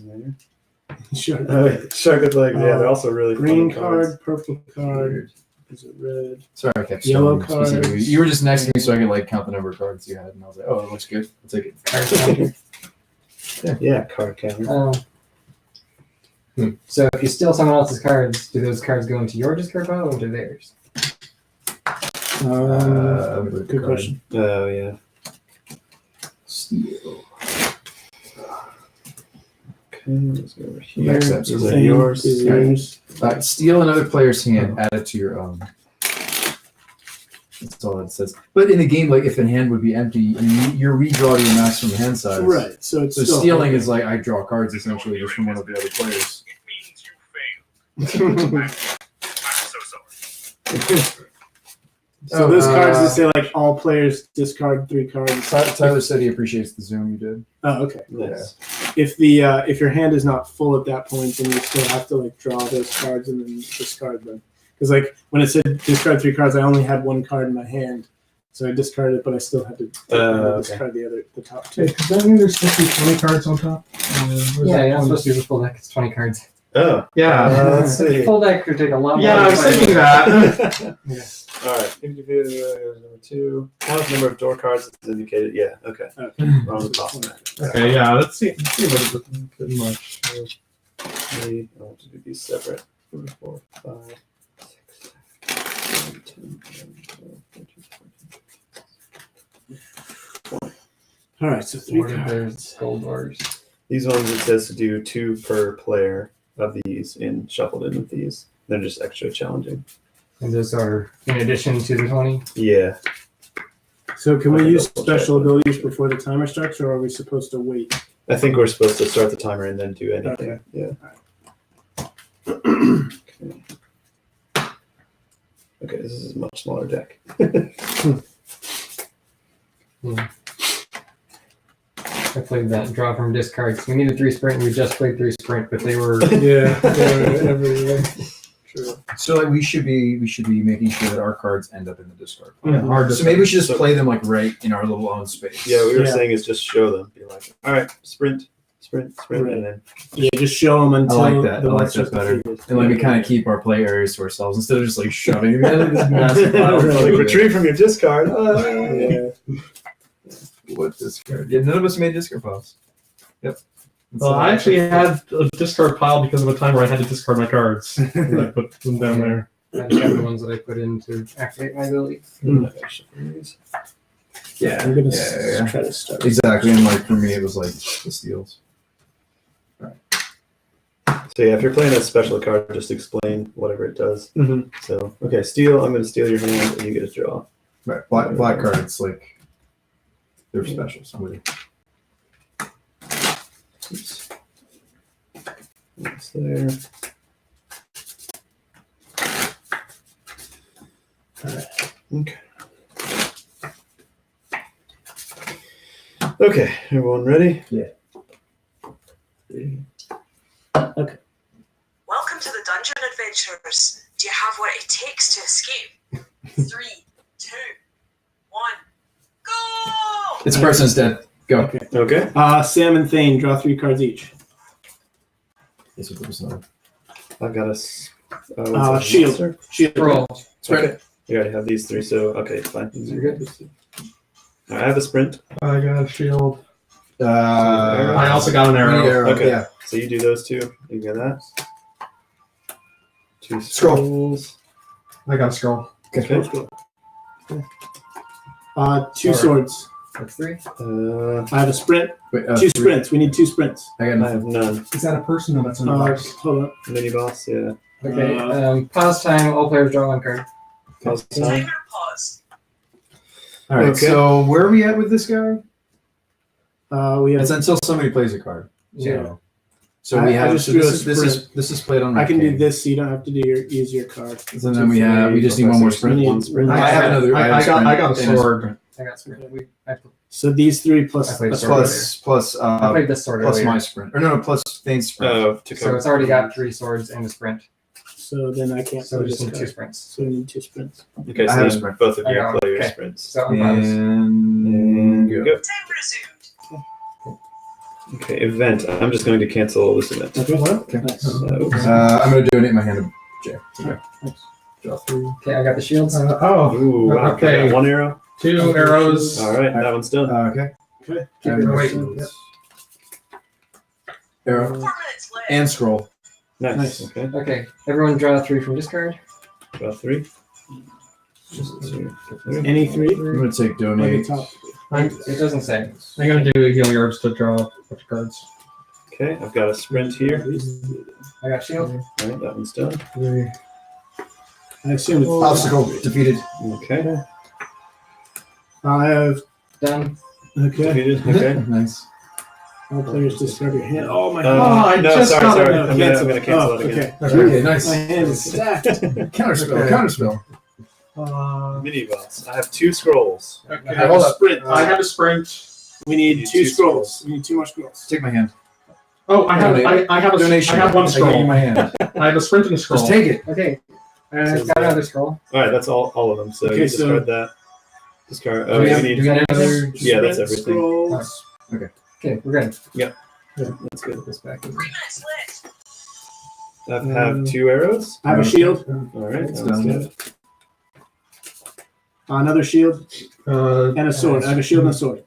Sure. Sure, good luck. Yeah, they're also really Green fun cards. card, purple card. Is it red? Sorry, I kept Yellow stealing specifically. cards. You were just next to me, so I could like count the number of cards you had, and I was like, "Oh, it looks good. I'll take it." card counter. Yeah, card counter. So if you steal someone else's cards, do those cards go into your discard pile or into theirs? Good question. Oh, yeah. Steal. Okay, let's go over here. Next step's These cool. are yours. Is yours. Steal another player's hand, add it to your own. That's all it says. But in the game, like if a hand would be empty, you're redrawing your maximum hand size. Right. So it's So still stealing is like I draw cards essentially just from one of the other players. So those cards just say like all players discard 3 cards. Tyler said he appreciates the zoom you did. Oh, okay. Nice. If your hand is not full at that point, then you still have to like draw those cards and then discard them. Because like when it said discard 3 cards, I only had 1 card in my hand, so I discarded it, but I still had to discard the top 2. Does that mean there's supposed to be 20 cards on top? Yeah, you're not supposed to use a full deck. It's 20 cards. Oh. Yeah. Let's see. Full deck could take a lot more. Yeah, I was than thinking that. All right. Number 2. Count the number of door cards is indicated. Yeah. Okay. Okay. We're on the top of that. Okay, yeah, let's see what it's looking pretty much. 3. I want to do these separate. 3, 4, 5, 6, 7, 8, 9, 10, 11, 12, 13, 14. All right, so 3 There's cards. gold bars. These ones it says to do 2 per player of these shuffled in with these. They're just extra challenging. And those are in addition to the 20. Yeah. So can we Okay, use double check. special abilities before the timer starts, or are we supposed to wait? I think we're supposed to start the timer and then do anything. Okay. Yeah. Okay, this is a much smaller deck. I played that draw from discards. We needed 3 sprint, and we just played 3 sprint, but they were Yeah, everywhere. True. So like we should be making sure that our cards end up in the discard pile. Yeah, hard to So maybe we should just play them like right in our little own space. Yeah, we were Yeah. saying is just show them. Be like, all right, sprint, and then Yeah, just show them until I like that. the I like monster's that better. defeated. And like we kind of keep our play areas to ourselves instead of just like shoving them in this massive pile. like retrieve from your discard. Yeah. What discard? Yeah, none of us made discard piles. Yep. Well, I actually had a discard pile because of a time where I had to discard my cards. And I put them down there. I just have the ones that I put in to activate my ability. Yeah. I'm gonna Yeah. try to start. Exactly. And like for me, it was like the steals. So yeah, if you're playing a special card, just explain whatever it does. Mhm. So okay, steal. I'm going to steal your hand, and you get a draw. Right. Black cards like they're special. Somebody. Oops. That's there. Okay. Okay, everyone ready? Yeah. 3, characters. Do you have what it takes to escape? 3, 2, 1, go! This person's dead. Go. Okay. Okay. Sam and Thane draw 3 cards each. This is the person. I've got a Shield. monster? Shield. Roll. Okay. You already have these 3, so okay, it's fine. You're good. All right, I have a sprint. I got a shield. I I also got an arrow. Okay. Yeah. So you do those 2. You get that. 2 Scroll. scrolls. I got a scroll. Okay. 2 swords. That's 3. I have a sprint. Wait, 2 3. sprints. We need 2 sprints. I got I nothing. have none. Is that a person or that's an box? Hold on. Mini boss, yeah. Okay. Pause time. All players draw 1 card. Pause time. Timer pause. All right. Okay. So where are we at with this guy? We have. It's until somebody plays a card. Yeah. So I we have. just So drew a this is played on. I can do Arcane. this, so you don't have to use your card. So then we have. We just need one more sprint. We need- One sprint. I have another. I got a and sword. I got sprint. So these 3 plus. I played a sword. sword. plus I played this sword plus earlier. my sprint. Or no, plus Thane's sprint. Oh, to So cover. it's already got 3 swords and a sprint. So then I can't So play we just this need 2 card. sprints. So we need 2 sprints. Okay, I so have a then sprint. both of I you got play your okay. sprints. So I'm paused. And go. Go. Time resumed. Okay, event. I'm just going to cancel this event. Okay. What? Okay. Nice. Oops. I'm going to donate my hand to Jay. Draw 3. Okay, I got the shields. Oh, Ooh, wow. okay. I got 1 arrow. 2 arrows. All right, that one's done. Okay. Okay. Keep it Wait. Arrow 4 minutes left. and scroll. Nice. Nice. Okay, Okay, everyone draw 3 from discard. draw 3. Just 2, 3. Any 3? I'm going to take Like the donate. top. It doesn't say. I'm gonna do heal yards to draw a bunch of cards. Okay, I've got a sprint here. I got shield. All right, that one's done. I assume it's Obstacle defeated. Okay, I have. Done. Okay. defeated. Okay. Nice. All players discard your hand. Oh my I no, just sorry, got sorry. it. I'm gonna cancel Oh, it again. okay. Okay, nice. My hand is stacked. Counterspell. Okay. Counterspell. Mini boss. I have 2 scrolls. I Okay. have Hold a up. sprint. I have a sprint. We need You need 2 2 scrolls. We need 2 more scrolls. Take my hand. Oh, I have Donate. I have a Donation. I have 1 I give you scroll. my hand. I have a sprint and a scroll. Just take it. Okay. I've got another scroll. All right, that's all of them. So Okay, you so- discard that. Discard. Do Oh, we you have- need. do we have another? Yeah, that's Sprint, everything. Scrolls. Okay, we're good. That's good. Put this back in. 3 minutes left. I have 2 arrows. I have a shield. All right, It's that's done. good. Another shield Uh, and a sword. I have a shield and a sword.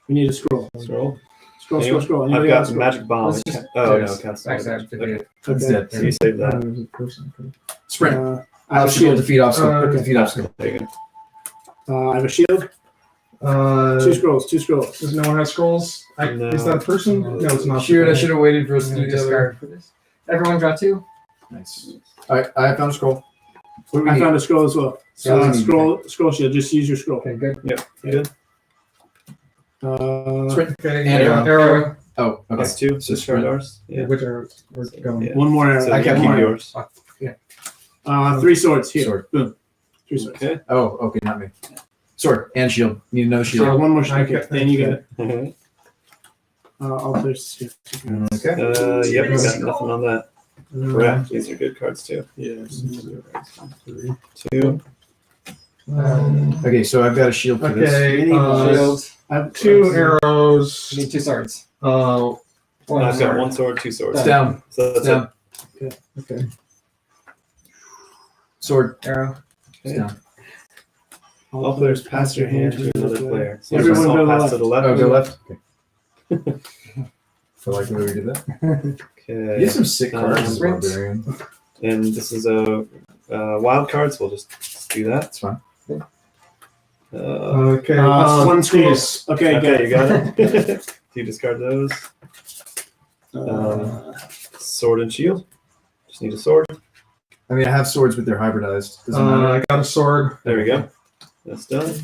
We need a scroll. Scroll. Scroll, scroll, scroll. I've Anybody got got a scroll? magic bomb. Let's just- Oh no, there's cast. backstab Okay. defeated. That's Okay. dead. So you save that. Sprint. I have a Obstacle shield. defeat obstacle. Okay. Defeat obstacle. There you go. I have a shield. 2 scrolls. 2 scrolls. Does no one have scrolls? No. Is that a person? No, it's not. Shoot, I should have waited for us to You do the other. discard for this. Everyone draw 2. Nice. Alright, I found a scroll. What do we I need? found a scroll as well. Yeah, we need- Scroll shield. Just use your scroll. Okay, good. Sprint. Okay. And yeah. Arrow. Oh, okay. Plus 2. So Discard sprint. ours. Yeah. Which are we're going? Yeah. One more arrow. So I you can can keep keep yours. 3 swords here. Sword. Boom. 3 swords. Okay. Oh, okay, not me. Sword and shield. Need another So shield. one more I shield. get- Then you get it. Okay. All players. Yeah. Okay. Yep. Got nothing on that. Correct. These are good cards too. Yes. 2. Okay, so I've got a shield for this. Okay. Shield. I have 2 arrows. You need 2 swords. Oh, One I've got sword. 1 sword, 2 swords. It's down. So that's Down. okay. Sword. Arrow. It's down. All players pass your hand to another player. So Everyone all go pass to the left. Oh, go left. Okay. Feel like the way we did that. You Okay. have some sick cards, as a Sprint. barbarian. And this is a wild card, so we'll just do that. That's fine. Okay. 1 scroll. Jeez. Okay, Okay, you got it. Do you discard those? Uh, Sword and shield. Just need a sword. I mean, I have swords, but they're hybridized. Doesn't matter. I got a sword. There we go. That's done.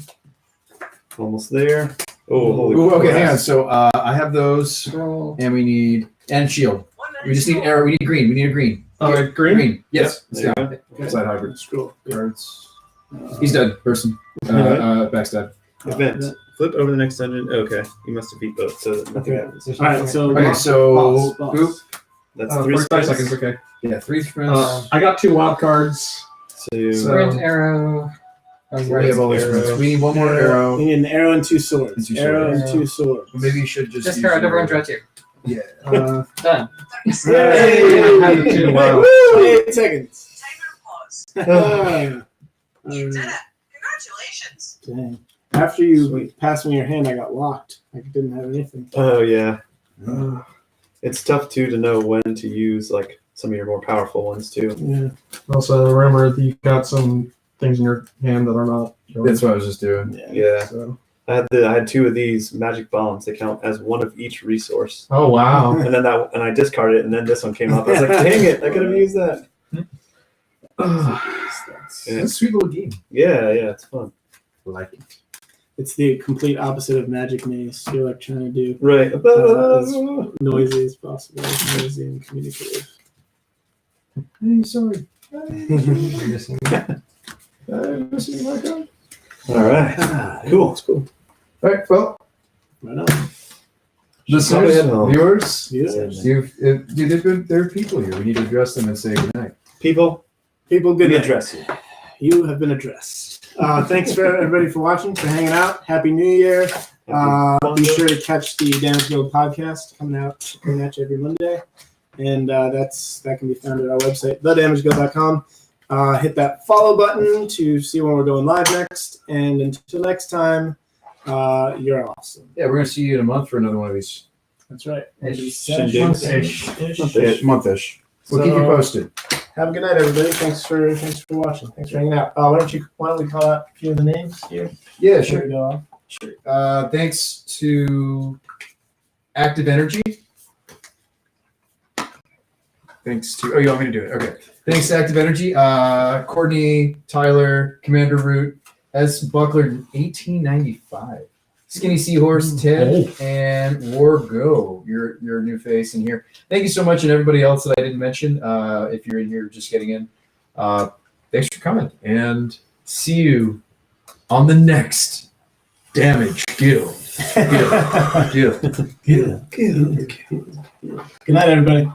Almost there. Oh, holy Ooh, okay, crap. hang on. So I have those, Scroll. and we need and shield. 1 minute. We just need arrow. We need green. We need a green. Green. Green. Yes. It's There you down. go. Outside hybrid scroll. cards. He's dead. Person. Alright. Backstab. Event. Flip over the next dungeon. Okay, you must have beat both, so that nothing Okay. happens. All right. So Okay, so boss. boop. That's 3 45 sprints. seconds. Okay. Yeah, 3 sprints. I got 2 wild cards. So, Sprint, arrow. Oh, we right. have all these arrow. sprints. We need one more arrow. You need an arrow and 2 swords. And 2 Arrow swords. and 2 swords. Well, maybe you should just Just use arrow, your- everyone draw 2. Yeah. Done. Yay! I had the 2. Wow. 28 seconds. Timer pause. Ah, You did it. Congratulations. dang. After you passed me your hand, I got locked. I didn't have anything. oh yeah, it's tough too to know when to use like some of your more powerful ones too. Yeah. Also, remember that you've got some things in your hand that are not yours. That's what I was just doing. Yeah, So. I had 2 of these magic bombs. They count as one of each resource, Oh wow. and then I discarded it, and then this one came up. I was like, dang it, I could have used that. It's a sweet little game. Yeah, it's fun. I like it. It's the complete opposite of Magic Maze. You're like trying to do Right. as noisy as possible, noisy and communicative. Hey, sorry. You're missing. I'm missing my card. All right. Cool. It's cool. All right, well, Right on. listeners, home. viewers, there are people here. We need to address them and say goodnight. People, People, good we night. address you. You have been addressed. Thanks for everybody for watching, for hanging out. Happy New Year. Be sure to catch the Damage Guild podcast coming at you every Monday. And that can be found at our website, thedamageguild.com. Hit that follow button to see when we're going live next. And until next time, you're awesome. Yeah, we're going to see you in a month for another one of these. That's right. Shindigs. Month-ish. We'll keep you So- posted. Have a good night, everybody. Thanks for watching. Thanks for hanging out. Why don't we call out a few of the names here? Yeah, Before sure. we go on? Thanks to Active Energy. Thanks to, you want me to do it? Okay. Thanks to Active Energy. Courtney, Tyler, Commander Root, S. Buckler, 1895. Skinny Seahorse, Ted, and Wargo, your new face in here. Thank you so much, and everybody else that I didn't mention. If you're in here just getting in, thanks for coming, and see you on the next Damage Guild. Guild. Good night, everybody.